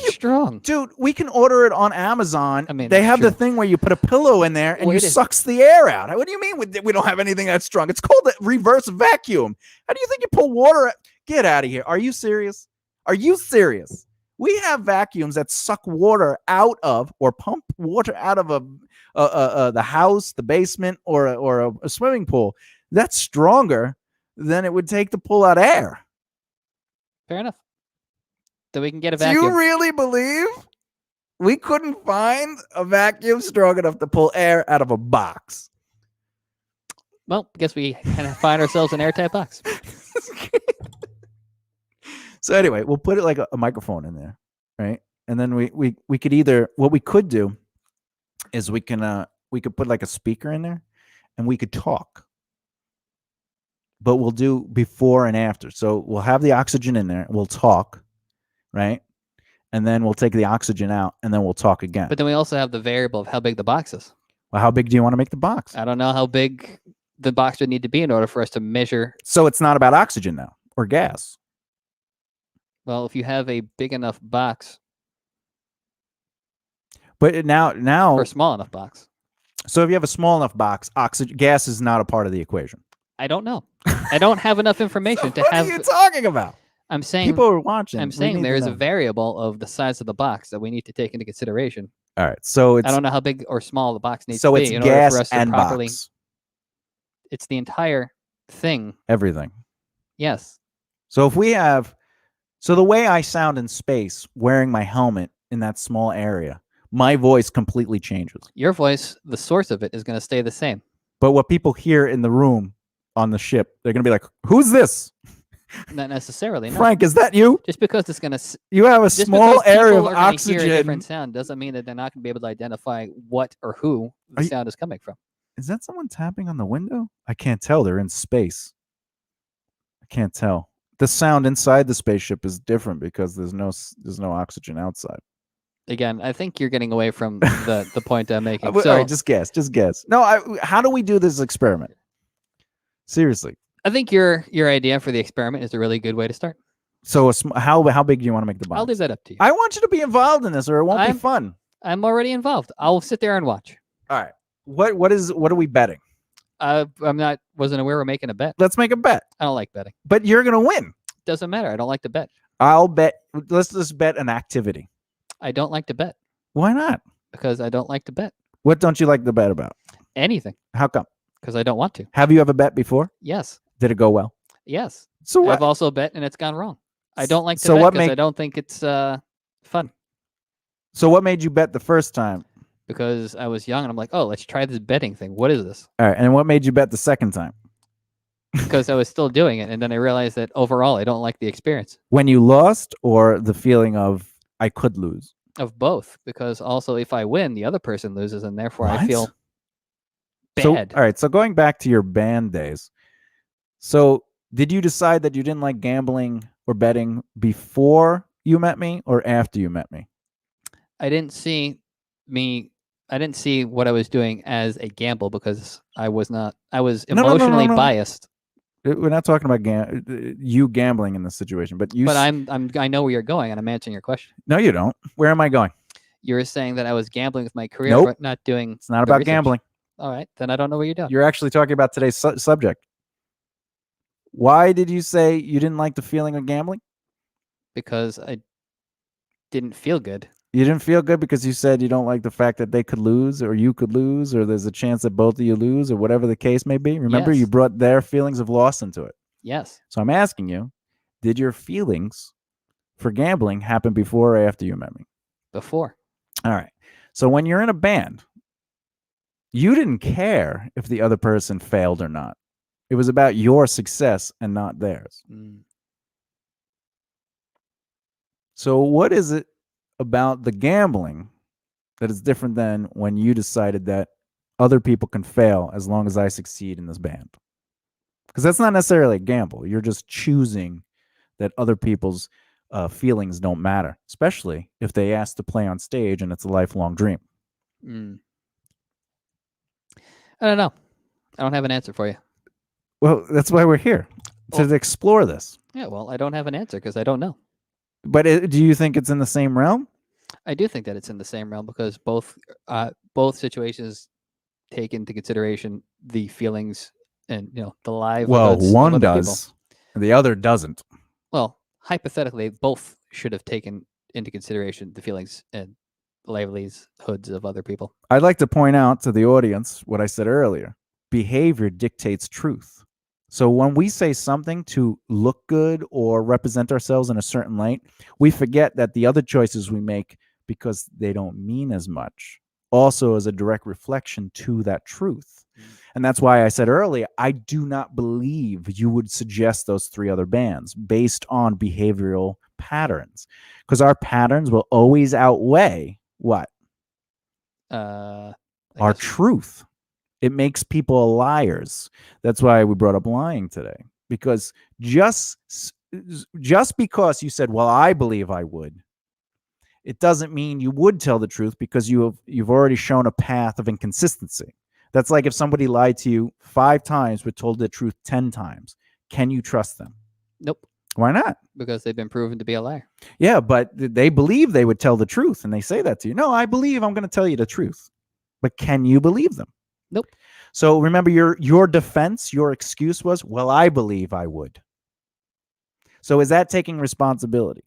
strong. Dude, we can order it on Amazon. I mean, they have the thing where you put a pillow in there and sucks the air out. What do you mean we don't have anything that strong? It's called a reverse vacuum. How do you think you pull water? Get out of here. Are you serious? Are you serious? We have vacuums that suck water out of or pump water out of the house, the basement, or a swimming pool. That's stronger than it would take to pull out air. Fair enough. So we can get a vacuum. Do you really believe we couldn't find a vacuum strong enough to pull air out of a box? Well, I guess we kind of find ourselves an airtight box. So anyway, we'll put it like a microphone in there, right? And then we could either, what we could do is we could put like a speaker in there and we could talk. but we'll do before and after. So we'll have the oxygen in there. We'll talk, right? And then we'll take the oxygen out, and then we'll talk again. But then we also have the variable of how big the box is. Well, how big do you want to make the box? I don't know how big the box would need to be in order for us to measure. So it's not about oxygen now or gas. Well, if you have a big enough box But now, or a small enough box, so if you have a small enough box, gas is not a part of the equation. I don't know. I don't have enough information to What have. are you talking about? I'm saying People are watching. I'm We saying need there to is a know. variable of the size of the box that we need to take into consideration. All right, so it's I don't know how big or small the box needs so to it's be in order gas for us to and properly. box, It's the entire thing. everything. Yes. So if we have, so the way I sound in space, wearing my helmet in that small area, my voice completely changes. Your voice, the source of it, is going to stay the same. But what people hear in the room on the ship, they're going to be like, "Who's this? Not necessarily. No. Frank, is that you? Just because it's going to. You have a Just small because area of people are going to hear a oxygen." different sound doesn't mean that they're not going to be able to identify what or who the sound is coming from. Is that someone tapping on the window? I can't tell. They're in space. I can't tell. The sound inside the spaceship is different because there's no oxygen outside. Again, I think you're getting away from the point I'm making. All So right, just guess. No, how do we do this experiment? Seriously. I think your idea for the experiment is a really good way to start. So how big do you want to make the box? I'll leave that up to you. I want you to be involved in this, or it won't be fun. I'm already involved. I'll sit there and watch. All right. What are we betting? Wasn't aware we're making a bet. Let's make a bet. I don't like betting. But you're gonna win. Doesn't matter. I don't like to bet. I'll bet. Let's just bet an activity. I don't like to bet Why not? because I don't like to bet What don't you like to bet about? anything How come? because I don't want to. Have you ever bet before? Yes. Did it go well? Yes. So what? I've also bet and it's gone wrong. I don't like to So bet what because make- I don't think it's fun. So what made you bet the first time? Because I was young and I'm like, oh, let's try this betting thing. What is this? All right. And what made you bet the second time? Because I was still doing it. And then I realized that overall, I don't like the experience When you lost, or the feeling of I could lose? of both. Because also, if I win, the other person loses. And therefore, I What? feel So, bad. all right. So going back to your band days. So did you decide that you didn't like gambling or betting before you met me or after you met me? I didn't see what I was doing as a gamble because I was emotionally no. biased. We're not talking about you gambling in this situation, but you. But I know where you're going, and I'm answering your question. No, you don't. Where am I going? You were saying that I was gambling with my career, Nope. but not doing. It's not the about research. gambling. All right, then I don't know what you're doing. You're actually talking about today's subject. Why did you say you didn't like the feeling of gambling? Because I didn't feel good. You didn't feel good because you said you don't like the fact that they could lose, or you could lose, or there's a chance that both of you lose, or whatever the case may be. Remember, Yes. you brought their feelings of loss into it. Yes. So I'm asking you, did your feelings for gambling happen before or after you met me? Before. All right. So when you're in a band, you didn't care if the other person failed or not. It was about your success and not theirs. Mm. So what is it about the gambling that is different than when you decided that other people can fail as long as I succeed in this band? Because that's not necessarily a gamble. You're just choosing that other people's feelings don't matter, especially if they ask to play on stage and it's a lifelong dream. Mm. I don't know. I don't have an answer for you. Well, that's why we're here, to explore this. Yeah, well, I don't have an answer because I don't know. But do you think it's in the same realm? I do think that it's in the same realm because both situations take into consideration the feelings and the livelihoods of One other does, the other doesn't. people. Well, hypothetically, both should have taken into consideration the feelings and livelihoods of other people. I'd like to point out to the audience what I said earlier. Behavior dictates truth. So when we say something to look good or represent ourselves in a certain light, we forget that the other choices we make, because they don't mean as much, also is a direct reflection to that truth. And that's why I said earlier, I do not believe you would suggest those three other bands based on behavioral patterns, because our patterns will always outweigh what? I Our guess truth. It makes people liars. That's why we brought up lying today. Because just because you said, well, I believe I would, it doesn't mean you would tell the truth, because you've already shown a path of inconsistency. That's like if somebody lied to you 5 times but told the truth 10 times. Can you trust them? Nope. Why not? Because they've been proven to be a liar. Yeah, but they believe they would tell the truth, and they say that to you. No, I believe I'm going to tell you the truth. But can you believe them? Nope. So remember, your defense, your excuse was, well, I believe I would. So is that taking responsibility?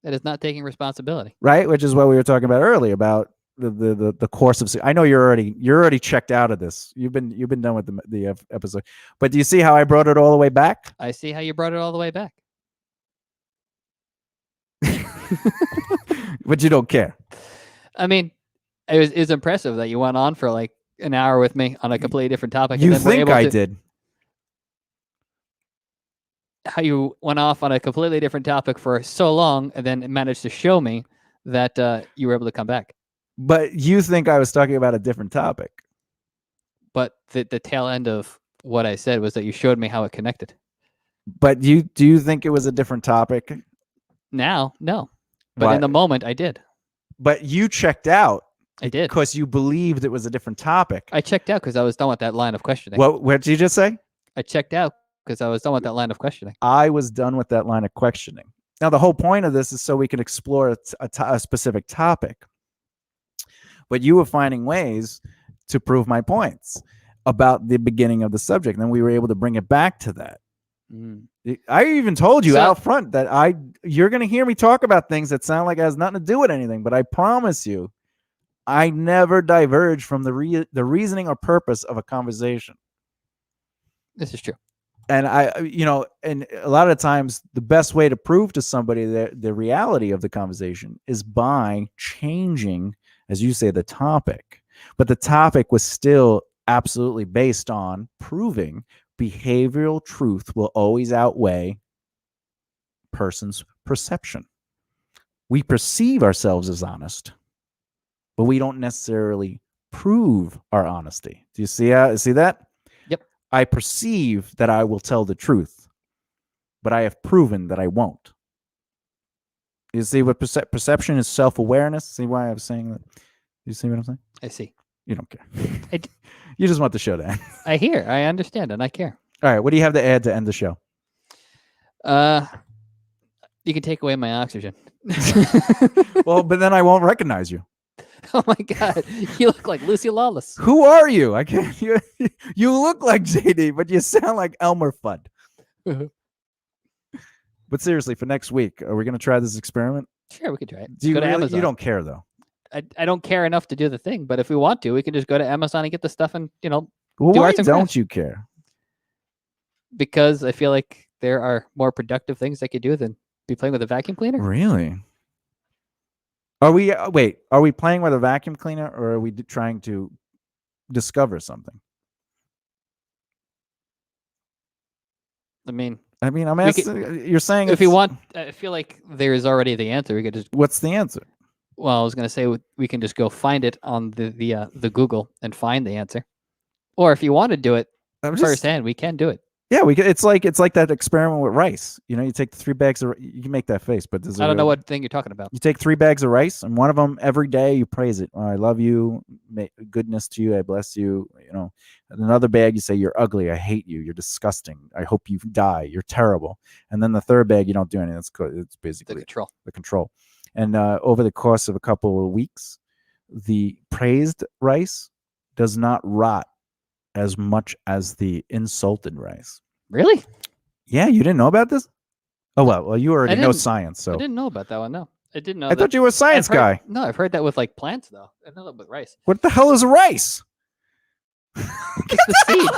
That is not taking responsibility. Right? Which is what we were talking about earlier about the course of. I know you're already checked out of this. You've been done with the episode. But do you see how I brought it all the way back? I see how you brought it all the way back. But you don't care. I mean, it was impressive that you went on for like an hour with me on a completely different topic. You and then were think able I to- did? How you went off on a completely different topic for so long, and then managed to show me that you were able to come back. But you think I was talking about a different topic? But the tail end of what I said was that you showed me how it connected. But do you think it was a different topic? Now, no. But Why- in the moment, I did. But you checked out I did. because you believed it was a different topic. I checked out because I was done with that line of questioning. What did you just say? I checked out because I was done with that line of questioning. I was done with that line of questioning. Now, the whole point of this is so we can explore a specific topic. But you were finding ways to prove my points about the beginning of the subject. And then we were able to bring it back to that. I even told you out front that you're going to hear me talk about things that sound like it has nothing to do with anything. But I promise you, I never diverge from the reasoning or purpose of a conversation. This is true. And and a lot of times the best way to prove to somebody the reality of the conversation is by changing, as you say, the topic. But the topic was still absolutely based on proving behavioral truth will always outweigh person's perception. We perceive ourselves as honest, but we don't necessarily prove our honesty. Do you see that? Yep. I perceive that I will tell the truth, but I have proven that I won't. You see what perception is? Self-awareness. See why I was saying that? You see what I'm saying? I see. You don't care. You just want the show to end. I hear. I understand, and I care. All right. What do you have to add to end the show? You can take away my oxygen. Well, but then I won't recognize you. Oh my God, you look like Lucy Lawless. Who are you? I can't. You look like JD, but you sound like Elmer Fudd. But seriously, for next week, are we going to try this experiment? Sure, we could try it. Do you Go to really? Amazon. You don't care though. I don't care enough to do the thing, but if we want to, we can just go to Amazon and get the stuff and Well, do why arts and don't crafts. you care? Because I feel like there are more productive things I could do than be playing with a vacuum cleaner. Really? Are we? Wait. Are we playing with a vacuum cleaner, or are we trying to discover something? I mean, I'm asking. You're saying if you want, I feel like there is already the answer. We could just. What's the answer? Well, I was going to say we can just go find it on the Google and find the answer, or if you want to do it firsthand, we can do it. Yeah, we could. It's like that experiment with rice. You take 3 bags of. You can make that face, but I don't know what thing you're talking about. You take 3 bags of rice, and one of them every day you praise it. Oh, I love you, goodness to you, I bless you. And another bag you say you're ugly, I hate you, you're disgusting, I hope you die, you're terrible. And then the third bag you don't do anything. It's basically the control. And over the course of a couple of weeks, the praised rice does not rot as much as the insulted rice. Really? Yeah, you didn't know about this? Oh, well, you already know science, so. I didn't know about that one, no. I didn't know I thought you were a science guy. No, I've heard that with like plants, though. I know that with rice. What the hell is rice? It's the seed.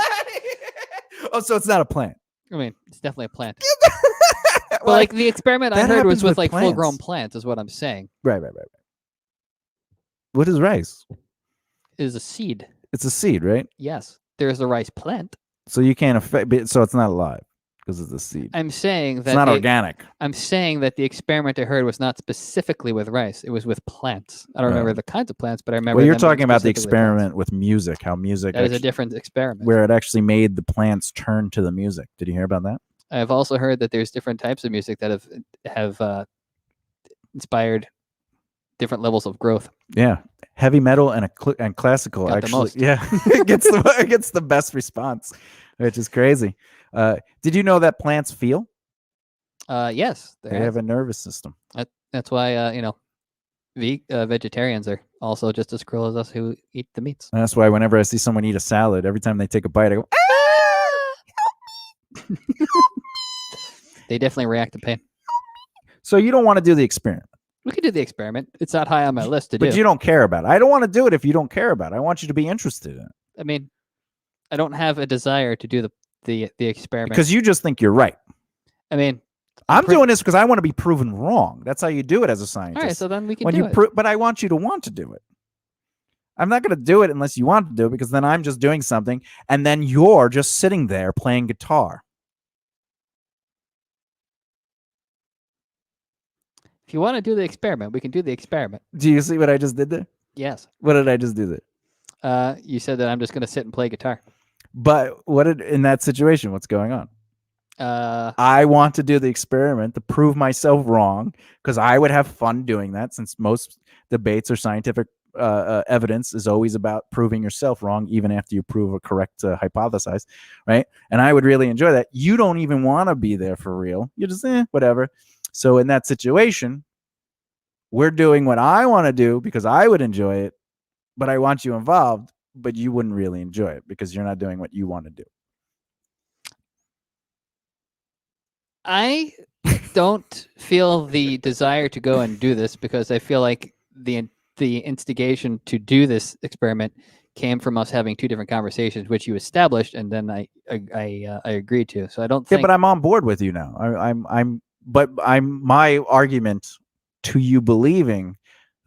Oh, so it's not a plant. I mean, it's definitely a plant. But like the experiment I heard was with like full-grown plants, is what I'm saying. Right. What is rice? It is a seed. It's a seed, right? Yes. There's a rice plant. So you can't affect it, so it's not alive. because it's a seed. I'm saying that It's not organic. I'm saying that the experiment I heard was not specifically with rice. It was with plants. I don't remember the kinds of plants, but I remember. Well, you're them being talking about the specifically plants. experiment with music. How music That is a different experiment. where it actually made the plants turn to the music. Did you hear about that? I've also heard that there's different types of music that have inspired different levels of growth. Yeah, heavy metal and and classical Got the actually. most. Yeah, it gets the best response, which is crazy. Did you know that plants feel? Yes, They have a nervous system. That's why vegetarians are also just as cruel as us who eat the meats. And that's why whenever I see someone eat a salad, every time they take a bite, I go, They definitely react to pain. So you don't want to do the experiment. We could do the experiment. It's not high on my list to do. But you don't care about it. I don't want to do it if you don't care about it. I want you to be interested in it. I mean, I don't have a desire to do the experiment. Because you just think you're right. I mean, I'm doing this because I want to be proven wrong. That's how you do it as a scientist. All right, so then we can do it. But I want you to want to do it. I'm not going to do it unless you want to do it, because then I'm just doing something, and then you're just sitting there playing guitar. If you want to do the experiment, we can do the experiment. Do you see what I just did there? Yes. What did I just do there? You said that I'm just going to sit and play guitar. But in that situation, what's going on? I want to do the experiment to prove myself wrong, because I would have fun doing that, since most debates or scientific evidence is always about proving yourself wrong, even after you prove a correct hypothesis, right? And I would really enjoy that. You don't even want to be there for real. You're just whatever. So in that situation, we're doing what I want to do because I would enjoy it, but I want you involved, but you wouldn't really enjoy it because you're not doing what you want to do. I don't feel the desire to go and do this, because I feel like the instigation to do this experiment came from us having two different conversations, which you established, and then I agreed to. So I don't think. Yeah, but I'm on board with you now. My argument to you believing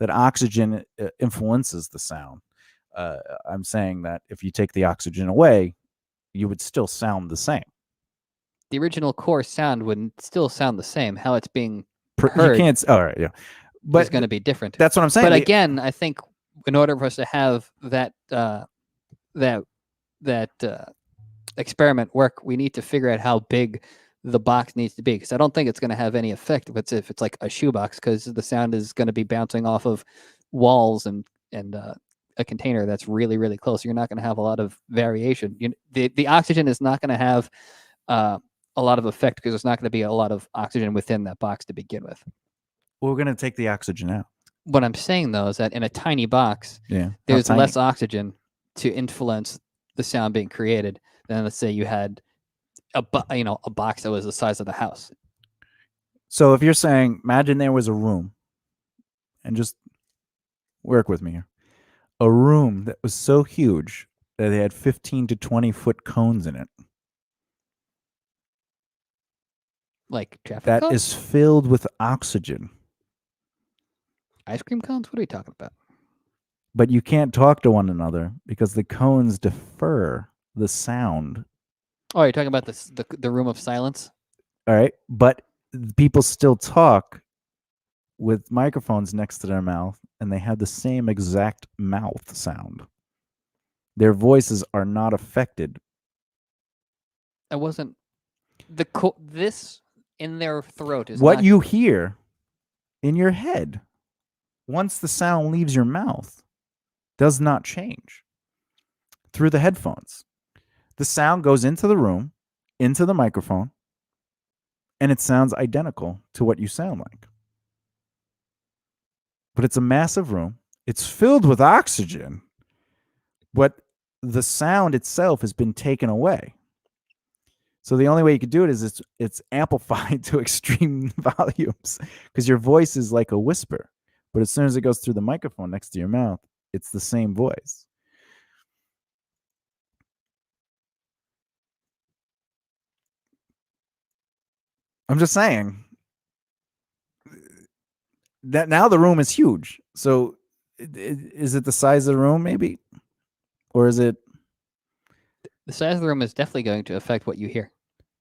that oxygen influences the sound. I'm saying that if you take the oxygen away, you would still sound the same. The original core sound would still sound the same. How it's being heard, you can't. All right, yeah, but it's going to be different. That's what I'm saying. But again, I think in order for us to have that experiment work, we need to figure out how big the box needs to be, because I don't think it's going to have any effect if it's like a shoebox, because the sound is going to be bouncing off of walls and a container that's really, really close. You're not going to have a lot of variation. The oxygen is not going to have a lot of effect, because there's not going to be a lot of oxygen within that box to begin with. Well, we're going to take the oxygen out. What I'm saying, though, is that in a tiny box, there's less oxygen to influence the sound being created than, let's say, you had a box that was the size of the house. So if you're saying, imagine there was a room, and just work with me here, a room that was so huge that they had 15 to 20 foot cones in it. Like traffic that cones? Is filled with oxygen. Ice cream cones? What are you talking about? But you can't talk to one another because the cones defer the sound. Oh, you're talking about the room of silence? All right. But people still talk with microphones next to their mouth, and they have the same exact mouth sound. Their voices are not affected. I wasn't... This in their throat is what not... you hear in your head once the sound leaves your mouth does not change through the headphones. The sound goes into the room, into the microphone, and it sounds identical to what you sound like. But it's a massive room. It's filled with oxygen, but the sound itself has been taken away. So the only way you could do it is it's amplified to extreme volumes, because your voice is like a whisper. But as soon as it goes through the microphone next to your mouth, it's the same voice. I'm just saying that now the room is huge. So is it the size of the room maybe? Or is it? The size of the room is definitely going to affect what you hear.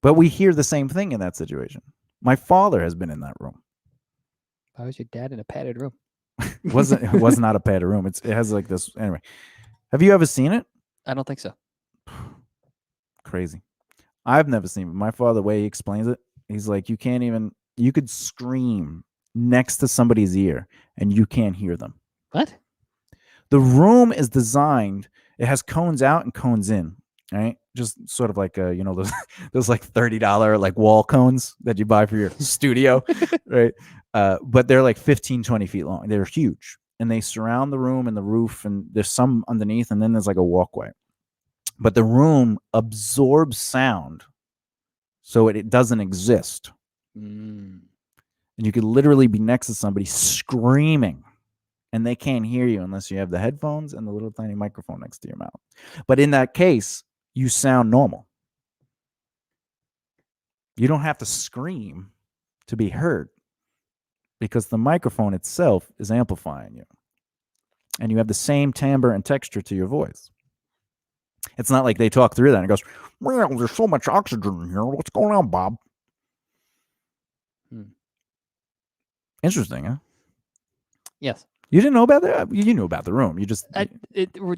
But we hear the same thing in that situation. My father has been in that room. Why was your dad in a padded room? It was not a padded room. It has like this. Anyway, have you ever seen it? I don't think so. Crazy. I've never seen it. My father, the way he explains it, he's like, you could scream next to somebody's ear and you can't hear them. What? The room is designed, it has cones out and cones in, right? Just sort of like, those like $30 like wall cones that you buy for your studio, right? But they're like 15, 20 feet long. They're huge. And they surround the room and the roof, and there's some underneath, and then there's like a walkway. But the room absorbs sound so it doesn't exist. And you could literally be next to somebody screaming and they can't hear you unless you have the headphones and the little tiny microphone next to your mouth. But in that case, you sound normal. You don't have to scream to be heard because the microphone itself is amplifying you. And you have the same timbre and texture to your voice. It's not like they talk through that and it goes, well, there's so much oxygen in here. What's going on, Bob? Interesting, huh? Yes. You didn't know about that? You knew about the room. You just...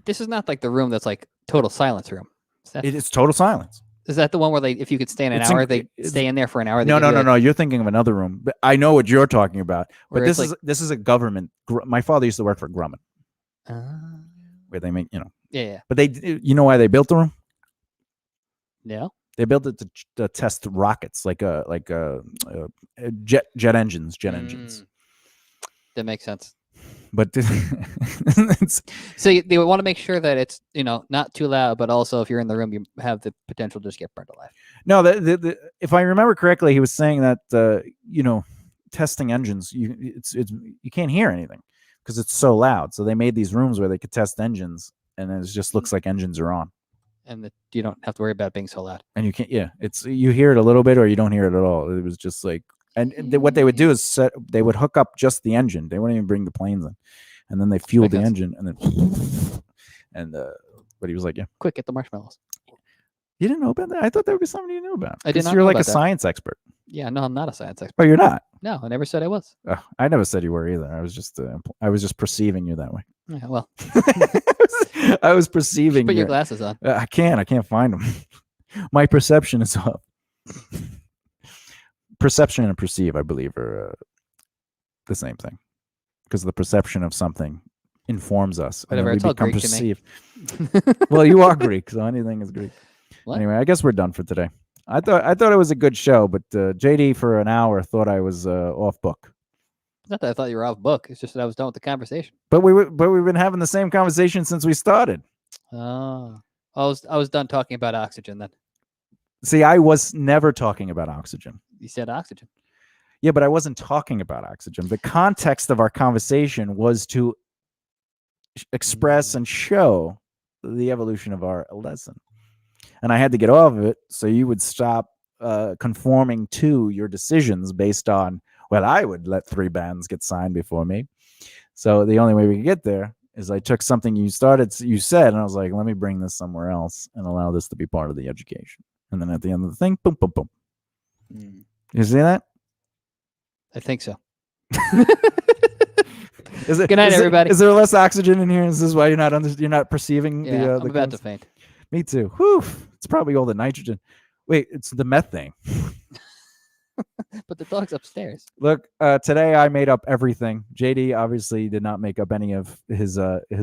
This is not like the room that's like total silence room. It's total silence. Is that the one where if you could stay in an hour, they stay in there for an hour? No. You're thinking of another room. But I know what you're talking about. But this is a government. My father used to work for Grumman. Where they make, Yeah. But you know why they built the room? No. They built it to test rockets, like jet engines. That makes sense. But so they want to make sure that it's not too loud, but also if you're in the room, you have the potential to just get burned alive. No, if I remember correctly, he was saying that testing engines, you can't hear anything because it's so loud. So they made these rooms where they could test engines, and it just looks like engines are on. And you don't have to worry about it being so loud. And you can't. Yeah, you hear it a little bit, or you don't hear it at all. It was just like. And what they would do is they would hook up just the engine. They wouldn't even bring the planes in, and then they fuel the engine, and then but he was like, "Yeah, quick, get the marshmallows." You didn't know about that? I thought that would be something you knew about. I did not. You're like a science expert. Yeah, no, I'm not a science expert. Oh, you're not? No, I never said I was. I never said you were either. I was just perceiving you that way. Yeah, well, I was perceiving. Put your glasses on. I can't find them. My perception is off. Perception and perceive, I believe, are the same thing, because the perception of something informs us. Whatever, it's all Greek to me. Well, you are Greek, so anything is Greek. What? Anyway, I guess we're done for today. I thought it was a good show, but JD for an hour thought I was off book. It's not that I thought you were off book. It's just that I was done with the conversation. But we've been having the same conversation since we started. Oh, I was done talking about oxygen then. See, I was never talking about oxygen. You said oxygen. Yeah, but I wasn't talking about oxygen. The context of our conversation was to express and show the evolution of our lesson. And I had to get off of it so you would stop conforming to your decisions based on, well, I would let 3 bands get signed before me. So the only way we could get there is I took something you said, and I was like, let me bring this somewhere else and allow this to be part of the education. And then at the end of the thing, boom, boom, boom. You see that? I think so. Good night, everybody. Is there less oxygen in here? Is this why you're not perceiving the I'm about to faint. Me too. Whew. It's probably all the nitrogen. Wait, it's the methane. But the dog's upstairs. Look, today I made up everything. JD obviously did not make up any of his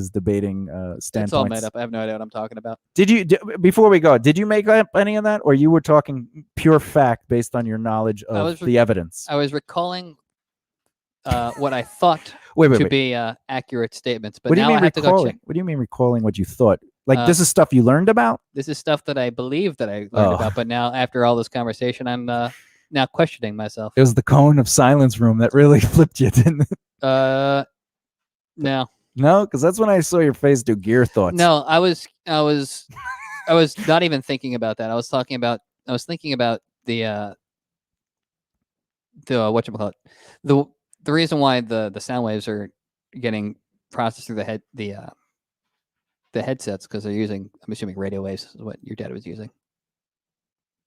debating standpoints. It's all made up. I have no idea what I'm talking about. Before we go, did you make up any of that, or you were talking pure fact based on your knowledge of the evidence? I was recalling what I thought to be accurate statements, but now I have to go check. What do you mean recalling what you thought? Like this is stuff you learned about? This is stuff that I believe that I learned about, but now after all this conversation, I'm now questioning myself. It was the cone of silence room that really flipped you, didn't it? No. No, because that's when I saw your face do gear thoughts. No, I was not even thinking about that. I was thinking about the whatchamacallit, the reason why the sound waves are getting processed through the headsets, because they're using, I'm assuming, radio waves is what your dad was using.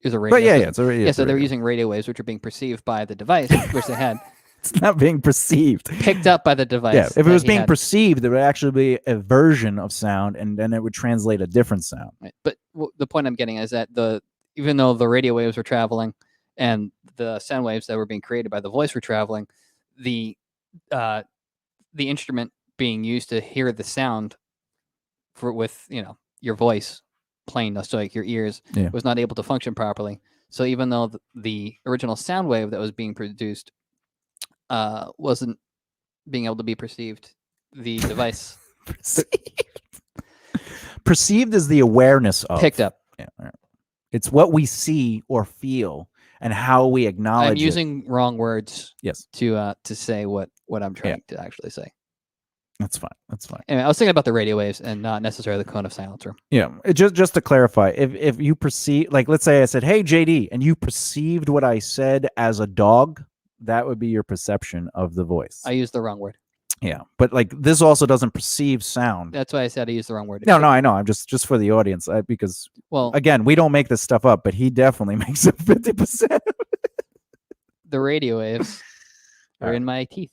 It was a radio. But yeah, it's a radio. Yeah, it's a so they're radio. using radio waves, which are being perceived by the device, which they had It's not being perceived. picked up by the device. Yeah, if it that was he being had. perceived, there would actually be a version of sound, and then it would translate a different sound. Right. But the point I'm getting is that even though the radio waves were traveling and the sound waves that were being created by the voice were traveling, the instrument being used to hear the sound with your voice playing so like your ears was not able to function properly. So even though the original sound wave that was being produced wasn't being able to be perceived, the device Perceived is the awareness of. picked up. Yeah, right. It's what we see or feel and how we acknowledge I'm using wrong words Yes. to say what I'm trying to actually say. That's fine. That's fine. Anyway, I was thinking about the radio waves and not necessarily the cone of silence room. Yeah. Just to clarify, if you perceive, like, let's say I said, "Hey, JD," and you perceived what I said as a dog, that would be your perception of the voice. I used the wrong word. Yeah. But like this also doesn't perceive sound. That's why I said I used the wrong word. No, I know. I'm just for the audience because, well, again, we don't make this stuff up, but he definitely makes up 50%. The radio waves are in my teeth.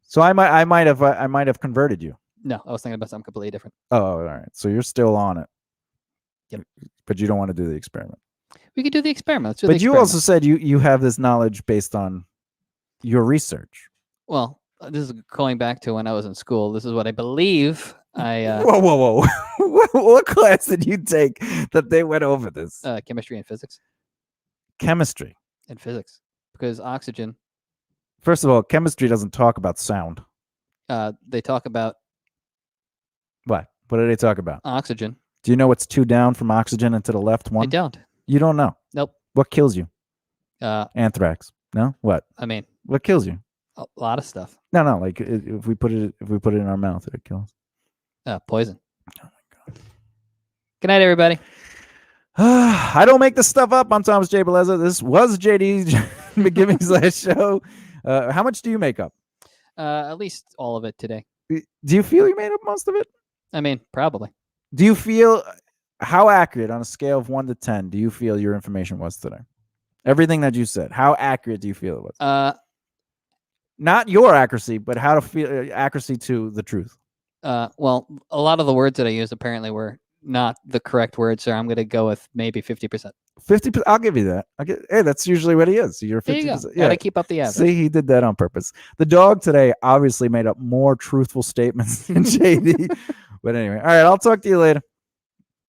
So I might have converted you. No, I was thinking about something completely different. Oh, all right. So you're still on it. Yep. But you don't want to do the experiment. We could do the experiment. Let's do But the you experiment. also said you have this knowledge based on your research. This is going back to when I was in school. This is what I believe. Whoa. What class did you take that they went over this? Chemistry and physics. Chemistry. And physics. Because oxygen. First of all, chemistry doesn't talk about sound. They talk about What? What do they talk about? oxygen. Do you know what's 2 down from oxygen and to the left 1? I don't. You don't know. Nope. What kills you? Anthrax. No? What? I mean, What kills you? a lot of stuff. No. Like if we put it in our mouth, it kills. Poison. Oh my god. Good night, everybody. I don't make this stuff up. I'm Thomas J. Bellezza. This was JD McGibney's last show. How much do you make up? At least all of it today. Do you feel you made up most of it? I mean, probably. Do you feel how accurate on a scale of 1 to 10 do you feel your information was today? Everything that you said, how accurate do you feel it was? Not your accuracy, but how to feel accuracy to the truth. Well, a lot of the words that I used apparently were not the correct words, so I'm going to go with maybe 50%. 50%. I'll give you that. Hey, that's usually what he is. You're 50%. There you go. Yeah. Gotta keep up the average. See, he did that on purpose. The dog today obviously made up more truthful statements than JD. But anyway, all right, I'll talk to you later.